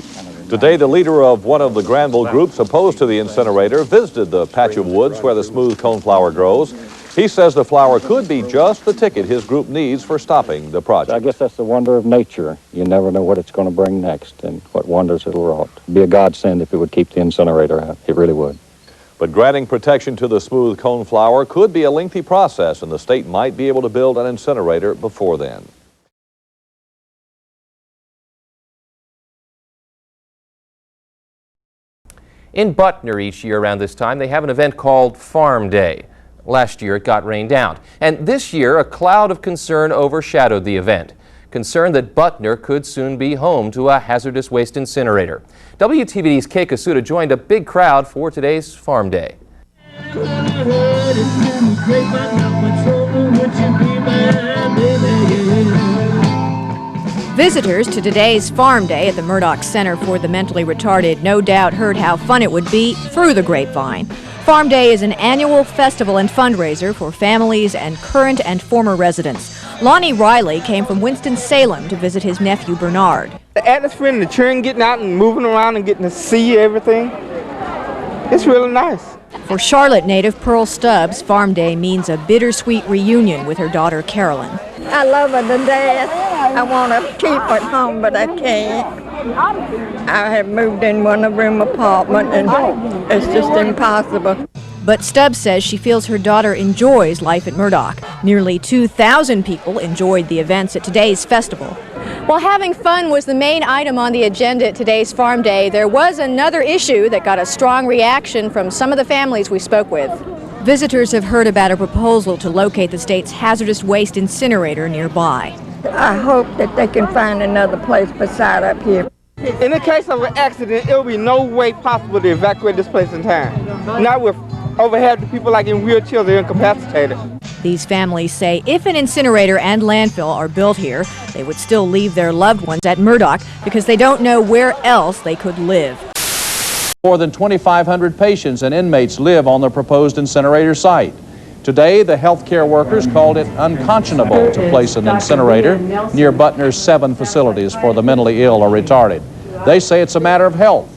Today, the leader of one of the Granville groups opposed to the incinerator visited the patch of woods where the smooth coneflower grows. He says the flower could be just the ticket his group needs for stopping the project. I guess that's the wonder of nature. You never know what it's going to bring next and what wonders it'll wrought. It'd be a godsend if it would keep the incinerator out. It really would. But granting protection to the smooth coneflower could be a lengthy process, and the state might be able to build an incinerator before then. In Butner each year around this time, they have an event called Farm Day. Last year, it got rained out. And this year, a cloud of concern overshadowed the event. Concern that Butner could soon be home to a hazardous waste incinerator. WTVT's Kay Kasuda joined a big crowd for today's Farm Day. Visitors to today's Farm Day at the Murdoch Center for the Mentally Retarded no doubt heard how fun it would be through the grapevine. Farm Day is an annual festival and fundraiser for families and current and former residents. Lonnie Riley came from Winston-Salem to visit his nephew Bernard. The atmosphere and the children getting out and moving around and getting to see everything, it's really nice. For Charlotte native Pearl Stubbs, Farm Day means a bittersweet reunion with her daughter Carolyn. I love her to death. I want to keep her at home, but I can't. I have moved in one-room apartment, and it's just impossible. But Stubbs says she feels her daughter enjoys life at Murdoch. Nearly 2,000 people enjoyed the events at today's festival. While having fun was the main item on the agenda at today's Farm Day, there was another issue that got a strong reaction from some of the families we spoke with. Visitors have heard about a proposal to locate the state's hazardous waste incinerator nearby. I hope that they can find another place beside up here. In the case of an accident, there will be no way possible to evacuate this place in time. Not with over half the people like in wheelchairs or incapacitated. These families say if an incinerator and landfill are built here, they would still leave their loved ones at Murdoch because they don't know where else they could live. More than 2,500 patients and inmates live on the proposed incinerator site. Today, the healthcare workers called it unconscionable to place an incinerator near Butner's 7 facilities for the mentally ill or retarded. They say it's a matter of health.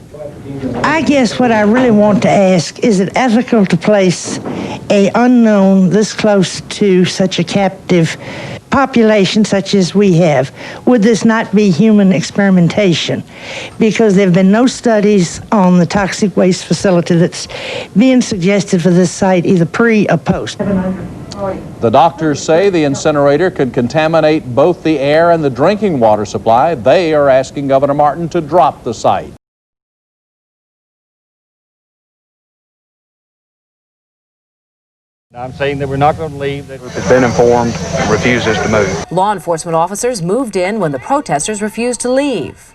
I guess what I really want to ask, is it ethical to place a unknown this close to such a captive population such as we have, would this not be human experimentation? Because there have been no studies on the toxic waste facility that's being suggested for this site, either pre or post. The doctors say the incinerator could contaminate both the air and the drinking water supply. They are asking Governor Martin to drop the site. I'm saying that we're not going to leave, that we've been informed and refuses to move. Law enforcement officers moved in when the protesters refused to leave.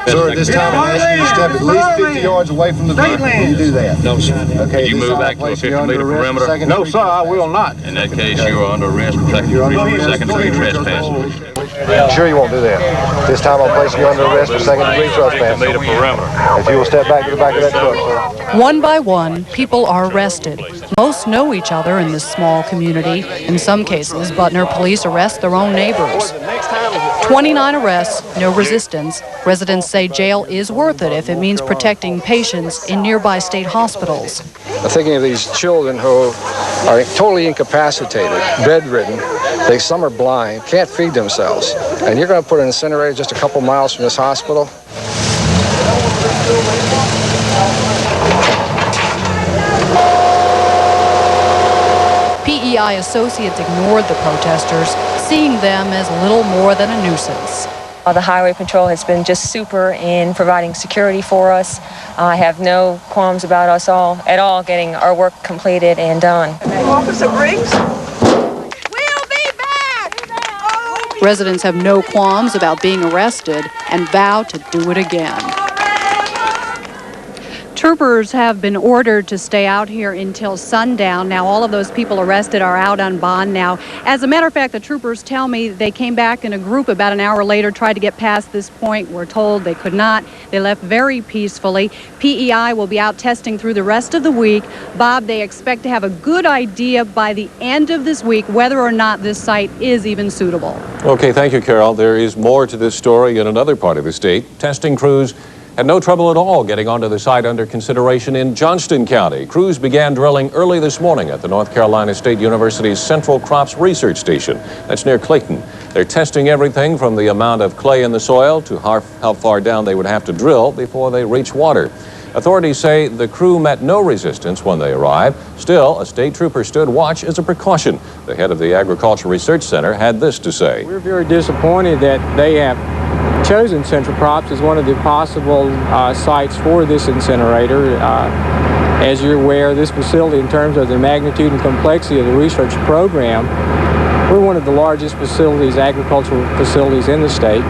Sir, at this time I'm asking you to step at least 50 yards away from the vehicle. Will you do that? No, sir. Okay. Can you move back to a 50-meter perimeter? No, sir, I will not. In that case, you are under arrest for second-degree trespass. I'm sure you won't do that. This time I'm placing you under arrest for second-degree trespass. If you will step back to the back of that truck, sir. One by one, people are arrested. Most know each other in this small community. In some cases, Butner police arrest their own neighbors. 29 arrests, no resistance. Residents say jail is worth it if it means protecting patients in nearby state hospitals. I'm thinking of these children who are totally incapacitated, bedridden. Some are blind, can't feed themselves. And you're going to put an incinerator just a couple miles from this hospital? PEI associates ignored the protesters, seeing them as little more than a nuisance. The Highway Patrol has been just super in providing security for us. I have no qualms about us at all getting our work completed and done. Officer Briggs? We'll be back! Residents have no qualms about being arrested and vow to do it again. Troopers have been ordered to stay out here until sundown. Now, all of those people arrested are out on bond now. As a matter of fact, the troopers tell me they came back in a group about an hour later, tried to get past this point. We're told they could not. They left very peacefully. PEI will be out testing through the rest of the week. Bob, they expect to have a good idea by the end of this week whether or not this site is even suitable. Okay, thank you, Carol. There is more to this story in another part of the state. Testing crews had no trouble at all getting onto the site under consideration in Johnston County. Crews began drilling early this morning at the North Carolina State University's Central Crops Research Station. That's near Clayton. They're testing everything from the amount of clay in the soil to how far down they would have to drill before they reach water. Authorities say the crew met no resistance when they arrived. Still, a state trooper stood watch as a precaution. The head of the Agricultural Research Center had this to say. We're very disappointed that they have chosen Central Crops as one of the possible sites for this incinerator. As you're aware, this facility, in terms of the magnitude and complexity of the research program, we're one of the largest facilities, agricultural facilities in the state,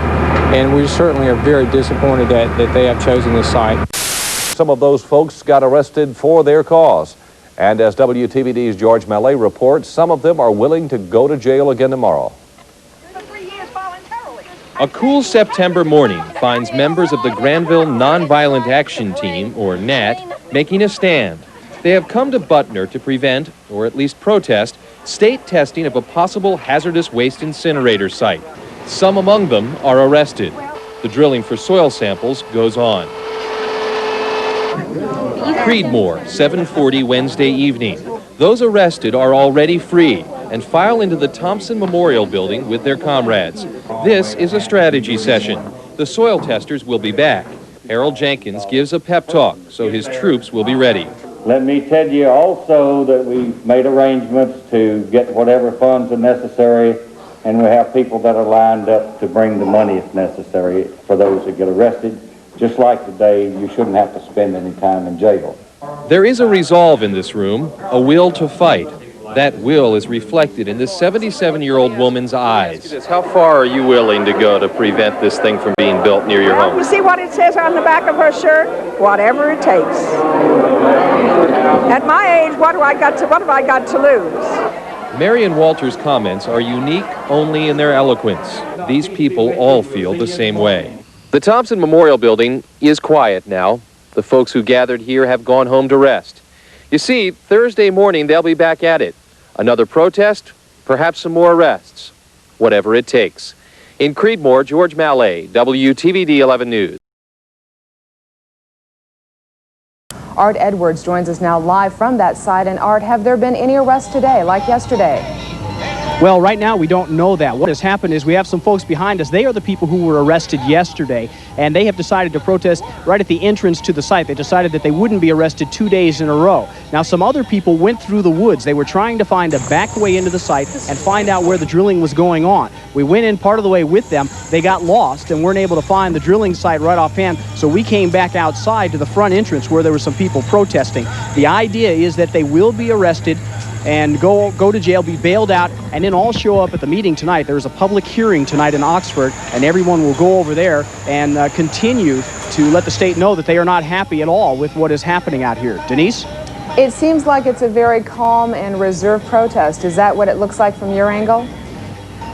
and we certainly are very disappointed that they have chosen this site. Some of those folks got arrested for their cause. And as WTVD's George Mallet reports, some of them are willing to go to jail again tomorrow. A cool September morning finds members of the Granville Nonviolent Action Team, or GNAT, making a stand. They have come to Butner to prevent, or at least protest, state testing of a possible hazardous waste incinerator site. Some among them are arrested. The drilling for soil samples goes on. Creedmoor, 7:40 Wednesday evening. Those arrested are already free and file into the Thompson Memorial Building with their comrades. This is a strategy session. The soil testers will be back. Harold Jenkins gives a pep talk, so his troops will be ready. Let me tell you also that we've made arrangements to get whatever funds are necessary, and we have people that are lined up to bring the money if necessary for those that get arrested. Just like today, you shouldn't have to spend any time in jail. There is a resolve in this room, a will to fight. That will is reflected in this 77-year-old woman's eyes. How far are you willing to go to prevent this thing from being built near your home? You see what it says on the back of her shirt? Whatever it takes. At my age, what have I got to lose? Marion Walters' comments are unique only in their eloquence. These people all feel the same way. The Thompson Memorial Building is quiet now. The folks who gathered here have gone home to rest. You see, Thursday morning they'll be back at it. Another protest, perhaps some more arrests. Whatever it takes. In Creedmoor, George Mallet, WTVD 11 News. Art Edwards joins us now live from that site. And Art, have there been any arrests today, like yesterday? Well, right now we don't know that. What has happened is we have some folks behind us. They are the people who were arrested yesterday, and they have decided to protest right at the entrance to the site. They decided that they wouldn't be arrested 2 days in a row. Now, some other people went through the woods. They were trying to find a back way into the site and find out where the drilling was going on. We went in part of the way with them. They got lost and weren't able to find the drilling site right offhand, so we came back outside to the front entrance where there were some people protesting. The idea is that they will be arrested and go to jail, be bailed out, and then all show up at the meeting tonight. There's a public hearing tonight in Oxford, and everyone will go over there and continue to let the state know that they are not happy at all with what is happening out here. Denise? It seems like it's a very calm and reserved protest. Is that what it looks like from your angle?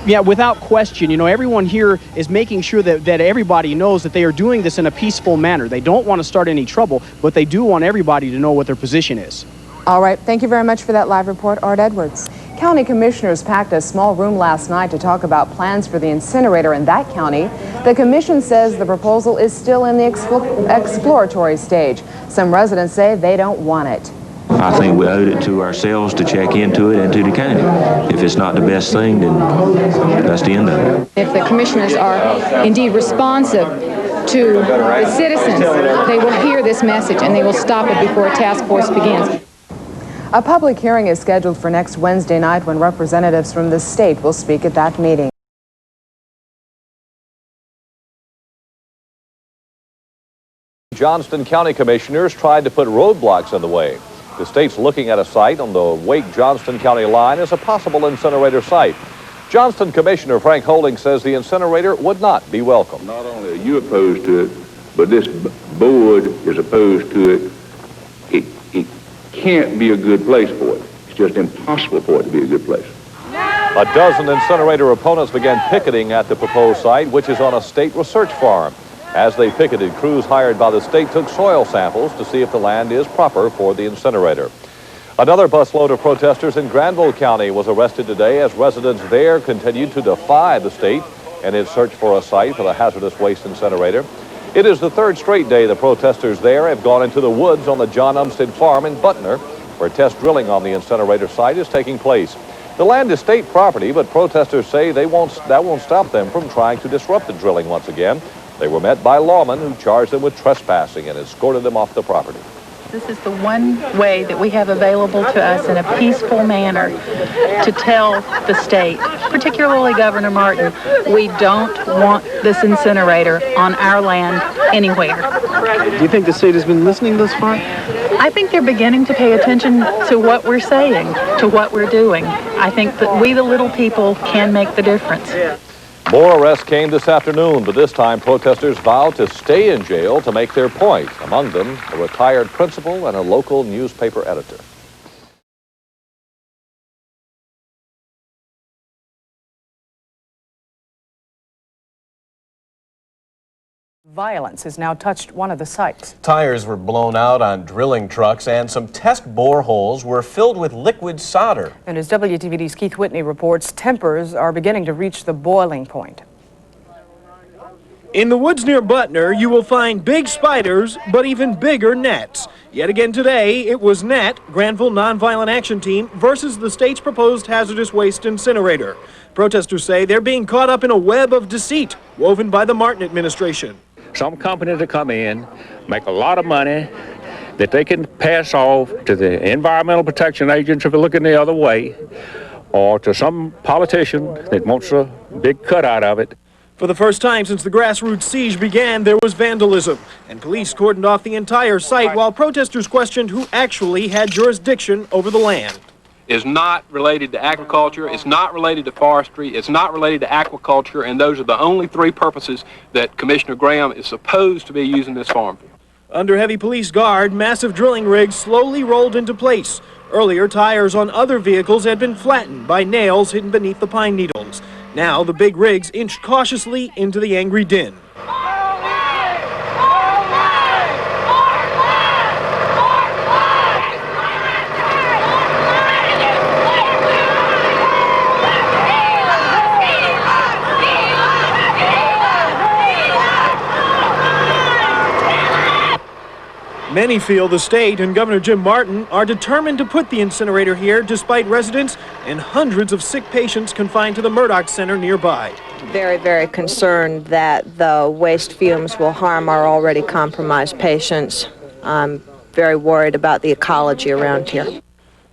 Yeah, without question. You know, everyone here is making sure that everybody knows that they are doing this in a peaceful manner. They don't want to start any trouble, but they do want everybody to know what their position is. All right, thank you very much for that live report, Art Edwards. County commissioners packed a small room last night to talk about plans for the incinerator in that county. The commission says the proposal is still in the exploratory stage. Some residents say they don't want it. I think we owed it to ourselves to check into it and to the county. If it's not the best thing, then that's the end of it. If the commissioners are indeed responsive to the citizens, they will hear this message and they will stop it before a task force begins. A public hearing is scheduled for next Wednesday night when representatives from the state will speak at that meeting. Johnston County Commissioners tried to put roadblocks in the way. The state's looking at a site on the Wake-Johnston County line as a possible incinerator site. Johnston Commissioner Frank Holding says the incinerator would not be welcome. Not only are you opposed to it, but this board is opposed to it. It can't be a good place for it. It's just impossible for it to be a good place. A dozen incinerator opponents began picketing at the proposed site, which is on a state research farm. As they picketed, crews hired by the state took soil samples to see if the land is proper for the incinerator. Another busload of protesters in Granville County was arrested today as residents there continued to defy the state in its search for a site for the hazardous waste incinerator. It is the third straight day the protesters there have gone into the woods on the John Umstead farm in Butner, where test drilling on the incinerator site is taking place. The land is state property, but protesters say that won't stop them from trying to disrupt the drilling once again. They were met by lawmen who charged them with trespassing and escorted them off the property. This is the one way that we have available to us in a peaceful manner to tell the state, particularly Governor Martin, we don't want this incinerator on our land anywhere. Do you think the state has been listening thus far? I think they're beginning to pay attention to what we're saying, to what we're doing. I think that we, the little people, can make the difference. More arrests came this afternoon, but this time protesters vowed to stay in jail to make their point. Among them, a retired principal and a local newspaper editor. Violence has now touched one of the sites. Tires were blown out on drilling trucks and some test boreholes were filled with liquid solder. And as WTVD's Keith Whitney reports, tempers are beginning to reach the boiling point. In the woods near Butner, you will find big spiders, but even bigger gnats. Yet again today, it was GNAT, Granville Nonviolent Action Team, versus the state's proposed hazardous waste incinerator. Protesters say they're being caught up in a web of deceit woven by the Martin administration. Some companies that come in make a lot of money that they can pass off to the Environmental Protection Agency if they're looking the other way, or to some politician that wants a big cut out of it. For the first time since the grassroots siege began, there was vandalism, and police cordoned off the entire site while protesters questioned who actually had jurisdiction over the land. Is not related to agriculture, it's not related to forestry, it's not related to aquaculture, and those are the only three purposes that Commissioner Graham is supposed to be using this farm for. Under heavy police guard, massive drilling rigs slowly rolled into place. Earlier, tires on other vehicles had been flattened by nails hidden beneath the pine needles. Now, the big rigs inched cautiously into the angry din. Many feel the state and Governor Jim Martin are determined to put the incinerator here despite residents and hundreds of sick patients confined to the Murdoch Center nearby. Very, very concerned that the waste fumes will harm our already compromised patients. I'm very worried about the ecology around here.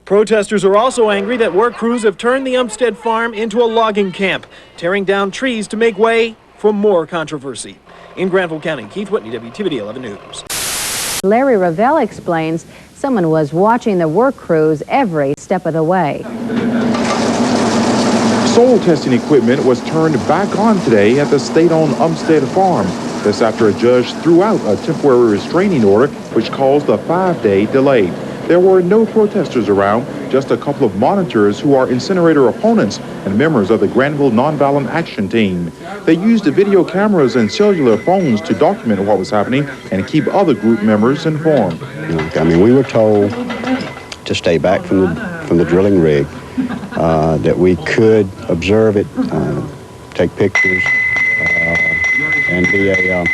Protesters are also angry that work crews have turned the Umstead farm into a logging camp, tearing down trees to make way for more controversy. In Granville County, Keith Whitney, WTVD 11 News. Larry Ravel explains someone was watching the work crews every step of the way. Soil testing equipment was turned back on today at the state-owned Umstead farm. This after a judge threw out a temporary restraining order which caused a 5-day delay. There were no protesters around, just a couple of monitors who are incinerator opponents and members of the Granville Nonviolent Action Team. They used the video cameras and cellular phones to document what was happening and keep other group members informed. I mean, we were told to stay back from the drilling rig, that we could observe it, take pictures, and be an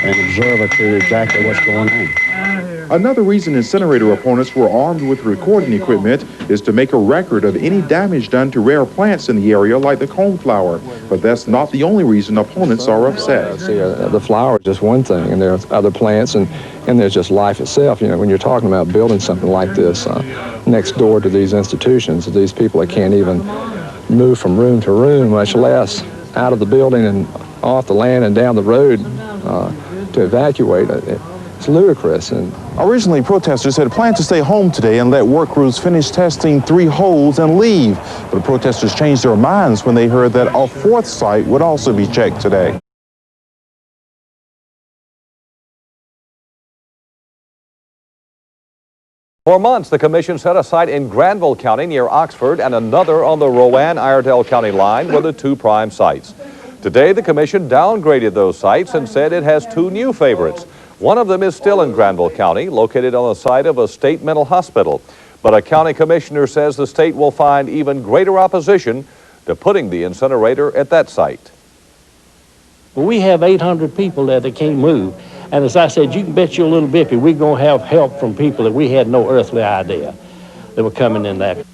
observer to exactly what's going on. Another reason incinerator opponents were armed with recording equipment is to make a record of any damage done to rare plants in the area like the coneflower. But that's not the only reason opponents are upset. See, the flower is just one thing, and there's other plants, and there's just life itself. You know, when you're talking about building something like this next door to these institutions, these people that can't even move from room to room, much less out of the building and off the land and down the road to evacuate it. It's ludicrous. And originally, protesters had planned to stay home today and let work crews finish testing 3 holes and leave. But protesters changed their minds when they heard that a 4th site would also be checked today. For months, the commission set a site in Granville County near Oxford and another on the Rowan-Iredell County line were the 2 prime sites. Today, the commission downgraded those sites and said it has 2 new favorites. One of them is still in Granville County, located on the site of a state mental hospital. But a county commissioner says the state will find even greater opposition to putting the incinerator at that site. Well, we have 800 people there that can't move. And as I said, you can bet you a little bippy we're going to have help from people that we had no earthly idea that were coming in there.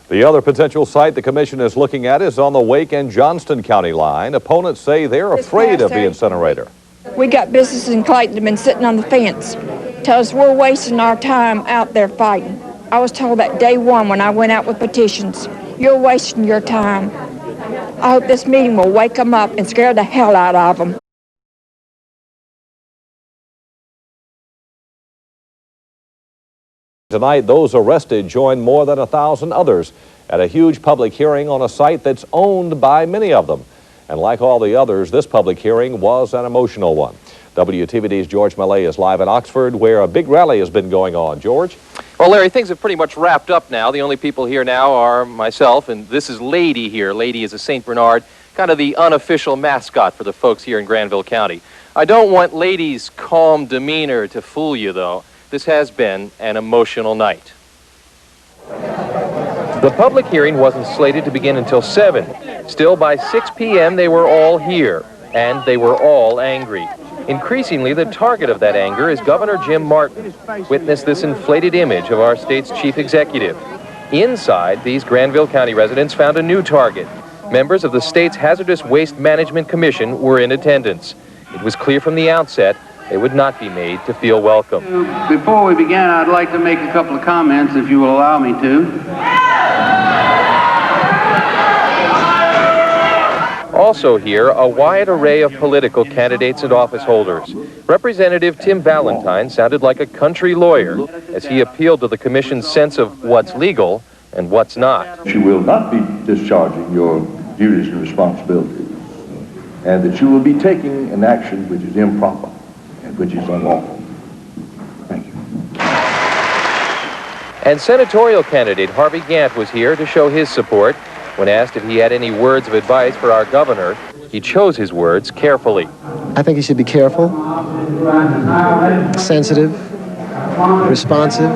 The other potential site the commission is looking at is on the Wake and Johnston County line. Opponents say they're afraid of the incinerator. We got businesses in Clayton that have been sitting on the fence. Tell us we're wasting our time out there fighting. I was told that day one when I went out with petitions, you're wasting your time. I hope this meeting will wake them up and scare the hell out of them. Tonight, those arrested joined more than 1,000 others at a huge public hearing on a site that's owned by many of them. And like all the others, this public hearing was an emotional one. WTVD's George Millay is live in Oxford, where a big rally has been going on. George? Well, Larry, things have pretty much wrapped up now. The only people here now are myself, and this is Lady here. Lady is a St. Bernard, kind of the unofficial mascot for the folks here in Granville County. I don't want Lady's calm demeanor to fool you, though. This has been an emotional night. The public hearing wasn't slated to begin until 7. Still, by 6 p.m., they were all here, and they were all angry. Increasingly, the target of that anger is Governor Jim Martin. Witness this inflated image of our state's chief executive. Inside, these Granville County residents found a new target. Members of the state's Hazardous Waste Management Commission were in attendance. It was clear from the outset they would not be made to feel welcome. Before we begin, I'd like to make a couple of comments, if you will allow me to. Also here, a wide array of political candidates and office holders. Representative Tim Valentine sounded like a country lawyer as he appealed to the commission's sense of what's legal and what's not. You will not be discharging your duties and responsibilities, and that you will be taking an action which is improper and which is unlawful. Thank you. And senatorial candidate Harvey Gantt was here to show his support. When asked if he had any words of advice for our governor, he chose his words carefully. I think he should be careful, sensitive, responsive,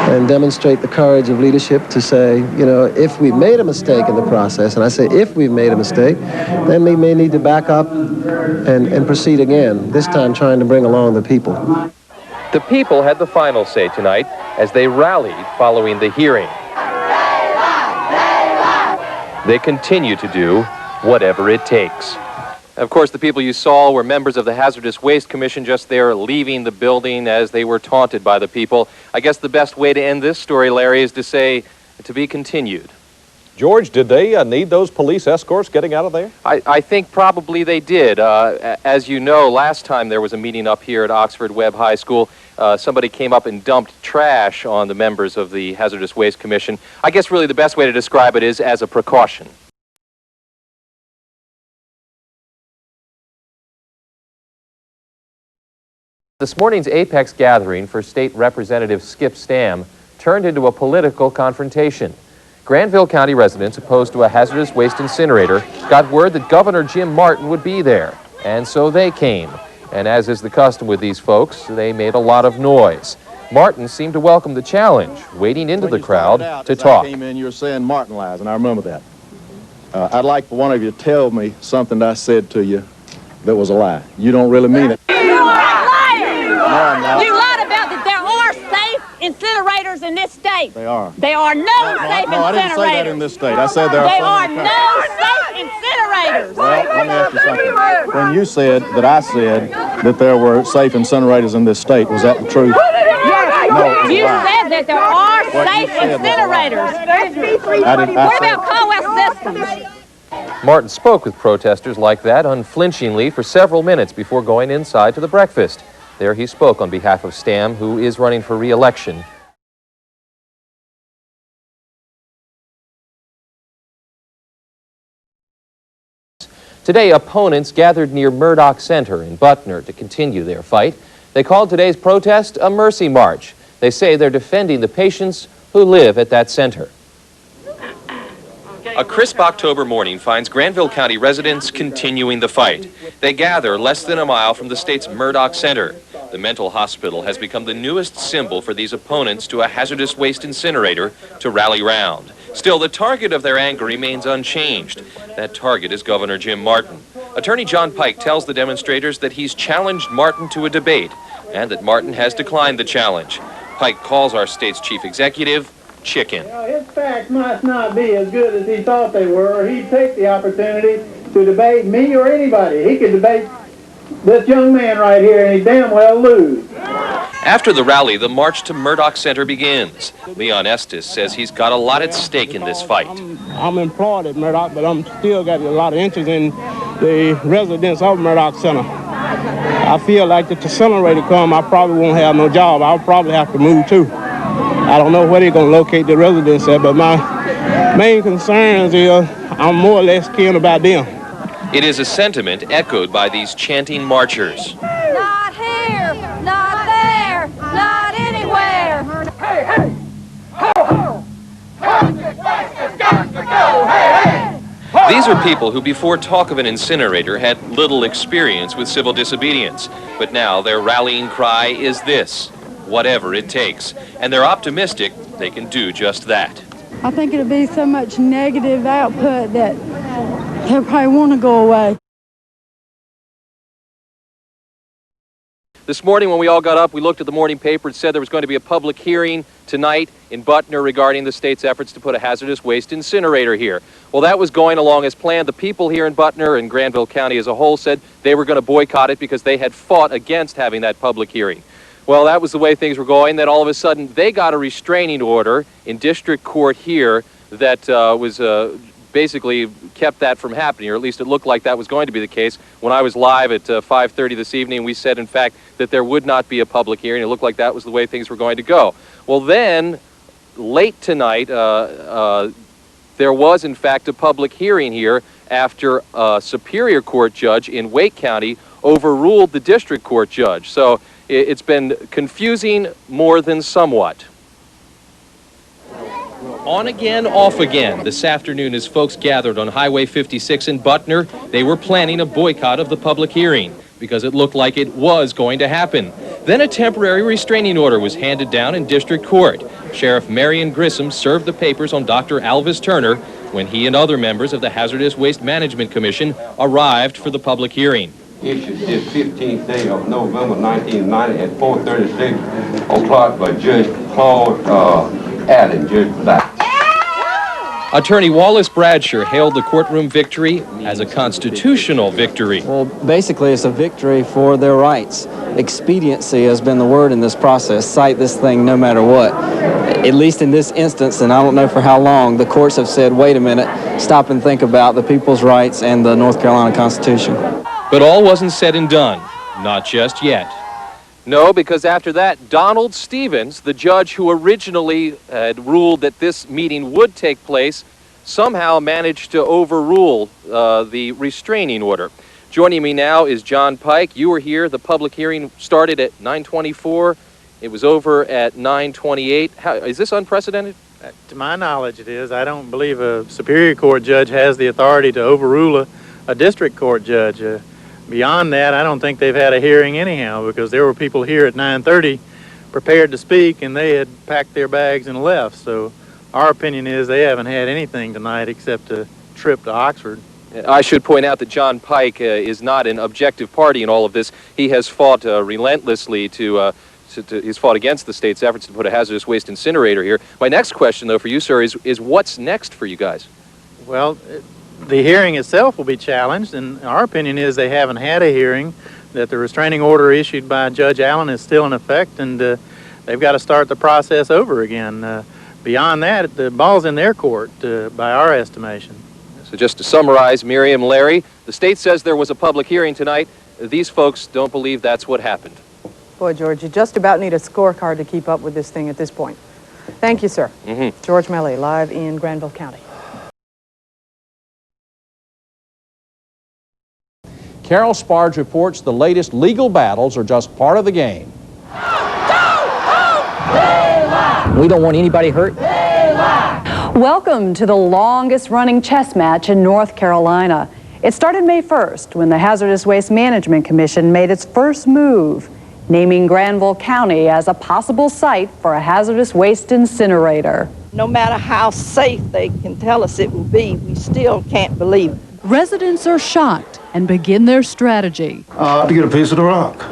and demonstrate the courage of leadership to say, you know, if we made a mistake in the process, and I say if we've made a mistake, then we may need to back up and proceed again, this time trying to bring along the people. The people had the final say tonight as they rallied following the hearing. They continue to do whatever it takes. Of course, the people you saw were members of the Hazardous Waste Commission just there leaving the building as they were taunted by the people. I guess the best way to end this story, Larry, is to say to be continued. George, did they need those police escorts getting out of there? I think probably they did. As you know, last time there was a meeting up here at Oxford Webb High School, somebody came up and dumped trash on the members of the Hazardous Waste Commission. I guess really the best way to describe it is as a precaution. This morning's Apex gathering for State Representative Skip Stam turned into a political confrontation. Granville County residents opposed to a hazardous waste incinerator got word that Governor Jim Martin would be there, and so they came. And as is the custom with these folks, they made a lot of noise. Martin seemed to welcome the challenge, wading into the crowd to talk. When you came in, you were saying Martin lies, and I remember that. I'd like for one of you to tell me something that I said to you that was a lie. You don't really mean it. You lied about that there are safe incinerators in this state. They are. There are no safe incinerators. No, I didn't say that in this state. I said there are no safe incinerators. Well, let me ask you something. When you said that I said that there were safe incinerators in this state, was that the truth? No, you said that there are safe incinerators. What about Caldwell Systems? Martin spoke with protesters like that unflinchingly for several minutes before going inside to the breakfast. There he spoke on behalf of Stam, who is running for re-election. Today, opponents gathered near Murdoch Center in Butner to continue their fight. They called today's protest a mercy march. They say they're defending the patients who live at that center. A crisp October morning finds Granville County residents continuing the fight. They gather less than a mile from the state's Murdoch Center. The mental hospital has become the newest symbol for these opponents to a hazardous waste incinerator to rally round. Still, the target of their anger remains unchanged. That target is Governor Jim Martin. Attorney John Pike tells the demonstrators that he's challenged Martin to a debate and that Martin has declined the challenge. Pike calls our state's chief executive chicken. His facts must not be as good as he thought they were, or he'd take the opportunity to debate me or anybody. He could debate this young man right here, and he'd damn well lose. After the rally, the march to Murdoch Center begins. Leon Estes says he's got a lot at stake in this fight. I'm employed at Murdoch, but I'm still got a lot of interest in the residents of Murdoch Center. I feel like if the incinerator come, I probably won't have no job. I'll probably have to move too. I don't know where they're going to locate the residents at, but my main concerns is I'm more or less caring about them. It is a sentiment echoed by these chanting marchers. Not here, not there, not anywhere. Hey, hey! Ho, ho! Hazardous waste has got to go! Hey, hey! Ho, These are people who before talk of an incinerator had little experience with civil disobedience. But now their rallying cry is this: whatever it takes. And they're optimistic they can do just that. I think it'll be so much negative output that they'll probably want to go away. This morning when we all got up, we looked at the morning paper. It said there was going to be a public hearing tonight in Butner regarding the state's efforts to put a hazardous waste incinerator here. Well, that was going along as planned. The people here in Butner and Granville County as a whole said they were going to boycott it because they had fought against having that public hearing. Well, that was the way things were going. Then all of a sudden, they got a restraining order in district court here that was basically kept that from happening, or at least it looked like that was going to be the case. When I was live at 5:30 this evening, we said, in fact, that there would not be a public hearing. It looked like that was the way things were going to go. Well, then, late tonight, there was, in fact, a public hearing here after a Superior Court judge in Wake County overruled the district court judge. So it's been confusing more than somewhat. On again, off again. This afternoon, as folks gathered on Highway 56 in Butner, they were planning a boycott of the public hearing because it looked like it was going to happen. Then a temporary restraining order was handed down in district court. Sheriff Marion Grissom served the papers on Dr. Alvis Turner when he and other members of the Hazardous Waste Management Commission arrived for the public hearing. Issued this 15th day of November 1990 at 4:36 o'clock by Judge Claude Allen, Judge Black. Attorney Wallace Bradsher hailed the courtroom victory as a constitutional victory. Well, basically, it's a victory for their rights. Expediency has been the word in this process. Cite this thing no matter what. At least in this instance, and I don't know for how long, the courts have said, wait a minute, stop and think about the people's rights and the North Carolina Constitution. But all wasn't said and done. Not just yet. No, because after that, Donald Stevens, the judge who originally had ruled that this meeting would take place, somehow managed to overrule the restraining order. Joining me now is John Pike. You were here. The public hearing started at 9:24. It was over at 9:28. Is this unprecedented? To my knowledge, it is. I don't believe a Superior Court judge has the authority to overrule a district court judge. Beyond that, I don't think they've had a hearing anyhow, because there were people here at 9:30 prepared to speak, and they had packed their bags and left. So our opinion is they haven't had anything tonight except a trip to Oxford. I should point out that John Pike is not an objective party in all of this. He has fought relentlessly he's fought against the state's efforts to put a hazardous waste incinerator here. My next question, though, for you, sir, is what's next for you guys? Well, the hearing itself will be challenged, and our opinion is they haven't had a hearing, that the restraining order issued by Judge Allen is still in effect, and they've got to start the process over again. Beyond that, the ball's in their court, by our estimation. So just to summarize, Miriam, Larry, the state says there was a public hearing tonight. These folks don't believe that's what happened. Boy, George, you just about need a scorecard to keep up with this thing at this point. Thank you, sir. George Melly, live in Granville County. Carol Sparge reports the latest legal battles are just part of the game. We don't want anybody hurt. Welcome to the longest running chess match in North Carolina. It started May 1st when the Hazardous Waste Management Commission made its first move, naming Granville County as a possible site for a hazardous waste incinerator. No matter how safe they can tell us it will be, we still can't believe it. Residents are shocked and begin their strategy. To get a piece of the rock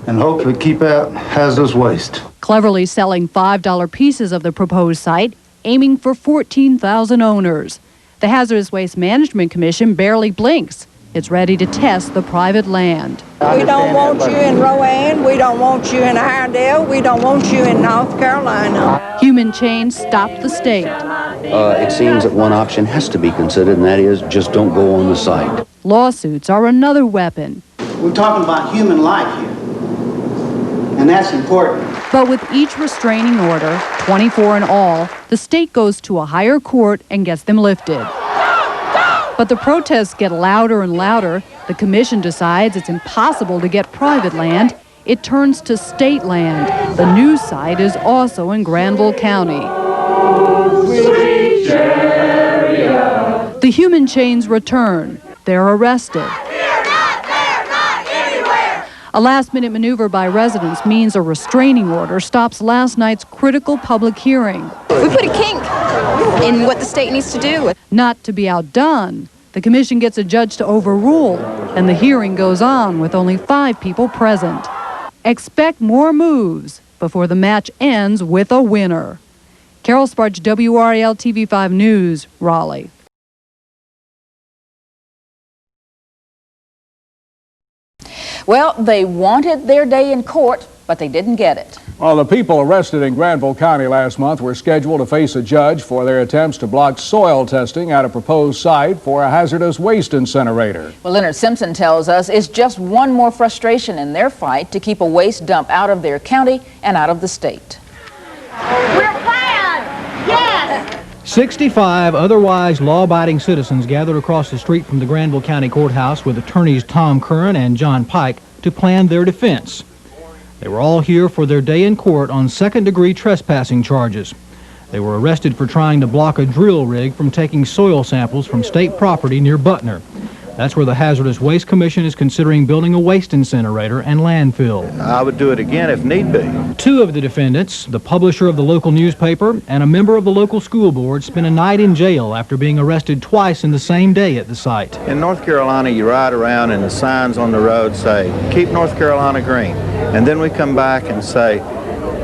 and hopefully keep out hazardous waste. Cleverly selling $5 pieces of the proposed site, aiming for 14,000 owners. The Hazardous Waste Management Commission barely blinks. It's ready to test the private land. We don't want you in Rowan, we don't want you in Iredell, we don't want you in North Carolina. Human chains stopped the state. It seems that one option has to be considered, and that is just don't go on the site. Lawsuits are another weapon. We're talking about human life here, and that's important. But with each restraining order, 24 in all, the state goes to a higher court and gets them lifted. But the protests get louder and louder. The commission decides it's impossible to get private land. It turns to state land. The new site is also in Granville County. The human chains return. They're arrested. A last-minute maneuver by residents means a restraining order stops last night's critical public hearing. We put a kink in what the state needs to do. Not to be outdone, the commission gets a judge to overrule, and the hearing goes on with only 5 people present. Expect more moves before the match ends with a winner. Carol Sparge, WRAL TV5 News, Raleigh. Well, they wanted their day in court, but they didn't get it. Well, the people arrested in Granville County last month were scheduled to face a judge for their attempts to block soil testing at a proposed site for a hazardous waste incinerator. Well, Leonard Simpson tells us it's just one more frustration in their fight to keep a waste dump out of their county and out of the state. We're proud! Yes! 65 otherwise law-abiding citizens gathered across the street from the Granville County Courthouse with attorneys Tom Curran and John Pike to plan their defense. They were all here for their day in court on second-degree trespassing charges. They were arrested for trying to block a drill rig from taking soil samples from state property near Butner. That's where the Hazardous Waste Commission is considering building a waste incinerator and landfill. I would do it again if need be. Two of the defendants, the publisher of the local newspaper and a member of the local school board, spent a night in jail after being arrested twice in the same day at the site. In North Carolina, you ride around and the signs on the road say, "Keep North Carolina green." And then we come back and say,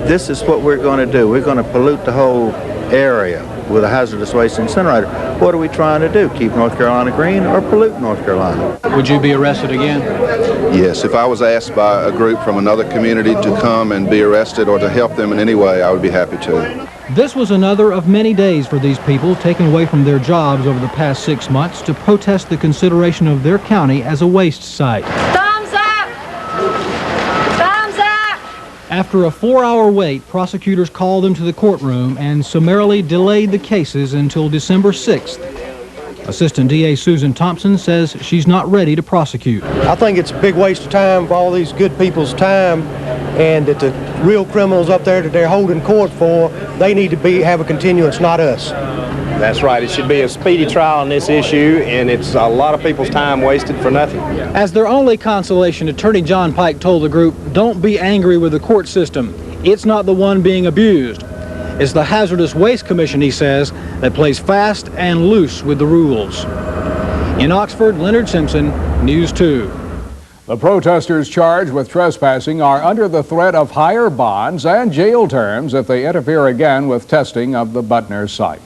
this is what we're going to do. We're going to pollute the whole area with a hazardous waste incinerator. What are we trying to do? Keep North Carolina green or pollute North Carolina? Would you be arrested again? Yes, if I was asked by a group from another community to come and be arrested or to help them in any way, I would be happy to. This was another of many days for these people taken away from their jobs over the past 6 months to protest the consideration of their county as a waste site. Thumbs up! Thumbs up! After a 4-hour wait, prosecutors called them to the courtroom and summarily delayed the cases until December 6th. Assistant DA Susan Thompson says she's not ready to prosecute. I think it's a big waste of time for all these good people's time, and that the real criminals up there that they're holding court for, they need to have a continuance, not us. That's right. It should be a speedy trial on this issue, and it's a lot of people's time wasted for nothing. As their only consolation, Attorney John Pike told the group, "Don't be angry with the court system. It's not the one being abused. It's the Hazardous Waste Commission," he says, "that plays fast and loose with the rules." In Oxford, Leonard Simpson, News 2. The protesters charged with trespassing are under the threat of higher bonds and jail terms if they interfere again with testing of the Butner site.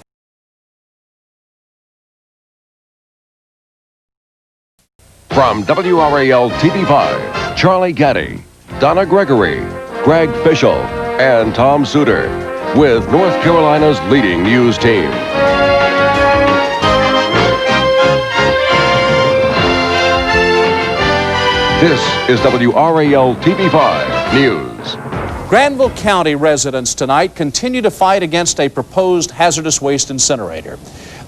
From WRAL TV5, Charlie Gaddy, Donna Gregory, Greg Fischel, and Tom Suter, with North Carolina's leading news team. This is WRAL TV5 News. Granville County residents tonight continue to fight against a proposed hazardous waste incinerator.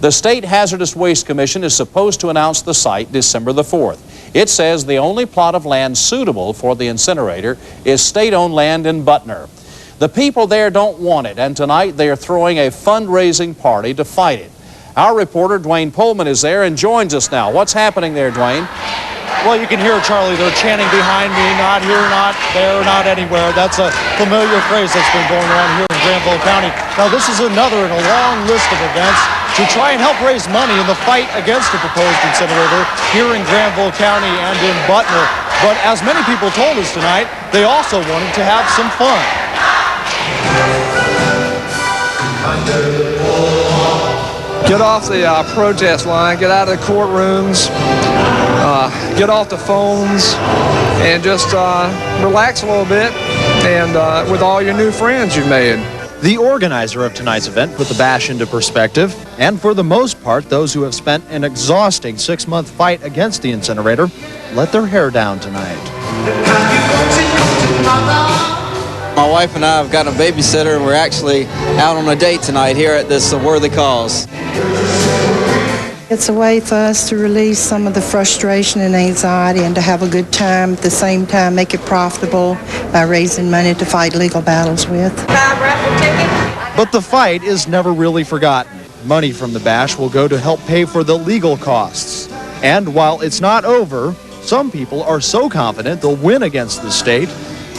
The State Hazardous Waste Commission is supposed to announce the site December the 4th. It says the only plot of land suitable for the incinerator is state-owned land in Butner. The people there don't want it, and tonight they are throwing a fundraising party to fight it. Our reporter, Dwayne Pullman, is there and joins us now. What's happening there, Dwayne? Well, you can hear, Charlie, they're chanting behind me, not here, not there, not anywhere. That's a familiar phrase that's been going on here in Granville County. Now, this is another in a long list of events to try and help raise money in the fight against the proposed incinerator here in Granville County and in Butner. But as many people told us tonight, they also wanted to have some fun. Get off the protest line, get out of the courtrooms, get off the phones, and just relax a little bit, and with all your new friends you've made. The organizer of tonight's event put the bash into perspective, and for the most part, those who have spent an exhausting 6-month fight against the incinerator let their hair down tonight. My wife and I have got a babysitter, and we're actually out on a date tonight here at this worthy cause. It's a way for us to release some of the frustration and anxiety and to have a good time, at the same time make it profitable by raising money to fight legal battles with. But the fight is never really forgotten. Money from the bash will go to help pay for the legal costs. And while it's not over, some people are so confident they'll win against the state,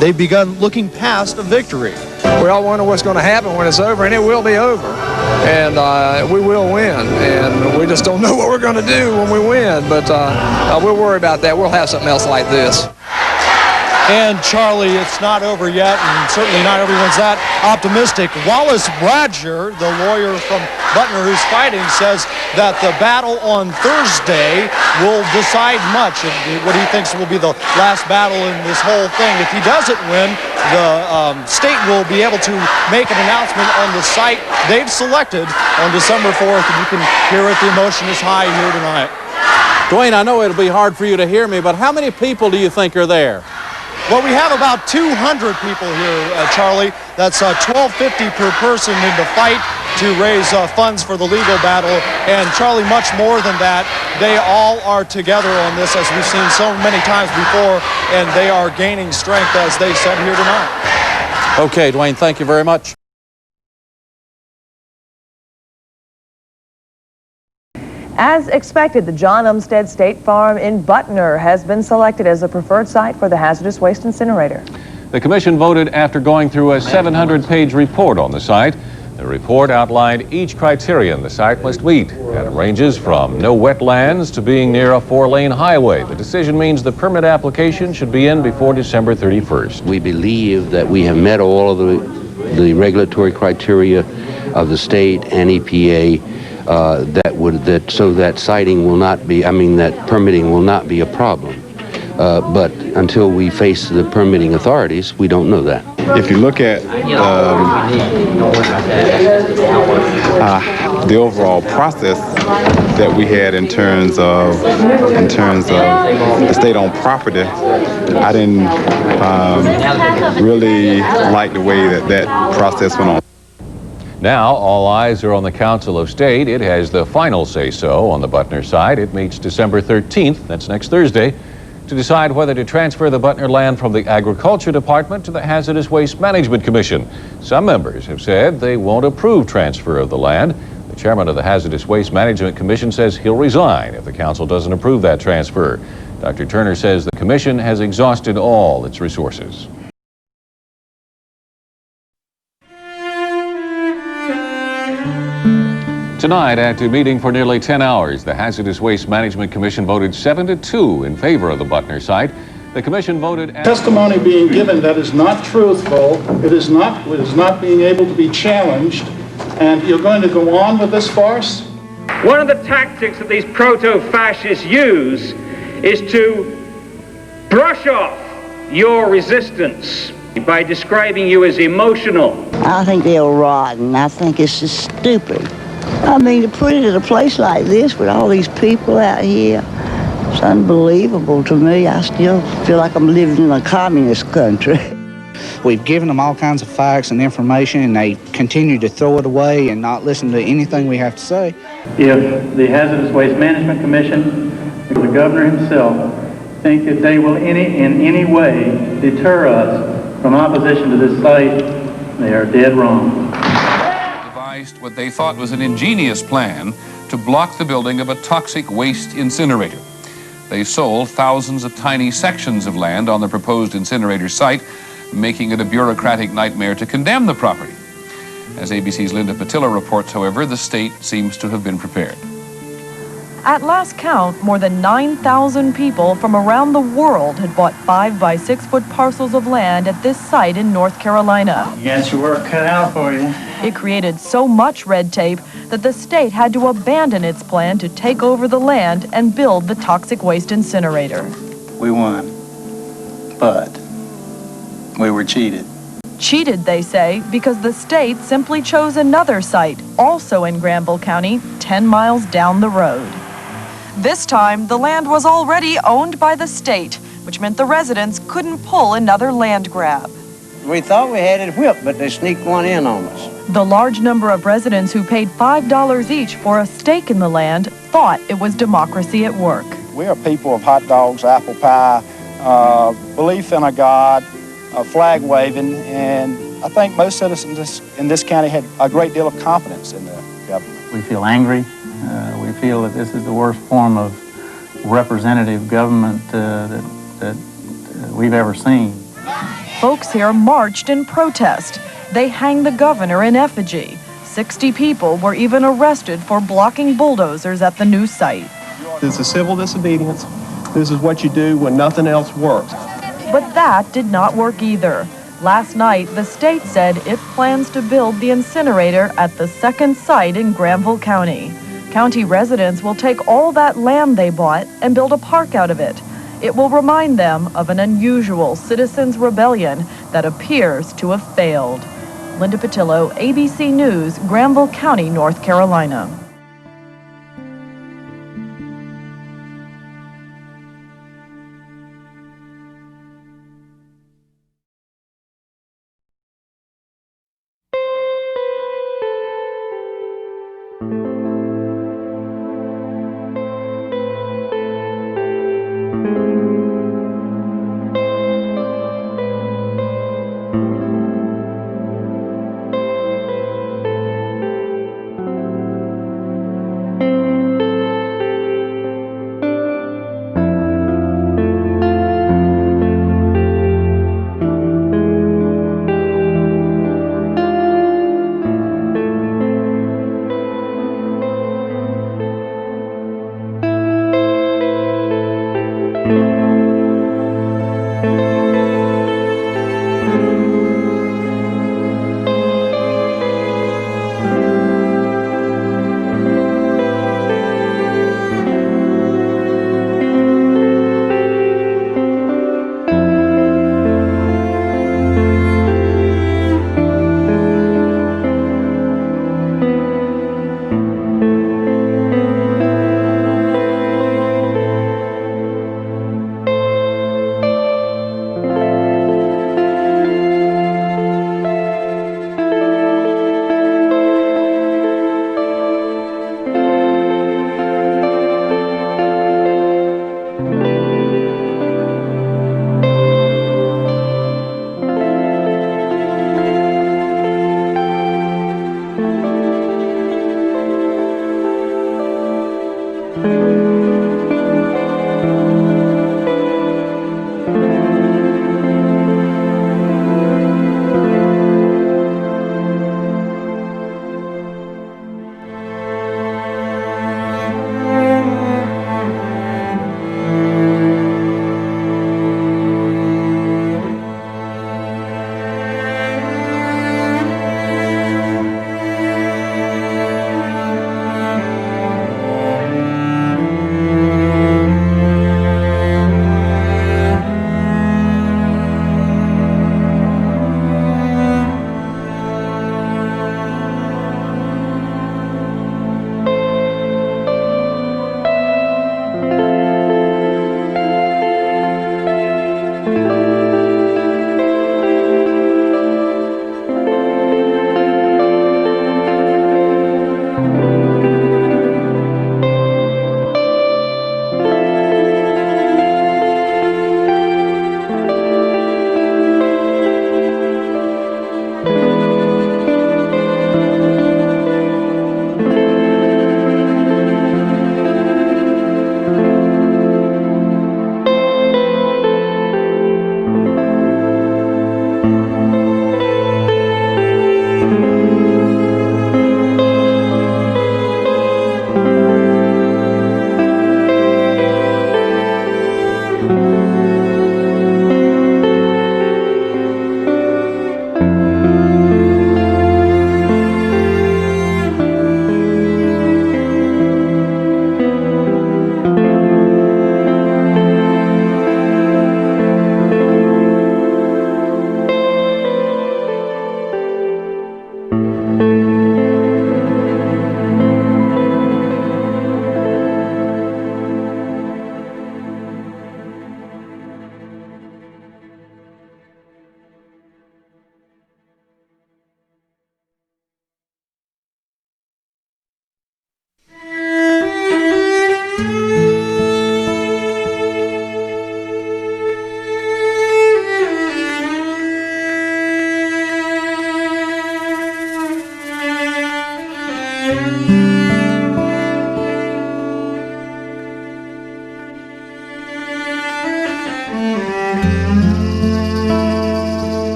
they've begun looking past a victory. We all wonder what's going to happen when it's over, and it will be over. And we will win. And we just don't know what we're going to do when we win. But we'll worry about that. We'll have something else like this. And Charlie, it's not over yet, and certainly not everyone's that optimistic. Wallace Bradger, the lawyer from Butner who's fighting, says that the battle on Thursday will decide much, and what he thinks will be the last battle in this whole thing. If he doesn't win, the state will be able to make an announcement on the site they've selected on December 4th, and you can hear it. The emotion is high here tonight. Dwayne, I know it'll be hard for you to hear me, but how many people do you think are there? Well, we have about 200 people here, Charlie. That's $12.50 per person in the fight to raise funds for the legal battle. And Charlie, much more than that, they all are together on this, as we've seen so many times before, and they are gaining strength, as they said here tonight. Okay, Dwayne, thank you very much. As expected, the John Umstead State Farm in Butner has been selected as a preferred site for the hazardous waste incinerator. The commission voted after going through a 700-page report on the site. The report outlined each criterion the site must meet, and it ranges from no wetlands to being near a 4-lane highway. The decision means the permit application should be in before December 31st. We believe that we have met all of the regulatory criteria of the state and EPA so that siting will not be, that permitting will not be a problem. But until we face the permitting authorities, we don't know that. If you look at the overall process that we had in terms of the state-owned property, I didn't really like the way that process went on. Now, all eyes are on the Council of State. It has the final say-so on the Butner side. It meets December 13th, that's next Thursday, to decide whether to transfer the Butner land from the Agriculture Department to the Hazardous Waste Management Commission. Some members have said they won't approve transfer of the land. The chairman of the Hazardous Waste Management Commission says he'll resign if the council doesn't approve that transfer. Dr. Turner says the commission has exhausted all its resources. Tonight, after meeting for nearly 10 hours, the Hazardous Waste Management Commission voted 7-2 in favor of the Butner site. The commission voted... Testimony being given that is not truthful, it is not being able to be challenged, and you're going to go on with this farce? One of the tactics that these proto-fascists use is to brush off your resistance by describing you as emotional. I think they're rotten. I think it's just stupid. I mean, to put it in a place like this with all these people out here, it's unbelievable to me. I still feel like I'm living in a communist country. We've given them all kinds of facts and information, and they continue to throw it away and not listen to anything we have to say. If the Hazardous Waste Management Commission, the governor himself, think that they will in any way deter us from opposition to this site, they are dead wrong. What they thought was an ingenious plan to block the building of a toxic waste incinerator. They sold thousands of tiny sections of land on the proposed incinerator site, making it a bureaucratic nightmare to condemn the property. As ABC's Linda Patilla reports, however, the state seems to have been prepared. At last count, more than 9,000 people from around the world had bought 5 by 6 foot parcels of land at this site in North Carolina. You got your work cut out for you. It created so much red tape that the state had to abandon its plan to take over the land and build the toxic waste incinerator. We won, but we were cheated. Cheated, they say, because the state simply chose another site, also in Granville County, 10 miles down the road. This time, the land was already owned by the state, which meant the residents couldn't pull another land grab. We thought we had it whipped, but they sneaked one in on us. The large number of residents who paid $5 each for a stake in the land thought it was democracy at work. We are people of hot dogs, apple pie, belief in a God, flag waving, and I think most citizens in this county had a great deal of confidence in the government. We feel angry. We feel that this is the worst form of representative government that we've ever seen. Folks here marched in protest. They hanged the governor in effigy. 60 people were even arrested for blocking bulldozers at the new site. This is civil disobedience. This is what you do when nothing else works. But that did not work either. Last night, the state said it plans to build the incinerator at the second site in Granville County. County residents will take all that land they bought and build a park out of it. It will remind them of an unusual citizens' rebellion that appears to have failed. Linda Patillo, ABC News, Granville County, North Carolina.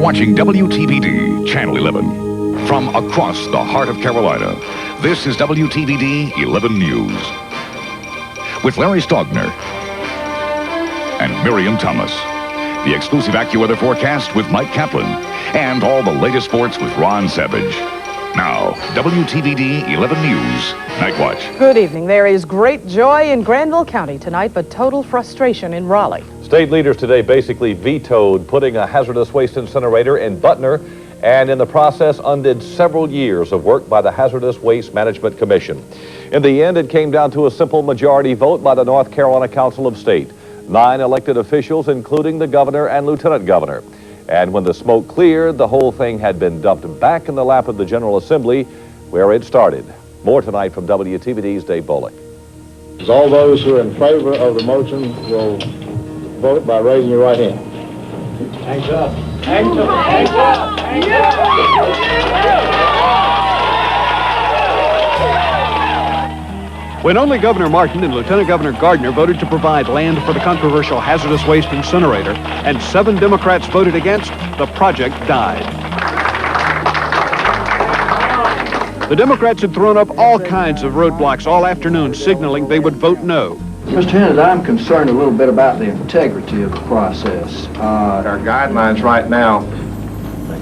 watching WTVD Channel 11. From across the heart of Carolina, this is WTVD 11 News. With Larry Stogner and Miriam Thomas. The exclusive AccuWeather forecast with Mike Kaplan. And all the latest sports with Ron Savage. Now, WTVD 11 News, Night Watch. Good evening. There is great joy in Granville County tonight, but total frustration in Raleigh. State leaders today basically vetoed putting a hazardous waste incinerator in Butner, and in the process undid several years of work by the Hazardous Waste Management Commission. In the end, it came down to a simple majority vote by the North Carolina Council of State. 9 elected officials, including the governor and lieutenant governor. And when the smoke cleared, the whole thing had been dumped back in the lap of the General Assembly, where it started. More tonight from WTVD's Dave Bolick. All those who are in favor of the motion will vote by raising your right hand. Hands up. Hands up. Hands up. Hands up. When only Governor Martin and Lieutenant Governor Gardner voted to provide land for the controversial hazardous waste incinerator, and 7 Democrats voted against, the project died. The Democrats had thrown up all kinds of roadblocks all afternoon, signaling they would vote no. Mr. Hennett, I'm concerned a little bit about the integrity of the process. Our guidelines right now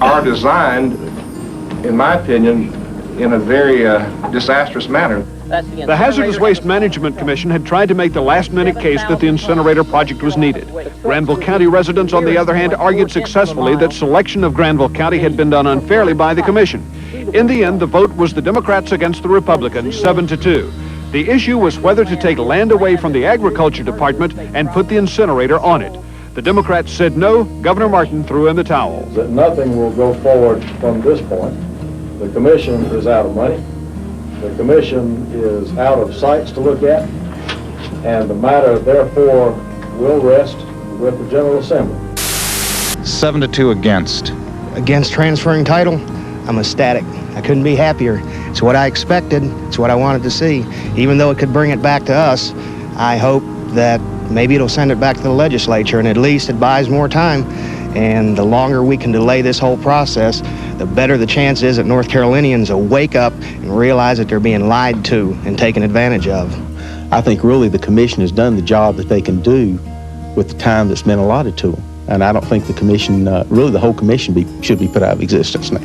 are designed, in my opinion, in a very disastrous manner. The Hazardous Waste Management Commission had tried to make the last-minute case that the incinerator project was needed. Granville County residents, on the other hand, argued successfully that selection of Granville County had been done unfairly by the commission. In the end, the vote was the Democrats against the Republicans, 7-2. The issue was whether to take land away from the Agriculture Department and put the incinerator on it. The Democrats said no. Governor Martin threw in the towel. That nothing will go forward from this point. The commission is out of money. The commission is out of sites to look at. And the matter, therefore, will rest with the General Assembly. 7-2 against. Against transferring title? I'm ecstatic. I couldn't be happier. It's what I expected. It's what I wanted to see. Even though it could bring it back to us, I hope that maybe it'll send it back to the legislature and at least it buys more time. And the longer we can delay this whole process, the better the chance is that North Carolinians will wake up and realize that they're being lied to and taken advantage of. I think really the commission has done the job that they can do with the time that's been allotted to them. And I don't think the commission, really the whole commission should be put out of existence now.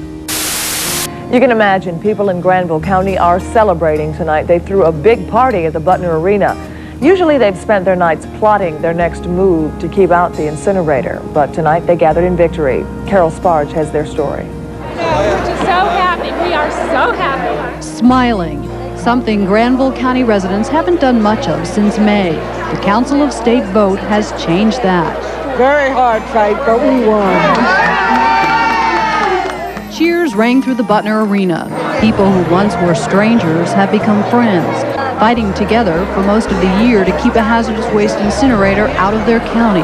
You can imagine people in Granville County are celebrating tonight. They threw a big party at the Butner Arena. Usually they've spent their nights plotting their next move to keep out the incinerator, but tonight they gathered in victory. Carol Sparge has their story. We're just so happy. We are so happy. Smiling, something Granville County residents haven't done much of since May. The Council of State vote has changed that. Very hard fight, but we won. Cheers rang through the Butner Arena. People who once were strangers have become friends, fighting together for most of the year to keep a hazardous waste incinerator out of their county.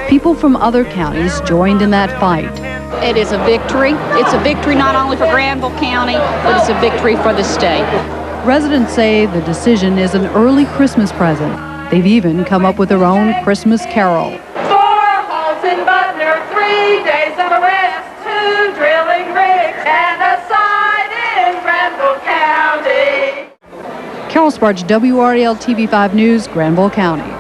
People from other counties joined in that fight. It is a victory. It's a victory not only for Granville County, but it's a victory for the state. Residents say the decision is an early Christmas present. They've even come up with their own Christmas carol. 4 halts in Butner, 3 days of arrest, 2 drilling rigs, and a site in Granville County. Carol Sparge, WRAL TV5 News, Granville County.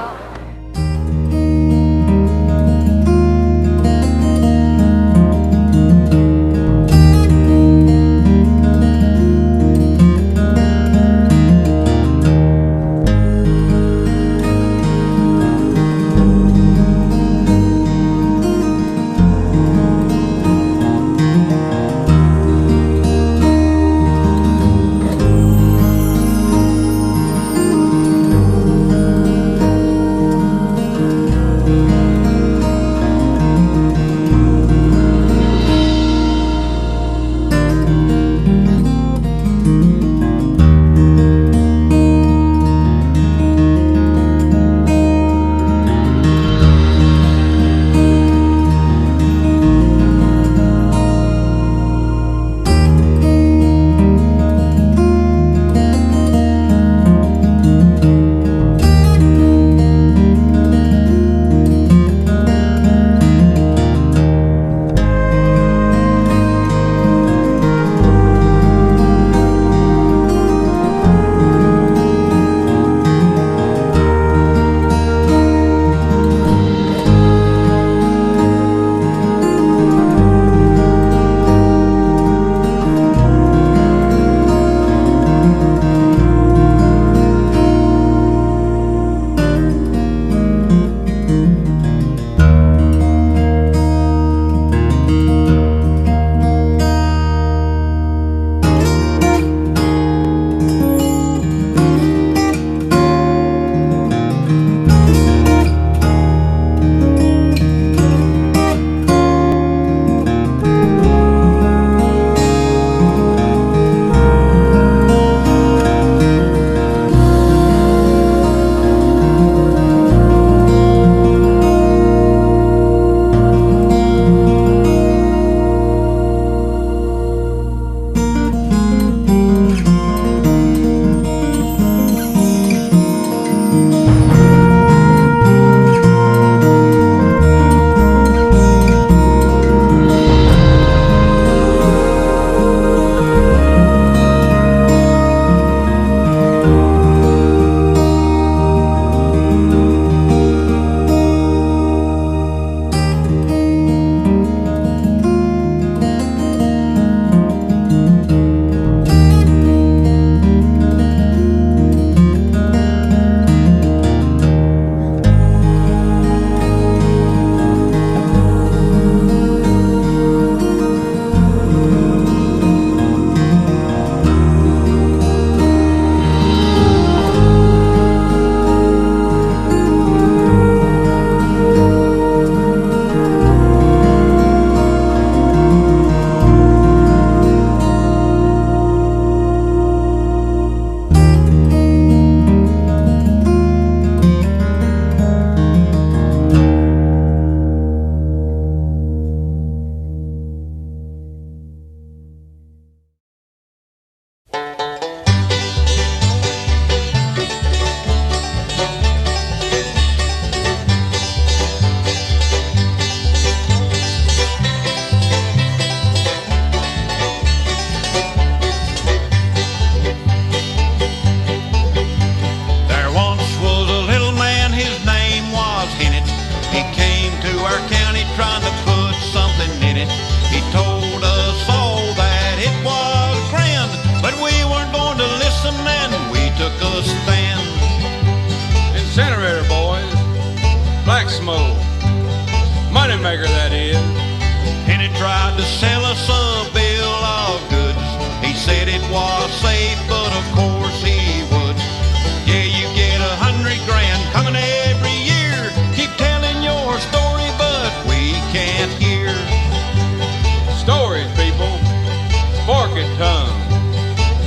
rocket tongue.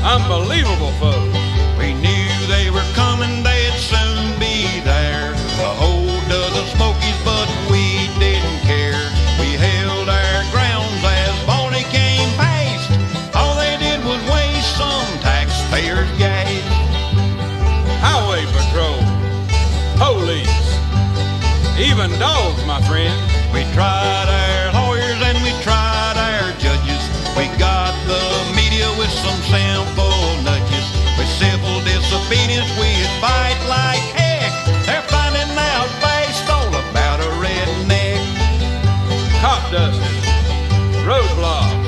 Unbelievable, folks. We knew they were coming, they'd soon be there. A whole dozen Smokies, but we didn't care. We held our grounds as Bonnie came past. All they did was waste some taxpayers' gas. Highway patrol, police, even dogs, my friend. We tried our lawyers and we tried our judges. We got the media with some simple nudges. With civil disobedience, we'd fight like heck. They're finding out fast all about a redneck. Cop dusting, roadblocks,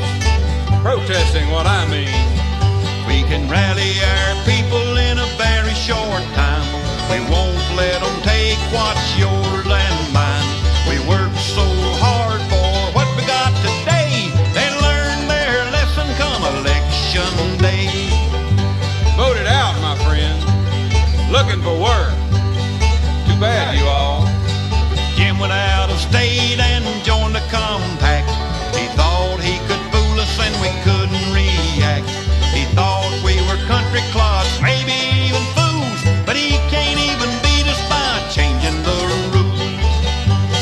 protesting what I mean. We can rally our people in a very short time. We won't let them take what's yours and mine. We work so hard for what we got today. They learn their lesson come election day. Voted out, my friend. Looking for work. Too bad, you all. Jim went out of state and joined the compact. He thought he could fool us and we couldn't react. He thought we were country clods, maybe even fools. But he can't even beat us by changing the rules.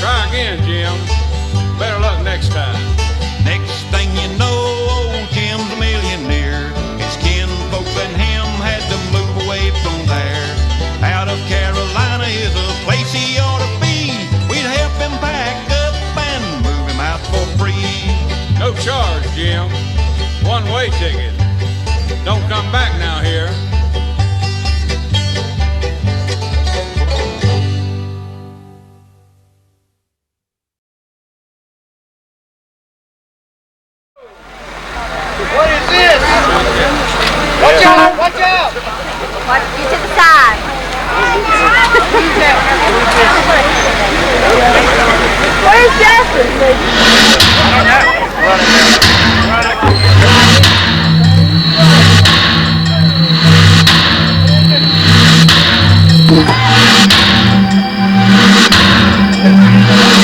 Try again, Jim. Better luck next time. Next thing you know, old Jim's a millionaire. His kinfolks and him had to move away from there. Out of Carolina is a place he ought to be. We'd help him pack up and move him out for free. No charge, Jim. One-way ticket. Don't come back now here. What is this? Watch out! Watch out! Watch you to the side. Where's Justin? I don't know.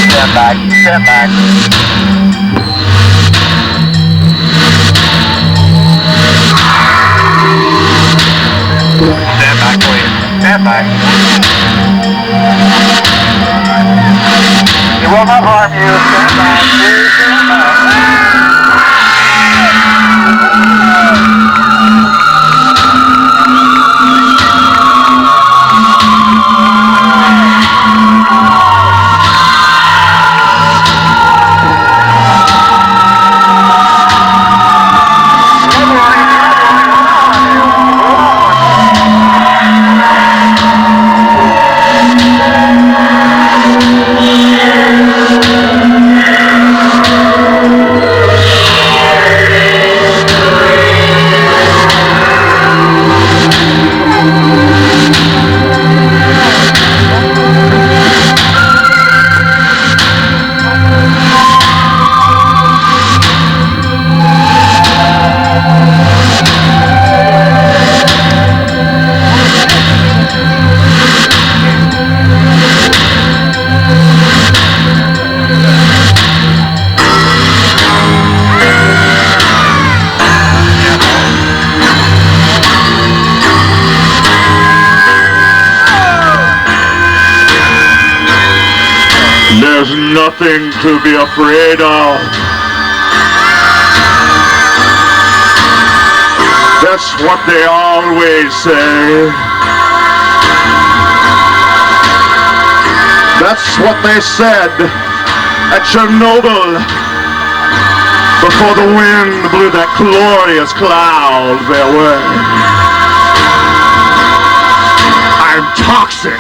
Step back, step back. Stand back, please. Stand back. He will not harm you. Stand back. Please stand back. There's nothing to be afraid of. That's what they always say. That's what they said at Chernobyl before the wind blew that glorious cloud their way. I'm toxic.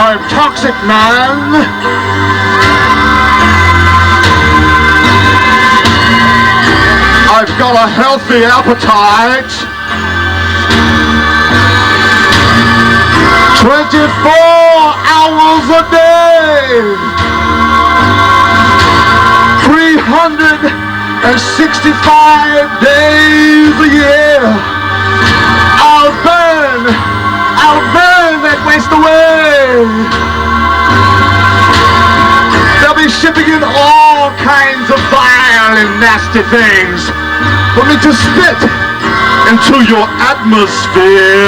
I'm toxic, man. I've got a healthy appetite. 24 hours a day. 365 days a year. I'll burn that waste away. They'll be shipping it nasty things for me to spit into your atmosphere.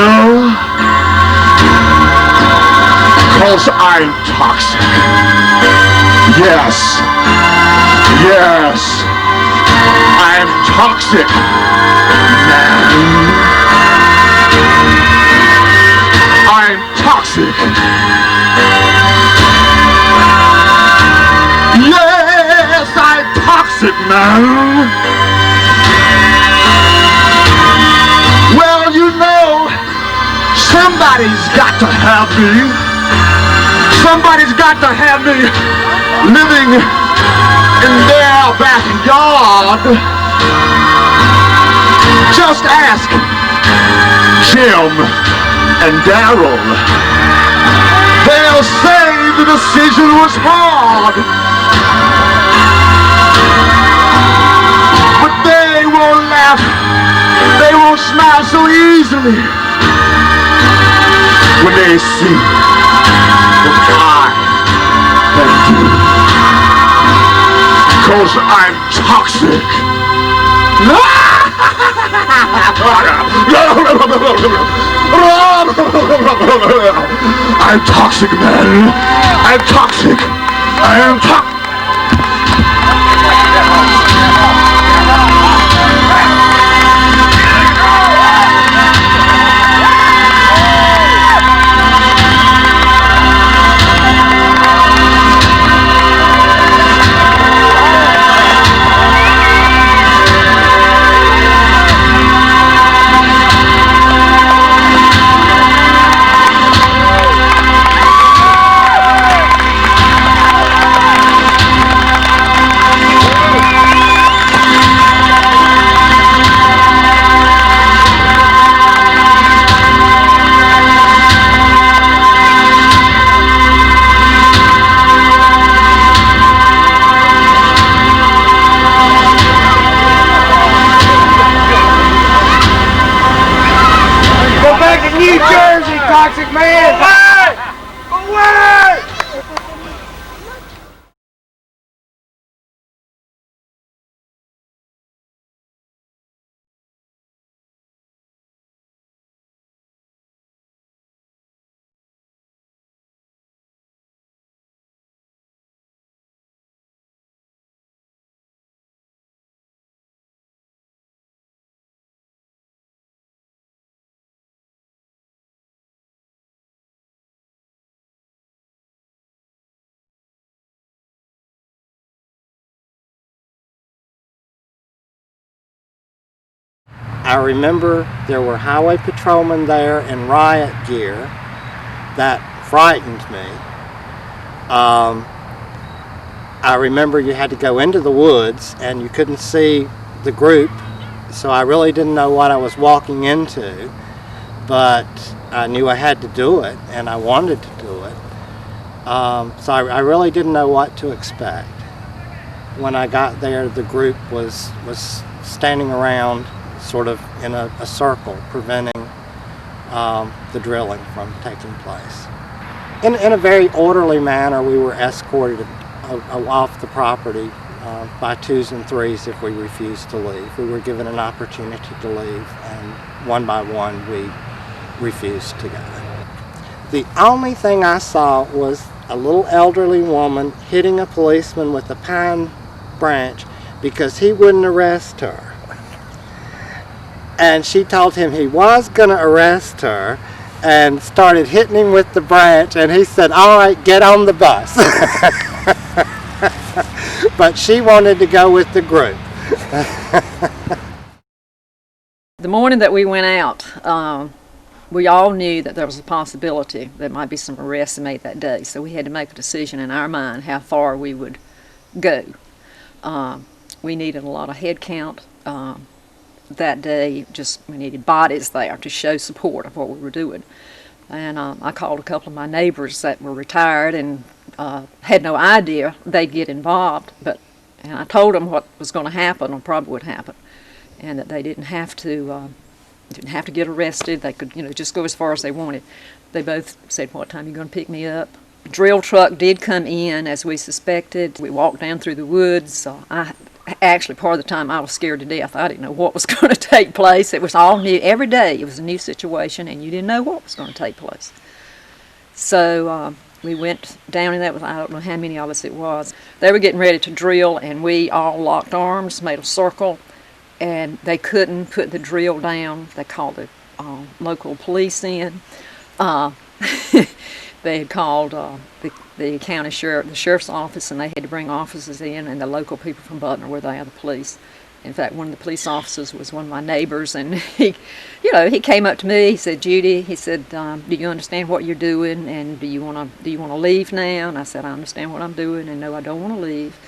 'Cause I'm toxic. Yes. Yes. I'm toxic, man. I'm toxic. Yes, I'm toxic, man. Well, you know, somebody's got to have me. Somebody's got to have me living in their backyard. Just ask Jim and Daryl. They'll say the decision was hard, but they won't laugh, they won't smile so easily when they see what I can do. 'Cause I'm toxic. I'm toxic, man. I'm toxic. I am toxic. New Jersey, toxic man! Away! Away! I remember there were highway patrolmen there in riot gear. That frightened me. I remember you had to go into the woods and you couldn't see the group, so I really didn't know what I was walking into, but I knew I had to do it and I wanted to do it. So I really didn't know what to expect. When I got there, the group was standing around sort of in a circle, preventing the drilling from taking place. In a very orderly manner, we were escorted off the property by twos and threes if we refused to leave. We were given an opportunity to leave, and one by one we refused to go. The only thing I saw was a little elderly woman hitting a policeman with a pine branch because he wouldn't arrest her. And she told him he was going to arrest her and started hitting him with the branch, and he said, "All right, get on the bus." But she wanted to go with the group. The morning that we went out, we all knew that there was a possibility there might be some arrests made that day, so we had to make a decision in our mind how far we would go. We needed a lot of head count. That day, we needed bodies there to show support of what we were doing. And I called a couple of my neighbors that were retired and had no idea they'd get involved, and I told them what was going to happen or probably would happen, and that they didn't have to get arrested. They could, just go as far as they wanted. They both said, "What time are you going to pick me up?" Drill truck did come in as we suspected. We walked down through the woods. I actually, part of the time I was scared to death. I didn't know what was going to take place. It was all new. Every day it was a new situation, and you didn't know what was going to take place. So we went down in that with, I don't know how many of us it was. They were getting ready to drill, and we all locked arms, made a circle, and they couldn't put the drill down. They called the local police in. They had called the county sheriff, the sheriff's office, and they had to bring officers in, and the local people from Butner were there, the police. In fact, one of the police officers was one of my neighbors, and he came up to me. He said, "Judy," he said, "do you understand what you're doing, and do you want to leave now?" And I said, "I understand what I'm doing, and no, I don't want to leave.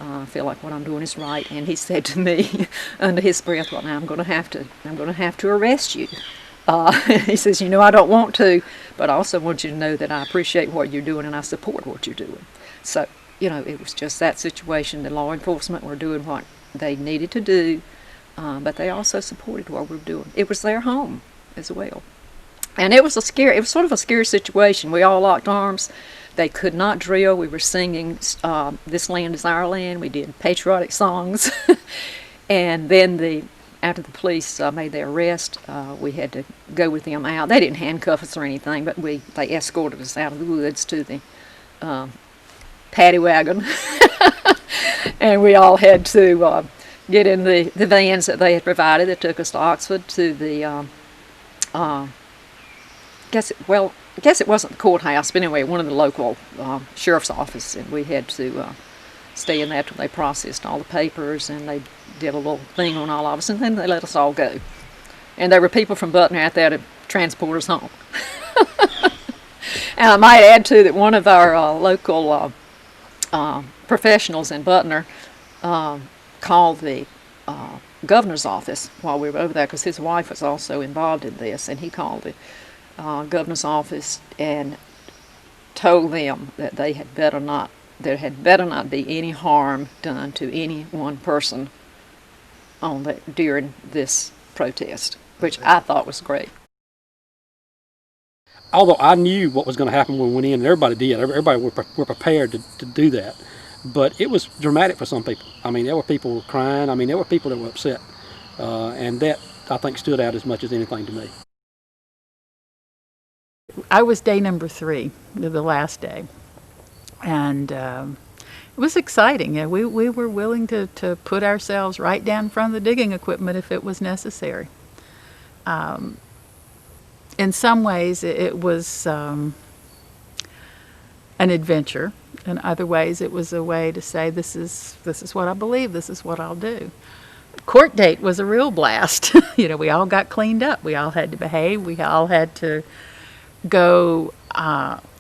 I feel like what I'm doing is right." And he said to me, under his breath, "Well, now I'm going to have to arrest you." He says, "You know, I don't want to, but I also want you to know that I appreciate what you're doing and I support what you're doing." So, it was just that situation. The law enforcement were doing what they needed to do, but they also supported what we were doing. It was their home as well. And it was sort of a scary situation. We all locked arms. They could not drill. We were singing, "This Land Is Our Land." We did patriotic songs. And then after the police made their arrest, we had to go with them out. They didn't handcuff us or anything, but they escorted us out of the woods to the paddy wagon. And we all had to get in the vans that they had provided that took us to Oxford to the, I guess it wasn't the courthouse, but anyway, one of the local sheriff's office, and we had to stay in that till they processed all the papers, and they did a little thing on all of us, and then they let us all go. And there were people from Butner out there to transport us home. And I might add, too, that one of our local professionals in Butner called the governor's office while we were over there, because his wife was also involved in this, and he called the governor's office and told them that there had better not be any harm done to any one person during this protest, which I thought was great. Although I knew what was going to happen when we went in, and everybody did. Everybody were prepared to do that. But it was dramatic for some people. I mean, there were people crying. I mean, there were people that were upset. And that, I think, stood out as much as anything to me. I was day number 3, the last day. And it was exciting. Yeah, we were willing to put ourselves right down in front of the digging equipment if it was necessary. In some ways, it was an adventure. In other ways, it was a way to say, this is what I believe, this is what I'll do. Court date was a real blast. We all got cleaned up. We all had to behave. We all had to go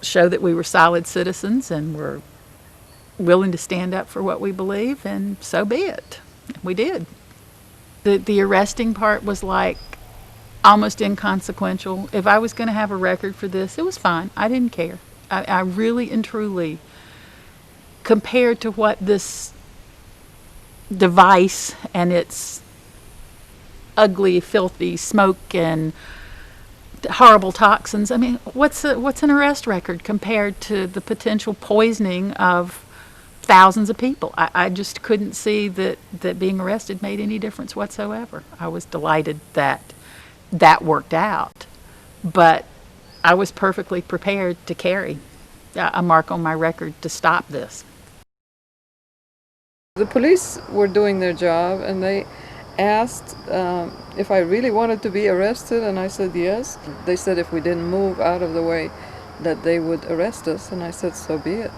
show that we were solid citizens and were willing to stand up for what we believe, and so be it. We did. The arresting part was like almost inconsequential. If I was going to have a record for this, it was fine. I didn't care. I really and truly, compared to what this device and its ugly, filthy smoke and horrible toxins, I mean, what's an arrest record compared to the potential poisoning of thousands of people? I just couldn't see that being arrested made any difference whatsoever. I was delighted that worked out, but I was perfectly prepared to carry a mark on my record to stop this. The police were doing their job, and they asked if I really wanted to be arrested, and I said yes. They said if we didn't move out of the way that they would arrest us, and I said so be it.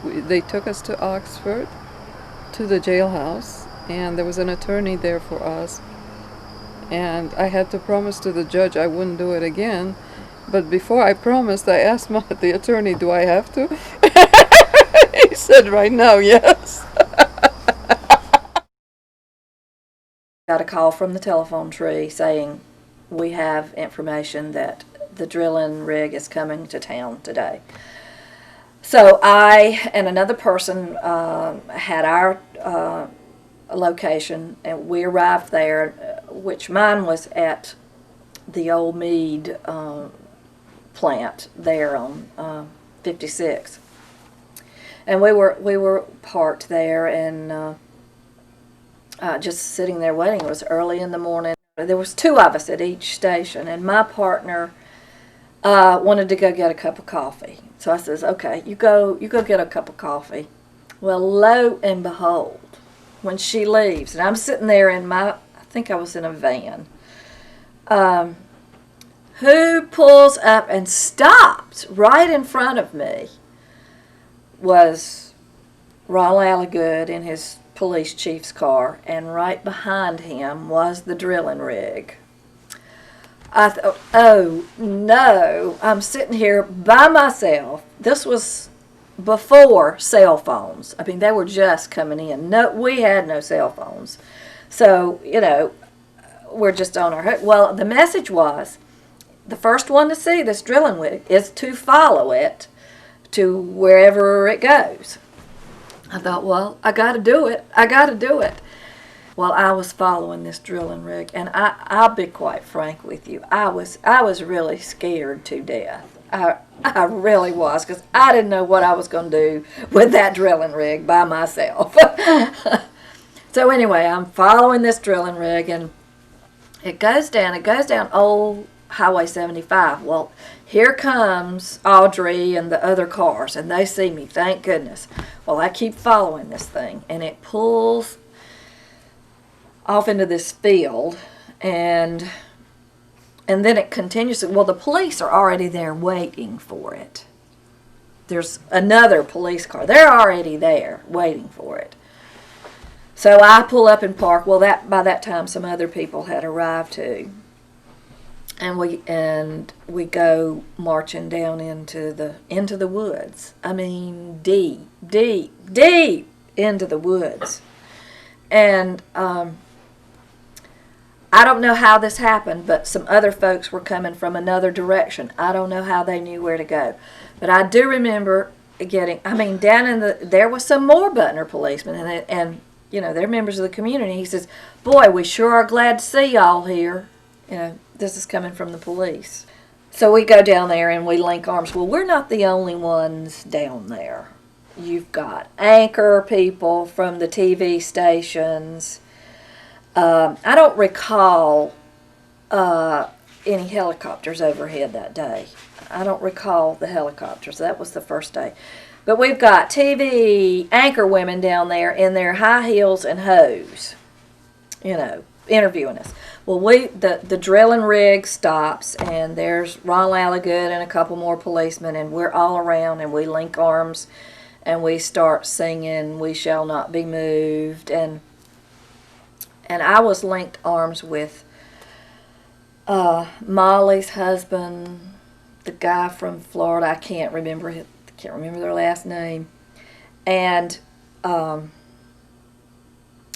They took us to Oxford, to the jailhouse, and there was an attorney there for us. And I had to promise to the judge I wouldn't do it again. But before I promised, I asked the attorney, do I have to? He said right now, yes. Got a call from the telephone tree saying, we have information that the drilling rig is coming to town today. So I and another person had our location, and we arrived there, which mine was at the old Mead plant there on 56. And we were parked there, and just sitting there waiting. It was early in the morning. There was 2 of us at each station, and my partner wanted to go get a cup of coffee. So I says, okay, you go get a cup of coffee. Well, lo and behold, when she leaves, and I'm sitting there in I think I was in a van, who pulls up and stops right in front of me was Ron Alligood in his police chief's car, and right behind him was the drilling rig. I thought, oh no, I'm sitting here by myself. This was before cell phones. I mean, they were just coming in. No, we had no cell phones. So, we're just on our hook. Well, the message was, the first one to see this drilling rig is to follow it to wherever it goes. I thought, well, I got to do it. Well, I was following this drilling rig, and I'll be quite frank with you. I was really scared to death. I really was, because I didn't know what I was going to do with that drilling rig by myself. So anyway, I'm following this drilling rig, and it goes down old Highway 75. Well, here comes Audrey and the other cars, and they see me, thank goodness. Well, I keep following this thing, and it pulls off into this field, and then it continues. Well, the police are already there waiting for it. There's another police car. They're already there waiting for it. So I pull up and park. Well, by that time, some other people had arrived too. And we go marching down into the woods. I mean, deep into the woods. And I don't know how this happened, but some other folks were coming from another direction. I don't know how they knew where to go. But I do remember down there was some more Butner policemen, and they're members of the community. He says, boy, we sure are glad to see y'all here. This is coming from the police. So we go down there and we link arms. Well, we're not the only ones down there. You've got anchor people from the TV stations. I don't recall any helicopters overhead that day. I don't recall the helicopters. That was the first day. But we've got TV anchor women down there in their high heels and hose, interviewing us. Well, the drilling rig stops, and there's Ron Alligood and a couple more policemen, and we're all around, and we link arms, and we start singing "We Shall Not Be Moved," and I was linked arms with Molly's husband, the guy from Florida. I can't remember their last name, and a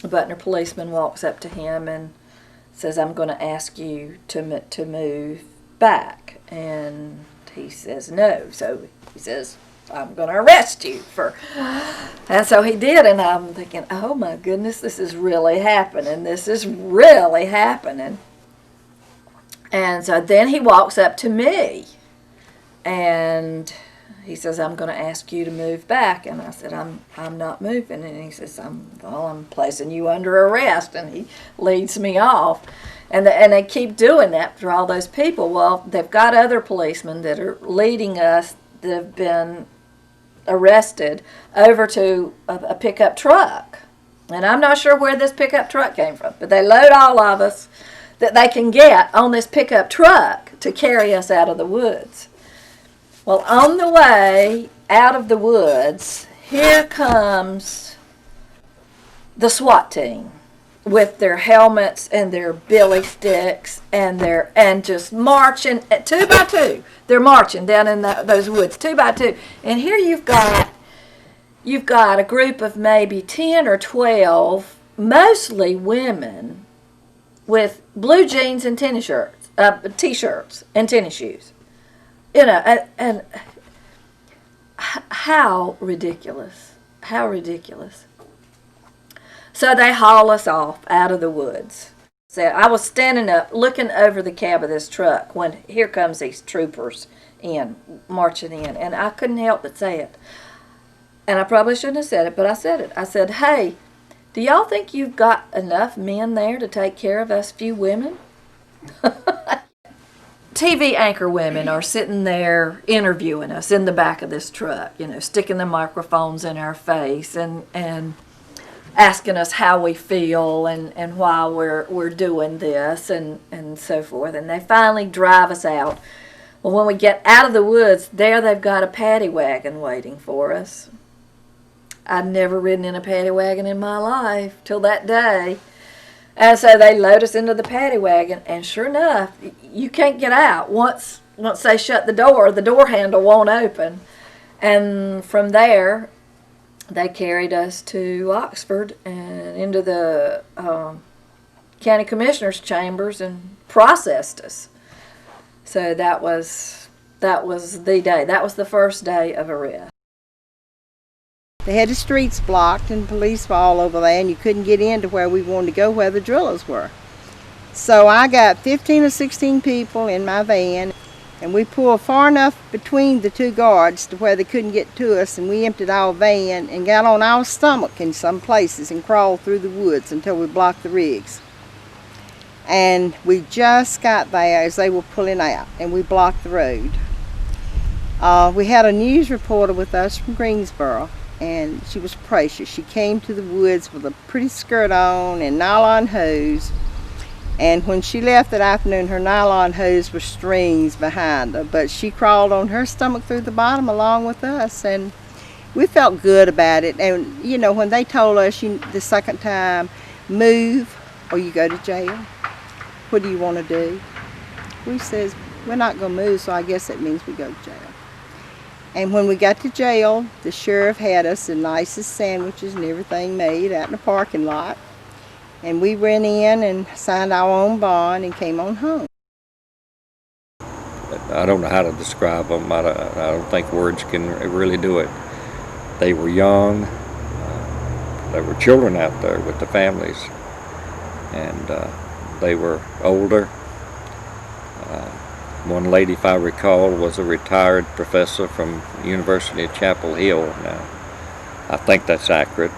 Butner policeman walks up to him and says, "I'm going to ask you to move back," and he says no. So he says, "I'm going to arrest you for," and so he did, and I'm thinking, oh my goodness, this is really happening. And so then he walks up to me, and he says, "I'm going to ask you to move back," and I said, I'm not moving, and he says, I'm placing you under arrest, and he leads me off. And they keep doing that for all those people. Well, they've got other policemen that are leading us that have been arrested over to a pickup truck. And I'm not sure where this pickup truck came from, but they load all of us that they can get on this pickup truck to carry us out of the woods. Well, on the way out of the woods, here comes the SWAT team with their helmets and their billy sticks and just marching 2 by 2. They're marching down in those woods 2 by 2. And here you've got a group of maybe 10 or 12, mostly women, with blue jeans and t-shirts and tennis shoes. And how ridiculous. So they haul us off out of the woods. So I was standing up looking over the cab of this truck when here comes these troopers marching in, and I couldn't help but say it. And I probably shouldn't have said it, but I said it. I said, "Hey, Do y'all think you've got enough men there to take care of us few women? TV anchor women are sitting there interviewing us in the back of this truck, you know, sticking the microphones in our face and asking us how we feel and why we're doing this and so forth. And they finally drive us out. Well, when we get out of the woods, there they've got a paddy wagon waiting for us. I'd never ridden in a paddy wagon in my life till that day. And so they load us into the paddy wagon, and sure enough, you can't get out. Once they shut the door handle won't open. And from there, they carried us to Oxford and into the county commissioner's chambers and processed us. So that was the day. That was the first day of arrest. They had the streets blocked and police were all over there, and you couldn't get into where we wanted to go, where the drillers were. So I got 15 or 16 people in my van, and we pulled far enough between the two guards to where they couldn't get to us, and we emptied our van and got on our stomach in some places and crawled through the woods until we blocked the rigs. And we just got there as they were pulling out, and we blocked the road. We had a news reporter with us from Greensboro, and she was precious. She came to the woods with a pretty skirt on and nylon hose, and when she left that afternoon, her nylon hose was strings behind her, but she crawled on her stomach through the bottom along with us, and we felt good about it. And you know, when they told us the second time, move or you go to jail, what do you want to do? We says, we're not going to move, so I guess that means we go to jail. And when we got to jail, the sheriff had us the nicest sandwiches and everything made out in the parking lot. And we went in and signed our own bond and came on home. I don't know how to describe them. I don't think words can really do it. They were young. There were children out there with the families. And they were older. One lady, if I recall, was a retired professor from University of Chapel Hill. Now, I think that's accurate.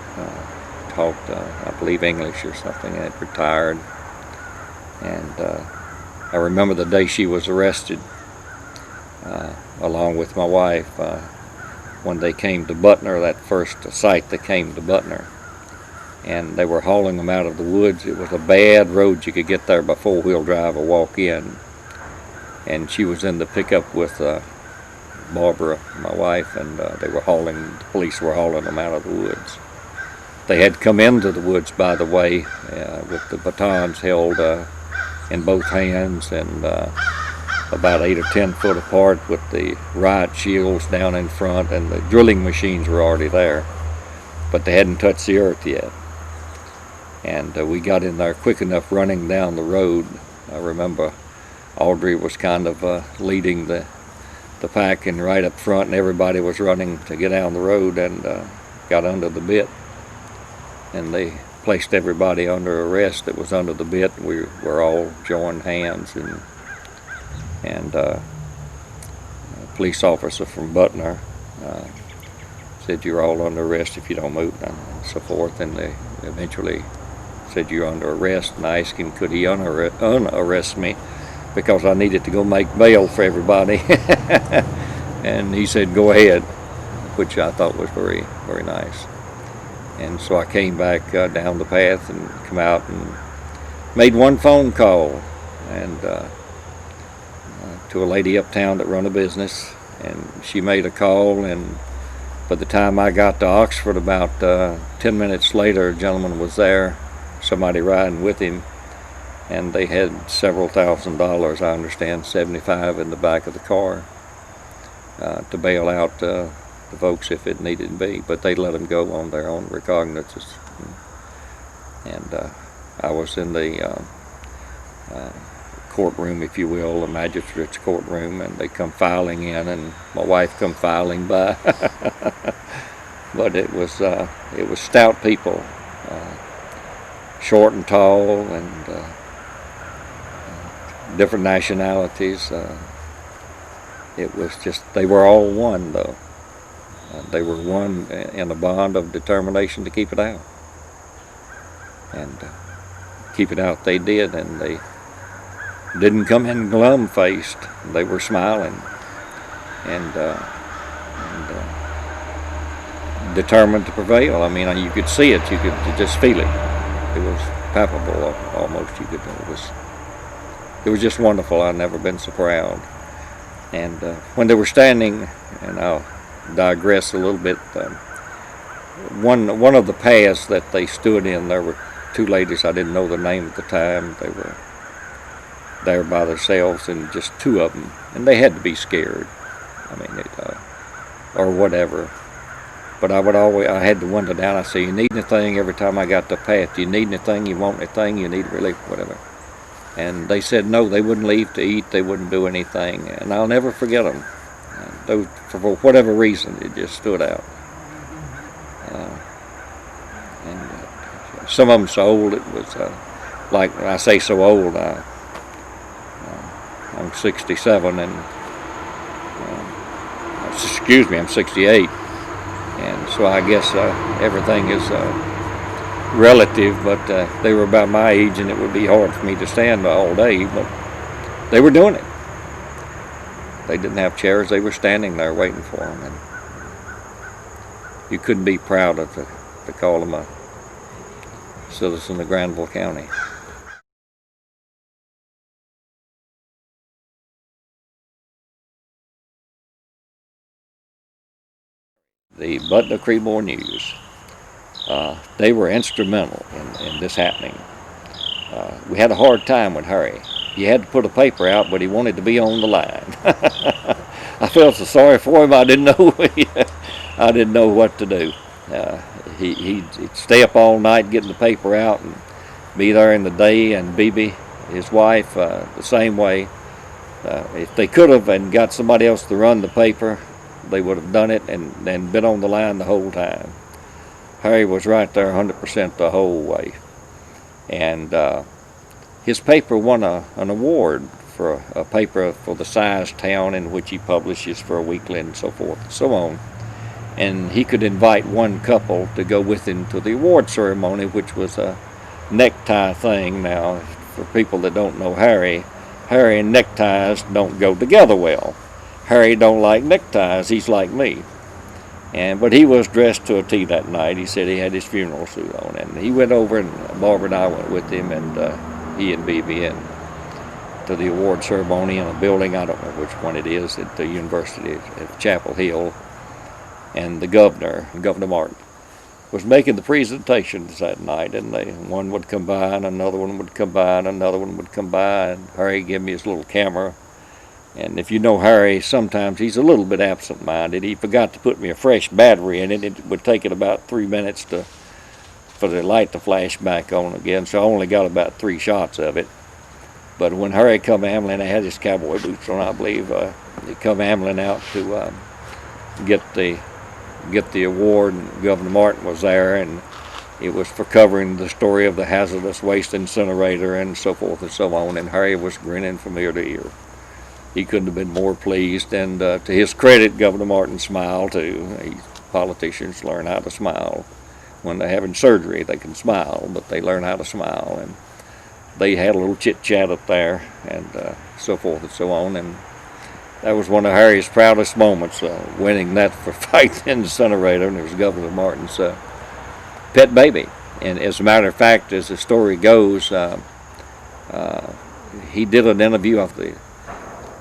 Taught, I believe, English or something, and had retired. And I remember the day she was arrested, along with my wife, when they came to Butner, that first site they came to Butner. And they were hauling them out of the woods. It was a bad road. You could get there by four-wheel drive or walk in. And she was in the pickup with Barbara, my wife, and the police were hauling them out of the woods. They had come into the woods, by the way, with the batons held in both hands and about 8 or 10 foot apart with the riot shields down in front, and the drilling machines were already there, but they hadn't touched the earth yet. And we got in there quick enough running down the road. I remember Audrey was kind of leading the pack and right up front, and everybody was running to get down the road and got under the bit. And they placed everybody under arrest that was under the bit. We were all joined hands, and a police officer from Butner said, you're all under arrest if you don't move, and so forth. And they eventually said, you're under arrest, and I asked him, could he unarrest me, because I needed to go make bail for everybody. And he said, go ahead, which I thought was very, very nice. And so I came back down the path and come out and made one phone call and to a lady uptown that run a business, and she made a call, and by the time I got to Oxford, about 10 minutes later, a gentleman was there, somebody riding with him, and they had several $1,000s, I understand, 75 in the back of the car, to bail out the folks if it needed to be, but they let them go on their own recognizance. And I was in the courtroom, if you will, the magistrate's courtroom, and they come filing in, and my wife come filing by. But it was stout people, short and tall, and different nationalities. It was just, they were all one, though. They were one in a bond of determination to keep it out. and keep it out they did, and they didn't come in glum-faced. They were smiling and determined to prevail. I mean, you could see it, you could just feel it. It was palpable almost. It was just wonderful. I've never been so proud. And when they were standing, and I'll digress a little bit, one of the paths that they stood in, there were two ladies, I didn't know their name at the time. They were there by themselves, and just two of them, and they had to be scared. I mean, or whatever. But I had the window down. I said, "You need anything?" Every time I got the path, "Do you need anything? You want anything? You need relief?" Whatever. And they said no, they wouldn't leave to eat. They wouldn't do anything. And I'll never forget them. Those, for whatever reason, it just stood out. And some of them so old, it was like, when I say so old, I'm 67, and excuse me, I'm 68. And so I guess everything is relative, but they were about my age, and it would be hard for me to stand all day, but they were doing it. They didn't have chairs, they were standing there waiting for them, and you couldn't be proud of to call them a citizen of Granville County. The Butner Creedmoor News, they were instrumental in this happening. We had a hard time with Harry. He had to put a paper out, but he wanted to be on the line. I felt so sorry for him. I didn't know what to do. He'd stay up all night getting the paper out and be there in the day, and Bibi, his wife, the same way. If they could have and got somebody else to run the paper, they would have done it and been on the line the whole time. Harry was right there 100% the whole way. And his paper won an award for a paper for the size town in which he publishes for a weekly and so forth and so on. And he could invite one couple to go with him to the award ceremony, which was a necktie thing. Now, for people that don't know Harry and neckties don't go together well. Harry don't like neckties, he's like me. But he was dressed to a T that night. He said he had his funeral suit on, and he went over, and Barbara and I went with him, and he and Bibi, and to the award ceremony in a building, I don't know which one it is, at the University at Chapel Hill. And the Governor Martin, was making the presentations that night, and one would come by, and another one would come by, and another one would come by, and Harry gave me his little camera. And if you know Harry, sometimes he's a little bit absent-minded. He forgot to put me a fresh battery in it. It would take it about 3 minutes for the light to flash back on again, so I only got about 3 shots of it. But when Harry come ambling, I had his cowboy boots on, I believe. He come ambling out to get the award, and Governor Martin was there, and it was for covering the story of the hazardous waste incinerator and so forth and so on, and Harry was grinning from ear to ear. He couldn't have been more pleased, and to his credit, Governor Martin smiled too. Politicians learn how to smile. When they're having surgery, they can smile, but they learn how to smile, and they had a little chit-chat up there, and so forth and so on, and that was one of Harry's proudest moments, winning that for Fight the Incinerator, and it was Governor Martin's pet baby. And as a matter of fact, as the story goes, he did an interview of the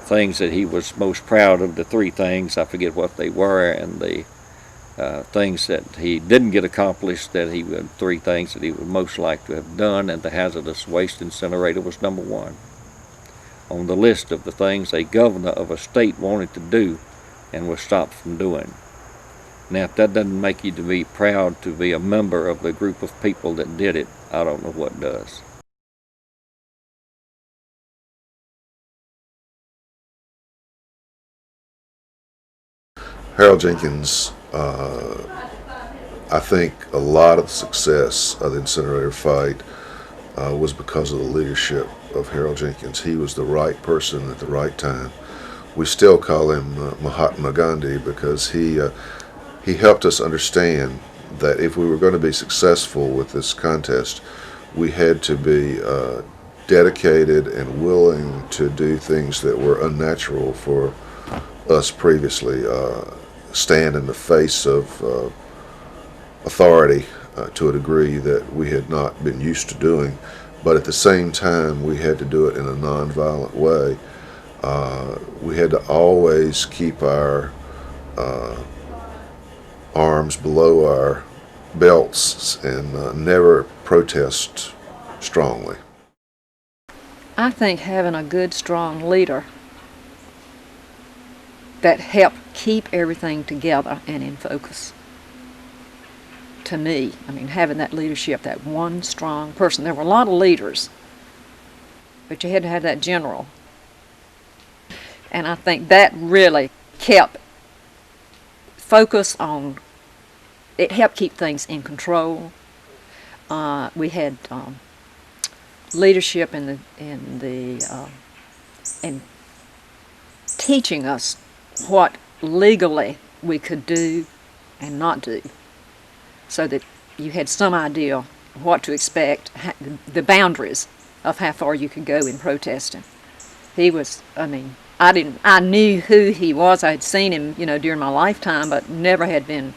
things that he was most proud of, the 3 things, I forget what they were, and the things that he didn't get accomplished, that he would, 3 things that he would most like to have done, and the hazardous waste incinerator was number 1 on the list of the things a governor of a state wanted to do and was stopped from doing. Now, if that doesn't make you to be proud to be a member of the group of people that did it, I don't know what does. Harold Jenkins, I think a lot of the success of the incinerator fight was because of the leadership of Harold Jenkins. He was the right person at the right time. We still call him Mahatma Gandhi because he helped us understand that if we were going to be successful with this contest, we had to be dedicated and willing to do things that were unnatural for us previously, stand in the face of authority to a degree that we had not been used to doing, but at the same time we had to do it in a nonviolent way. We had to always keep our arms below our belts and never protest strongly. I think having a good, strong leader that helped keep everything together and in focus. To me, I mean, having that leadership, that one strong person. There were a lot of leaders, but you had to have that general. And I think that really kept focus on, it helped keep things in control. We had leadership in teaching us what legally we could do and not do, so that you had some idea what to expect, the boundaries of how far you could go in protesting. He was, I mean, I knew who he was. I had seen him, during my lifetime, but never had been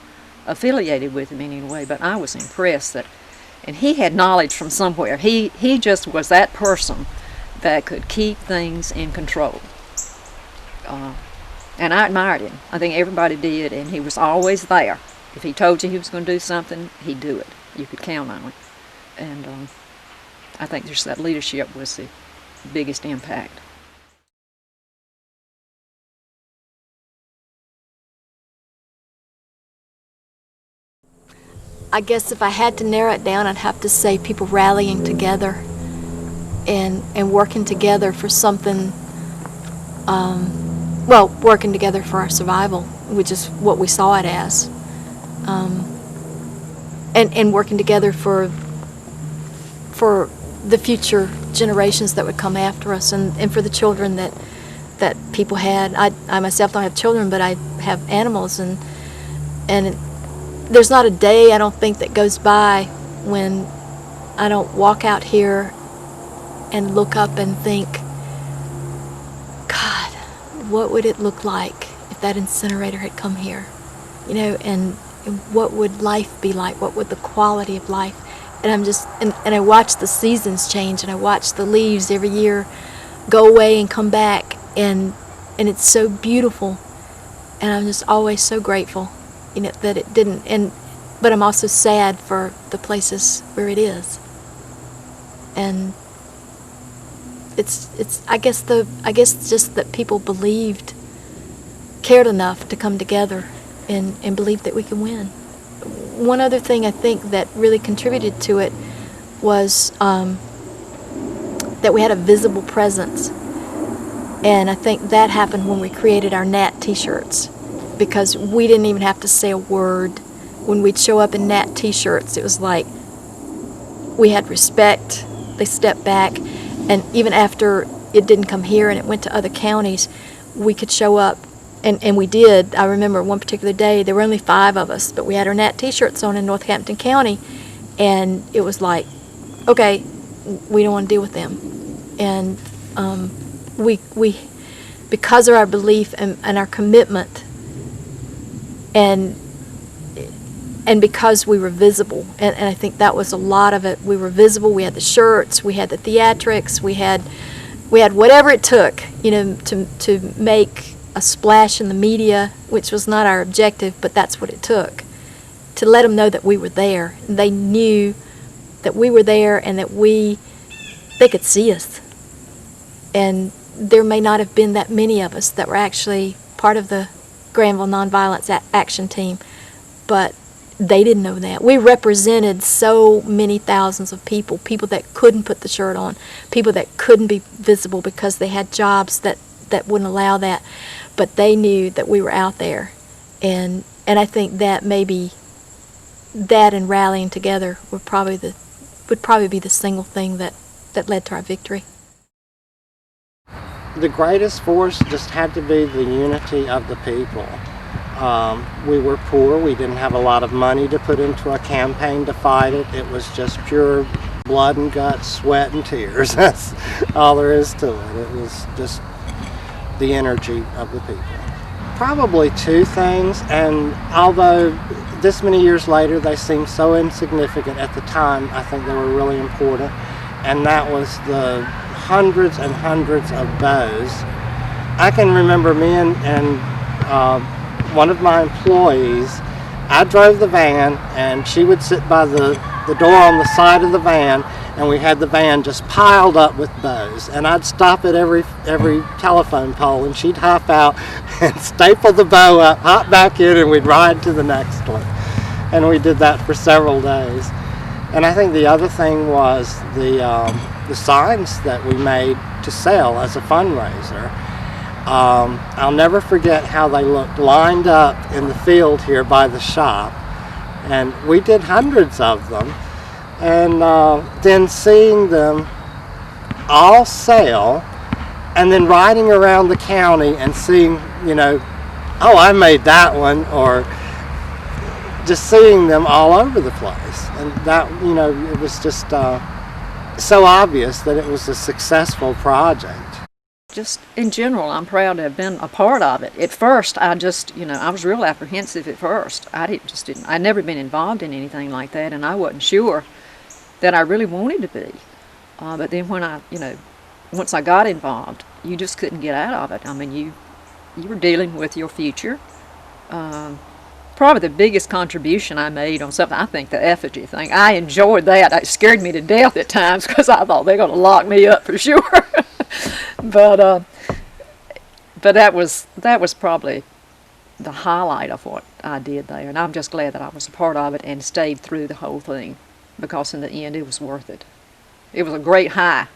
affiliated with him in any way. But I was impressed that, and he had knowledge from somewhere. He just was that person that could keep things in control. And I admired him. I think everybody did, and he was always there. If he told you he was going to do something, he'd do it. You could count on it. And I think just that leadership was the biggest impact. I guess if I had to narrow it down, I'd have to say people rallying together and working together for something, working together for our survival, which is what we saw it as. And working together for the future generations that would come after us, and for the children that people had. I myself don't have children, but I have animals, and there's not a day, I don't think, that goes by when I don't walk out here and look up and think, God, what would it look like if that incinerator had come here? And what would life be like? What would the quality of life? And I'm just, and I watch the seasons change, and I watch the leaves every year go away and come back, and it's so beautiful, and I'm just always so grateful, that it didn't. But I'm also sad for the places where it is, and it's I guess just that people cared enough to come together and believe that we can win. One other thing I think that really contributed to it was that we had a visible presence, and I think that happened when we created our GNAT t-shirts, because we didn't even have to say a word. When we'd show up in GNAT t-shirts, it was like we had respect. They stepped back, and even after it didn't come here and it went to other counties, we could show up, and we did. I remember one particular day, there were only 5 of us, but we had our GNAT t-shirts on in Northampton County, and it was like, okay, we don't want to deal with them. And we because of our belief and our commitment, and because we were visible, and I think that was a lot of it. We were visible. We had the shirts, we had the theatrics, we had whatever it took, to make a splash in the media, which was not our objective, but that's what it took, to let them know that we were there. They knew that we were there, and that they could see us. And there may not have been that many of us that were actually part of the Granville Nonviolence Action Team, but they didn't know that. We represented so many thousands of people that couldn't put the shirt on, people that couldn't be visible because they had jobs that wouldn't allow that, but they knew that we were out there. And I think that maybe that and rallying together would probably be the single thing that led to our victory. The greatest force just had to be the unity of the people. We were poor. We didn't have a lot of money to put into a campaign to fight it. It was just pure blood and guts, sweat and tears. That's all there is to it. It was just the energy of the people. Probably two things, and although this many years later they seem so insignificant, at the time I think they were really important, and that was the hundreds and hundreds of bows. I can remember me and one of my employees, I drove the van and she would sit by the door on the side of the van, and we had the van just piled up with bows, and I'd stop at every telephone pole and she'd hop out and staple the bow up, hop back in, and we'd ride to the next one. And we did that for several days. And I think the other thing was the signs that we made to sell as a fundraiser. I'll never forget how they looked lined up in the field here by the shop, and we did hundreds of them, and then seeing them all sell, and then riding around the county and seeing, you know, oh, I made that one, or just seeing them all over the place. And that, you know, it was just so obvious that it was a successful project. Just in general, I'm proud to have been a part of it. At first, I just, you know, I was real apprehensive at first. I'd never been involved in anything like that, and I wasn't sure that I really wanted to be. But then when I, you know, once I got involved, you just couldn't get out of it. I mean, you were dealing with your future. Probably the biggest contribution I made on something, I think the effigy thing. I enjoyed that. It scared me to death at times because I thought they're going to lock me up for sure. But that was probably the highlight of what I did there, and I'm just glad that I was a part of it and stayed through the whole thing, because in the end it was worth it. It was a great high.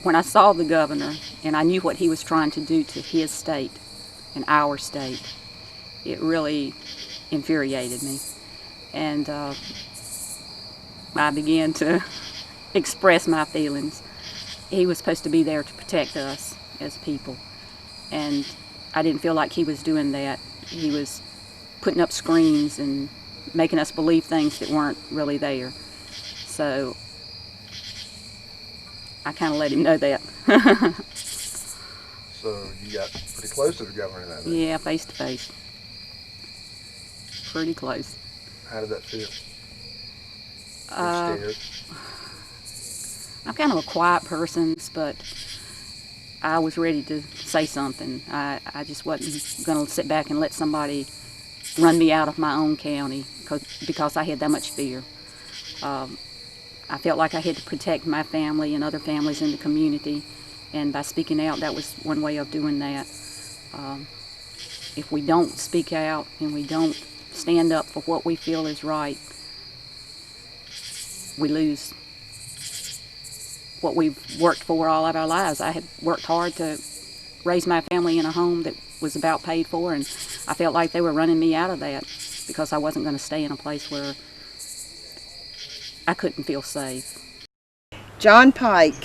When I saw the governor and I knew what he was trying to do to his state and our state, it really infuriated me, and I began to express my feelings. He was supposed to be there to protect us as people, and I didn't feel like he was doing that. He was putting up screens and making us believe things that weren't really there. So I kind of let him know that. So you got pretty close to the governor that day? Yeah, face to face. Pretty close. How did that feel? You're scared? I'm kind of a quiet person, but I was ready to say something. I just wasn't going to sit back and let somebody run me out of my own county because I had that much fear. I felt like I had to protect my family and other families in the community, and by speaking out, that was one way of doing that. If we don't speak out and we don't stand up for what we feel is right, we lose what we've worked for all of our lives. I had worked hard to raise my family in a home that was about paid for, and I felt like they were running me out of that because I wasn't going to stay in a place where I couldn't feel safe. John Pike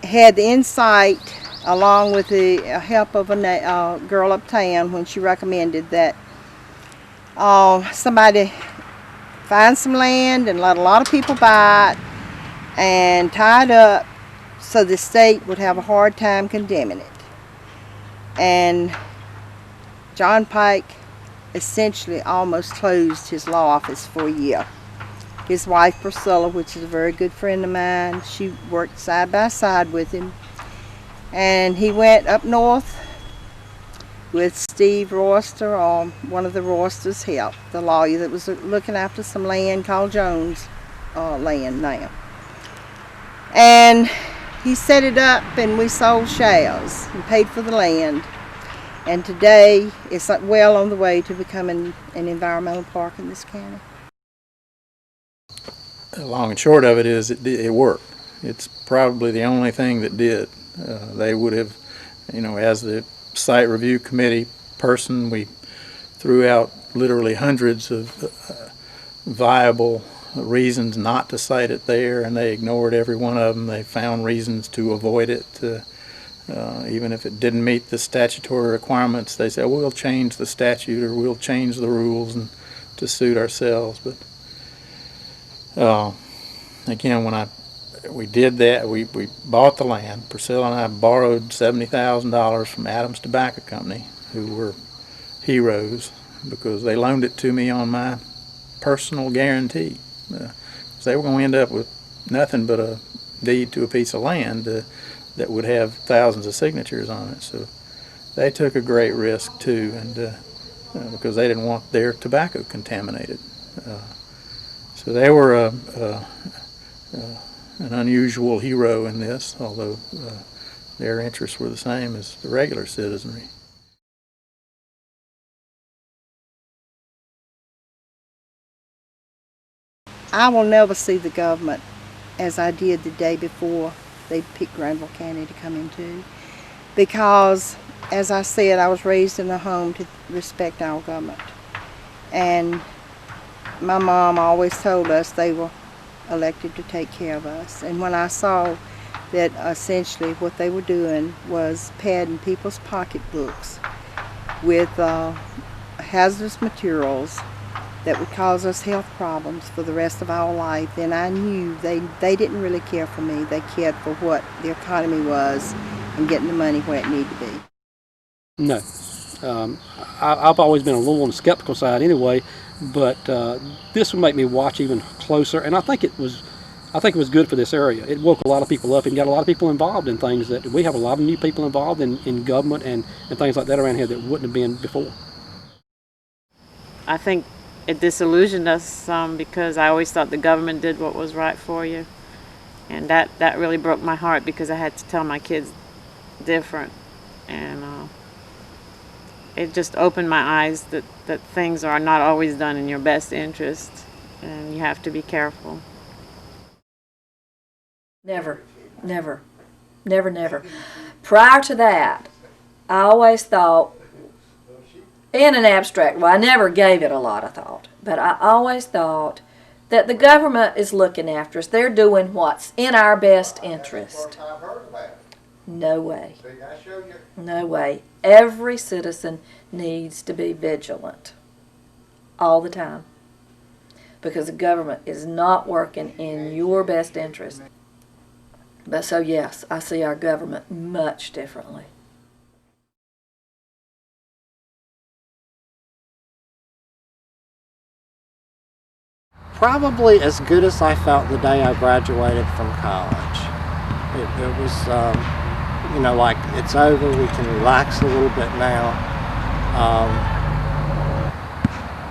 had the insight, along with the help of a girl uptown, when she recommended that somebody find some land and let a lot of people buy it and tie it up so the state would have a hard time condemning it. And John Pike essentially almost closed his law office for a year. His wife Priscilla, which is a very good friend of mine, she worked side by side with him, and he went up north with Steve Royster, or one of the Roysters' help, the lawyer that was looking after some land called Jones land now. And he set it up, and we sold shares and paid for the land. And today it's well on the way to becoming an environmental park in this county. The long and short of it is it worked. It's probably the only thing that did. They would have, you know, as the site review committee person, we threw out literally hundreds of viable reasons not to site it there, and they ignored every one of them. They found reasons to avoid it. Even if it didn't meet the statutory requirements, they said, well, we'll change the statute or we'll change the rules and to suit ourselves. But Again, when we did that, we bought the land. Priscilla and I borrowed $70,000 from Adams Tobacco Company, who were heroes because they loaned it to me on my personal guarantee. They were going to end up with nothing but a deed to a piece of land that would have thousands of signatures on it. So they took a great risk too, and because they didn't want their tobacco contaminated. So they were an unusual hero in this, although their interests were the same as the regular citizenry. I will never see the government as I did the day before they picked Granville County to come into, because, as I said, I was raised in a home to respect our government. And my mom always told us they were elected to take care of us. And when I saw that essentially what they were doing was padding people's pocketbooks with hazardous materials that would cause us health problems for the rest of our life, then I knew they didn't really care for me. They cared for what the economy was and getting the money where it needed to be. No. I've always been a little on the skeptical side anyway, but this would make me watch even closer, and I think it was good for this area. It woke a lot of people up and got a lot of people involved in things that we have a lot of new people involved in government and things like that around here that wouldn't have been before. I think it disillusioned us some because I always thought the government did what was right for you, and that really broke my heart because I had to tell my kids different, and it just opened my eyes that things are not always done in your best interest, and you have to be careful. Never, never, never, never. Prior to that, I always thought, in an abstract way, I never gave it a lot of thought, but I always thought that the government is looking after us. They're doing what's in our best interest. No way. No way. Every citizen needs to be vigilant all the time because the government is not working in your best interest. But so yes, I see our government much differently. Probably as good as I felt the day I graduated from college. It was, you know, like it's over, we can relax a little bit now.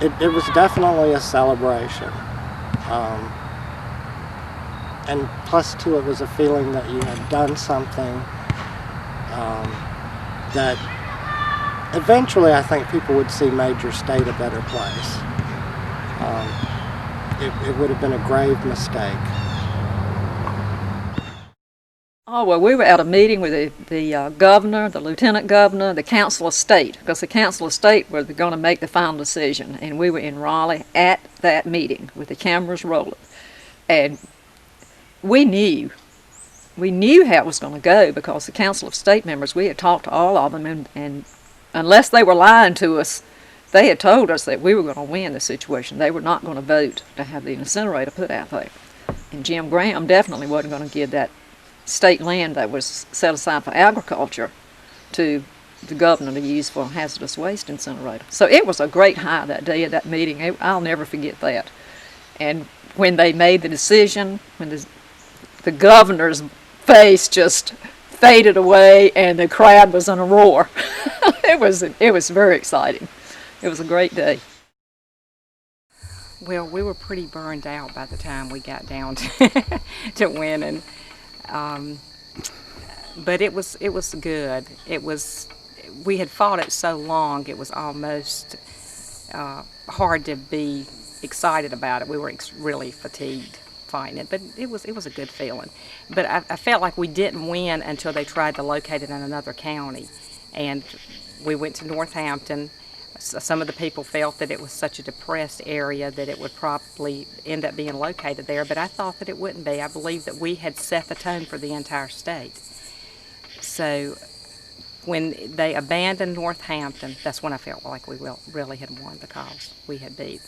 It was definitely a celebration. And plus too, it was a feeling that you had done something that eventually I think people would see made your state a better place. It would have been a grave mistake. Oh, well, we were at a meeting with the governor, the lieutenant governor, the council of state, because the council of state were going to make the final decision, and we were in Raleigh at that meeting with the cameras rolling. And we knew how it was going to go because the council of state members, we had talked to all of them, and unless they were lying to us, they had told us that we were going to win the situation. They were not going to vote to have the incinerator put out there. And Jim Graham definitely wasn't going to give that state land that was set aside for agriculture to the governor to use for hazardous waste incinerator. So it was a great high that day at that meeting. I'll never forget that. And when they made the decision, when the governor's face just faded away and the crowd was in a roar, it was very exciting. It was a great day. Well, we were pretty burned out by the time we got down to winning, but it was good. We had fought it so long. It was almost hard to be excited about it. We were really fatigued fighting it, but it was a good feeling. But I felt like we didn't win until they tried to locate it in another county, and we went to Northampton. Some of the people felt that it was such a depressed area that it would probably end up being located there, but I thought that it wouldn't be. I believe that we had set the tone for the entire state. So when they abandoned Northampton, that's when I felt like we really had won the cause. We had beat.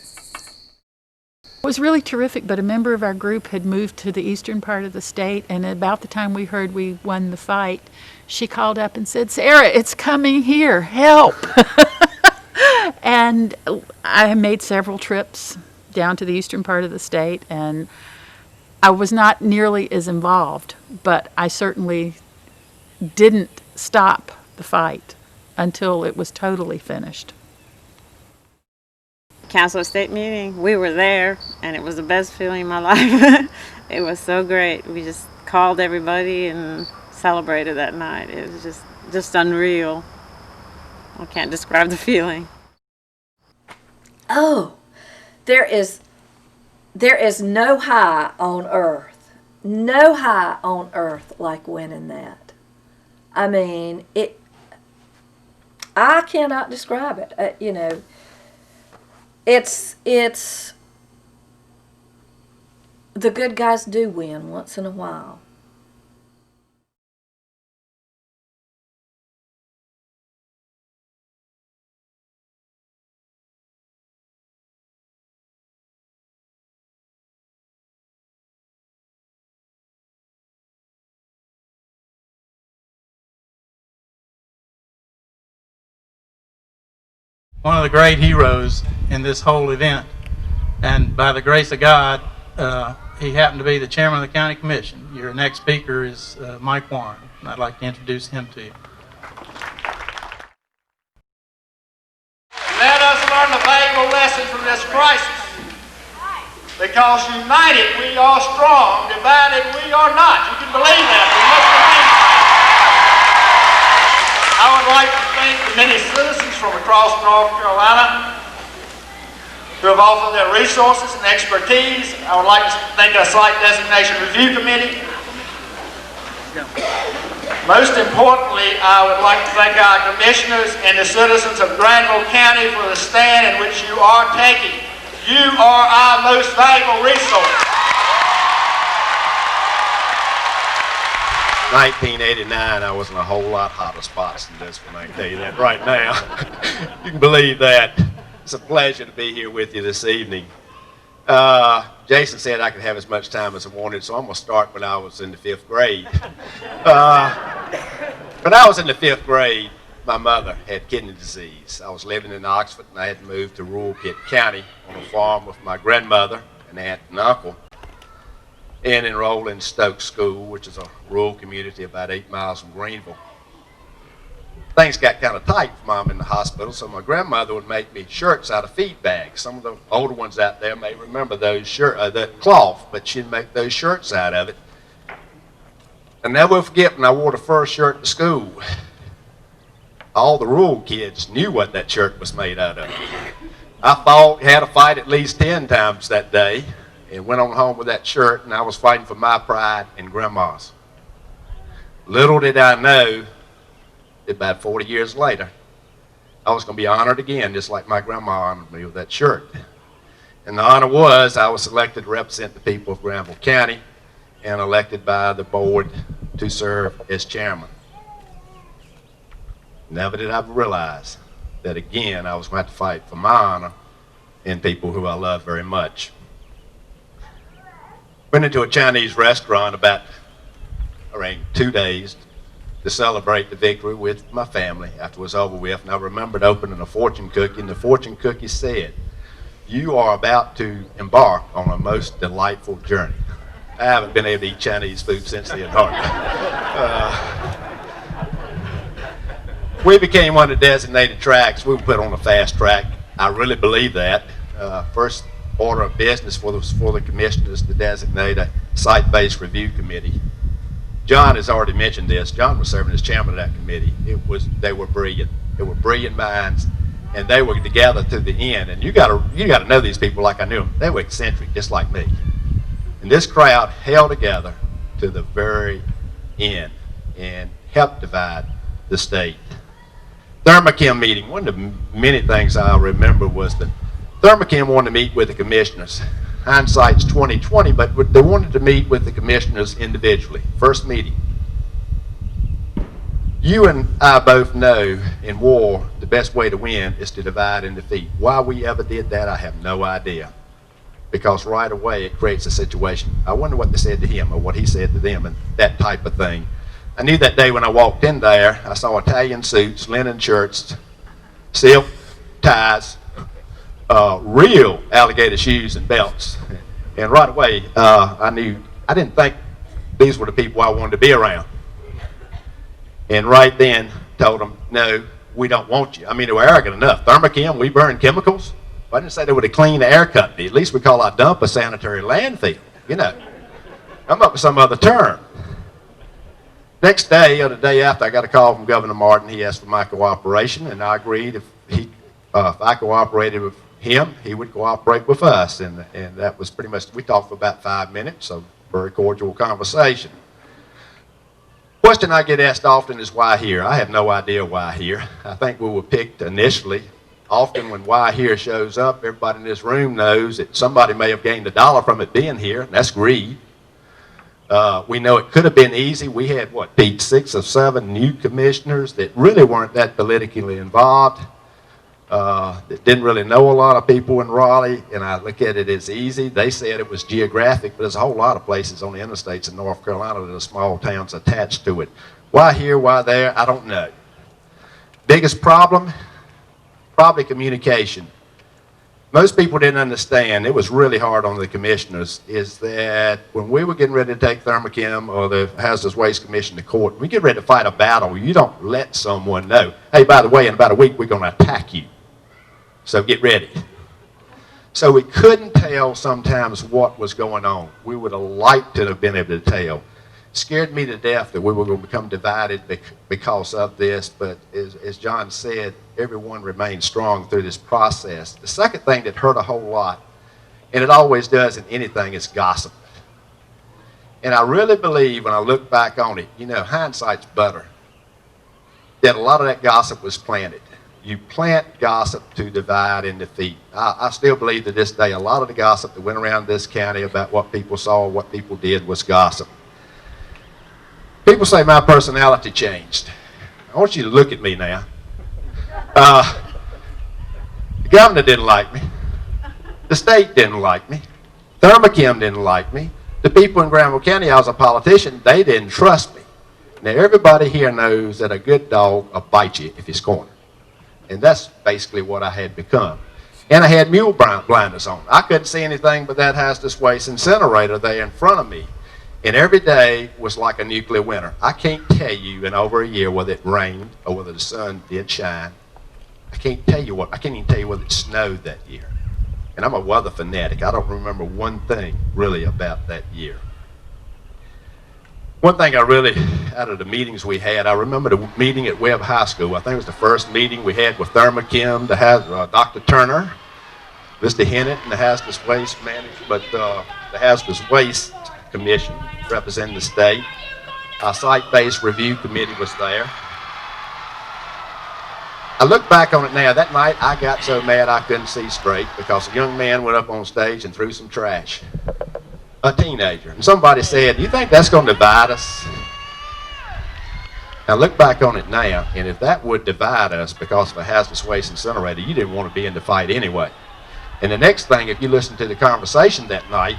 was really terrific, but a member of our group had moved to the eastern part of the state, and about the time we heard we won the fight, she called up and said, "Sarah, it's coming here, help." And I made several trips down to the eastern part of the state, and I was not nearly as involved, but I certainly didn't stop the fight until it was totally finished. Council of State meeting, we were there, and it was the best feeling in my life. It was so great. We just called everybody and celebrated that night. It was just unreal. I can't describe the feeling. Oh, there is no high on earth like winning that. I mean, I cannot describe it. It's the good guys do win once in a while. One of the great heroes in this whole event, and by the grace of God, he happened to be the chairman of the county commission. Your next speaker is Mike Warren, and I'd like to introduce him to you. Let us learn a valuable lesson from this crisis. Because united we are strong, divided we are not. You can believe that. We must believe that. I would like to thank the many citizens from across North Carolina who have offered their resources and expertise. I would like to thank our Site Designation Review Committee. Most importantly, I would like to thank our commissioners and the citizens of Granville County for the stand in which you are taking. You are our most valuable resource. 1989, I was in a whole lot hotter spots than this one, I can tell you that right now. You can believe that. It's a pleasure to be here with you this evening. Jason said I could have as much time as I wanted, so I'm going to start when I was in the 5th grade. When I was in the 5th grade, my mother had kidney disease. I was living in Oxford, and I had moved to rural Pitt County on a farm with my grandmother, an aunt and uncle, and enrolled in Stokes School, which is a rural community about 8 miles from Greenville. Things got kind of tight for Mom in the hospital, so my grandmother would make me shirts out of feed bags. Some of the older ones out there may remember those the cloth, but she'd make those shirts out of it. I never forget when I wore the first shirt to school. All the rural kids knew what that shirt was made out of. I had a fight at least 10 times that day, and went on home with that shirt, and I was fighting for my pride and Grandma's. Little did I know, about 40 years later, I was going to be honored again, just like my grandma honored me with that shirt. And the honor was I was selected to represent the people of Granville County and elected by the board to serve as chairman. Never did I realize that again I was going to have to fight for my honor and people who I love very much. Went into a Chinese restaurant about 2 days to celebrate the victory with my family after it was over with, and I remembered opening a fortune cookie, and the fortune cookie said, "You are about to embark on a most delightful journey." I haven't been able to eat Chinese food since then, hardly. We became one of the designated tracks. We were put on a fast track. I really believe that. First order of business for the commissioners to designate a site-based review committee. John has already mentioned this. John was serving as chairman of that committee. They were brilliant. They were brilliant minds, and they were together to the end. And you got to know these people like I knew them. They were eccentric, just like me. And this crowd held together to the very end and helped divide the state. Thermochem meeting. One of the many things I remember was that Thermochem wanted to meet with the commissioners. Hindsight's 20/20, but they wanted to meet with the commissioners individually. First meeting. You and I both know in war the best way to win is to divide and defeat. Why we ever did that, I have no idea. because right away it creates a situation. I wonder what they said to him or what he said to them and that type of thing. I knew that day when I walked in there, I saw Italian suits, linen shirts, silk ties, real alligator shoes and belts. And right away, I didn't think these were the people I wanted to be around. And right then, told them, no, we don't want you. I mean, they were arrogant enough. Thermochem, we burn chemicals. I didn't say they were a clean air company. At least we call our dump a sanitary landfill. You know, come up with some other term. Next day, or the day after, I got a call from Governor Martin. He asked for my cooperation, and I agreed if I cooperated with him, he would cooperate with us. And that was pretty much, we talked for about 5 minutes, so very cordial conversation. Question I get asked often is why here? I have no idea why here. I think we were picked initially. Often when why here shows up, everybody in this room knows that somebody may have gained $1 from it being here, and that's greed. We know it could have been easy. We had, what, Pete, 6 or 7 new commissioners that really weren't that politically involved, that didn't really know a lot of people in Raleigh, and I look at it as easy. They said it was geographic, but there's a whole lot of places on the interstates in North Carolina that are small towns attached to it. Why here, why there, I don't know. Biggest problem? Probably communication. Most people didn't understand, it was really hard on the commissioners, is that when we were getting ready to take Thermochem or the Hazardous Waste Commission to court, we get ready to fight a battle, you don't let someone know, hey, by the way, in about a week we're going to attack you, so get ready. So we couldn't tell sometimes what was going on. We would have liked to have been able to tell. Scared me to death that we were going to become divided because of this, but as John said, everyone remained strong through this process. The second thing that hurt a whole lot, and it always does in anything, is gossip. And I really believe when I look back on it, you know, hindsight's better, that a lot of that gossip was planted. You plant gossip to divide and defeat. I still believe to this day a lot of the gossip that went around this county about what people saw, what people did was gossip. People say my personality changed. I want you to look at me now. The governor didn't like me. The state didn't like me. Thermochem didn't like me. The people in Granville County, I was a politician, they didn't trust me. Now everybody here knows that a good dog will bite you if he's cornered. And that's basically what I had become. And I had mule blinders on. I couldn't see anything but that hazardous waste incinerator there in front of me. And every day was like a nuclear winter. I can't tell you in over a year whether it rained or whether the sun did shine. I can't even tell you whether it snowed that year. And I'm a weather fanatic. I don't remember one thing really about that year. One thing I really, out of the meetings we had, I remember the meeting at Webb High School. I think it was the first meeting we had with Thermochem, Dr. Turner, Mr. Hennett, and the Hazardous Waste Management, the Hazardous Waste Commission representing the state. Our site-based review committee was there. I look back on it now. That night I got so mad I couldn't see straight because a young man went up on stage and threw some trash. A teenager. And somebody said, "Do you think that's going to divide us?" Now look back on it now, and if that would divide us because of a hazardous waste incinerator, you didn't want to be in the fight anyway. And the next thing, if you listen to the conversation that night,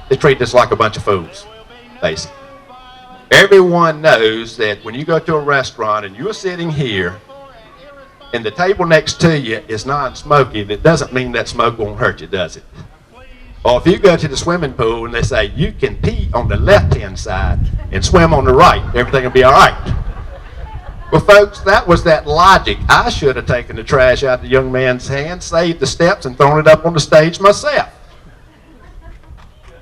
they treat us like a bunch of fools, basically. Everyone knows that when you go to a restaurant and you're sitting here and the table next to you is non-smoking, it doesn't mean that smoke won't hurt you, does it? Or if you go to the swimming pool and they say you can pee on the left-hand side and swim on the right, everything will be all right. Well, folks, that was that logic. I should have taken the trash out of the young man's hand, saved the steps, and thrown it up on the stage myself.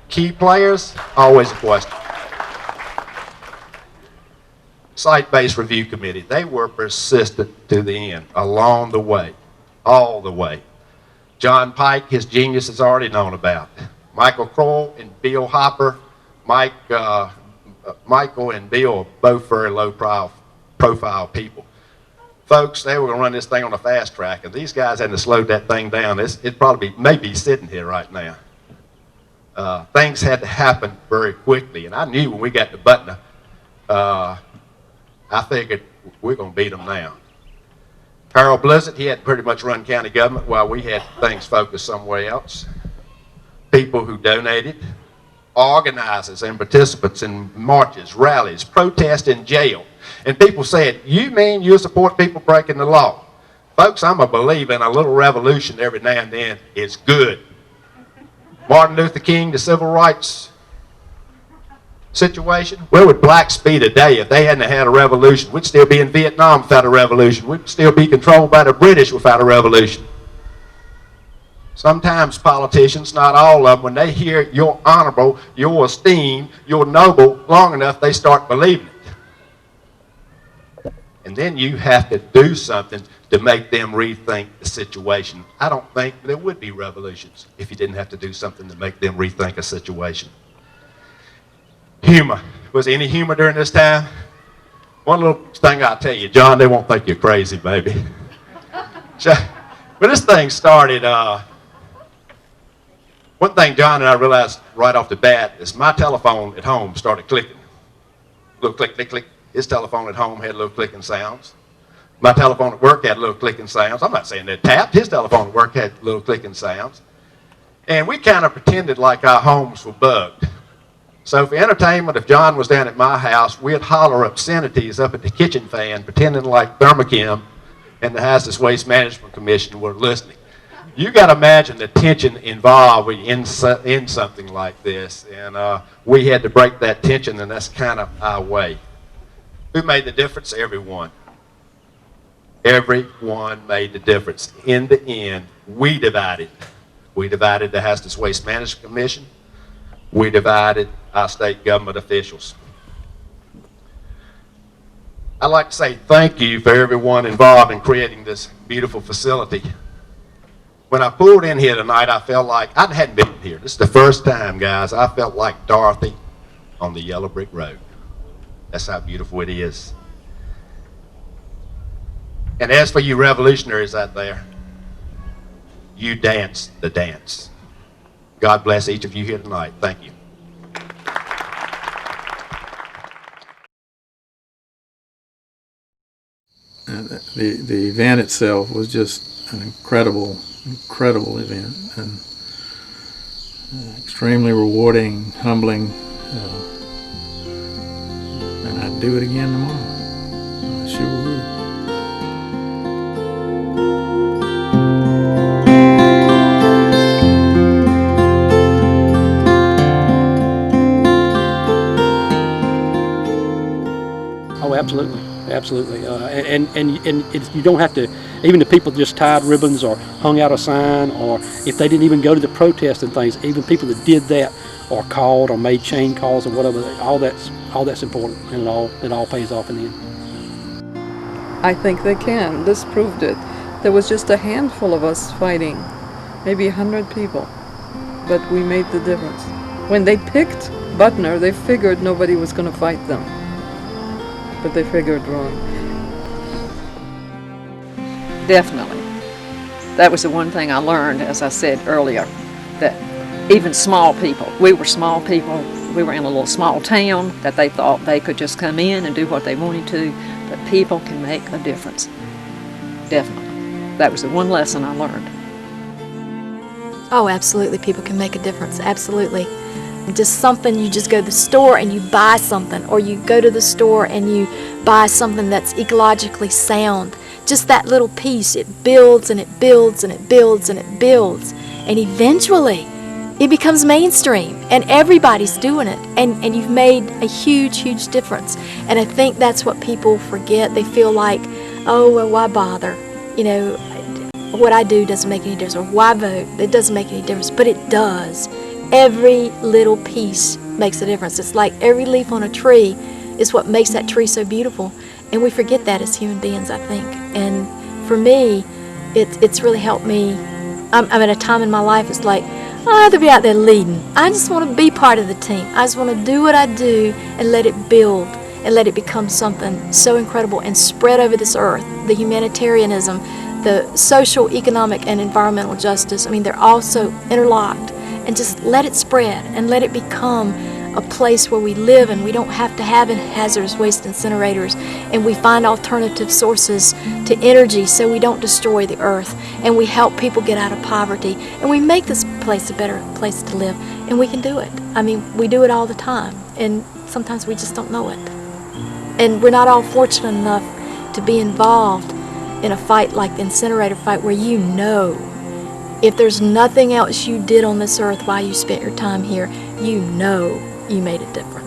Key players, always a question. Site-based review committee, they were persistent to the end, along the way, all the way. John Pike, his genius is already known about. Michael Kroll and Bill Hopper. Michael and Bill are both very low profile people. Folks, they were going to run this thing on a fast track, and these guys hadn't slowed that thing down. It probably may be sitting here right now. Things had to happen very quickly, and I knew when we got to Butner, I figured we're going to beat them now. Harold Blizzard, he had pretty much run county government while we had things focused somewhere else. people who donated, organizers and participants in marches, rallies, protests in jail. And people said, you mean you support people breaking the law? Folks, I'm a believer in a little revolution every now and then. It's good. Martin Luther King, the civil rights situation, where would blacks be today if they hadn't had a revolution? We'd still be in Vietnam without a revolution. We'd still be controlled by the British without a revolution. Sometimes politicians, not all of them, when they hear you're honorable, you're esteemed, you're noble long enough, they start believing it. And then you have to do something to make them rethink the situation. I don't think there would be revolutions if you didn't have to do something to make them rethink a situation. Humor. Was there any humor during this time? One little thing I'll tell you, John, they won't think you're crazy, baby. When this thing started, one thing John and I realized right off the bat is my telephone at home started clicking. Little click, click, click. His telephone at home had little clicking sounds. My telephone at work had little clicking sounds. I'm not saying that tapped. His telephone at work had little clicking sounds. And we kind of pretended like our homes were bugged. So for entertainment, if John was down at my house, we'd holler obscenities up at the kitchen fan, pretending like Thermochem and the Hazardous Waste Management Commission were listening. You got to imagine the tension involved in something like this. And we had to break that tension, and that's kind of our way. Who made the difference? Everyone. Everyone made the difference. In the end, we divided. We divided the Hazardous Waste Management Commission. We divided our state government officials. I'd like to say thank you for everyone involved in creating this beautiful facility. When I pulled in here tonight, I felt like, I hadn't been here. This is the first time, guys, I felt like Dorothy on the yellow brick road. That's how beautiful it is. And as for you revolutionaries out there, you dance the dance. God bless each of you here tonight. Thank you. The event itself was just an incredible event, and extremely rewarding, humbling, and I'd do it again tomorrow. I sure would. Oh, absolutely. Absolutely, and you don't have to, even the people just tied ribbons or hung out a sign, or if they didn't even go to the protest and things, even people that did that or called or made chain calls or whatever, all that's important, and it all pays off in the end. I think they can. This proved it. There was just a handful of us fighting, maybe 100 people, but we made the difference. When they picked Butner, they figured nobody was going to fight them. But they figured wrong. Definitely. That was the one thing I learned, as I said earlier, that even small people, we were small people, we were in a little small town, that they thought they could just come in and do what they wanted to, but people can make a difference. Definitely. That was the one lesson I learned. Oh, absolutely, people can make a difference, absolutely. Just something, you just go to the store and you buy something, or you go to the store and you buy something that's ecologically sound. Just that little piece, it builds and it builds and it builds and it builds, and eventually it becomes mainstream and everybody's doing it, and you've made a huge difference. And I think that's what people forget. They feel like, oh, well, why bother? You know, what I do doesn't make any difference, or why vote? It doesn't make any difference, but it does. Every little piece makes a difference. It's like every leaf on a tree is what makes that tree so beautiful, and we forget that as human beings, I think. And for me, it's really helped me. I'm at a time in my life, it's like, I'd rather be out there leading. I just want to be part of the team. I just want to do what I do and let it build and let it become something so incredible and spread over this earth. The humanitarianism, the social, economic, and environmental justice, I mean, they're all so interlocked. And just let it spread and let it become a place where we live, and we don't have to have hazardous waste incinerators, and we find alternative sources to energy so we don't destroy the earth, and we help people get out of poverty, and we make this place a better place to live. And we can do it. I mean, we do it all the time, and sometimes we just don't know it. And we're not all fortunate enough to be involved in a fight like the incinerator fight, where you know if there's nothing else you did on this earth while you spent your time here, you know you made a difference.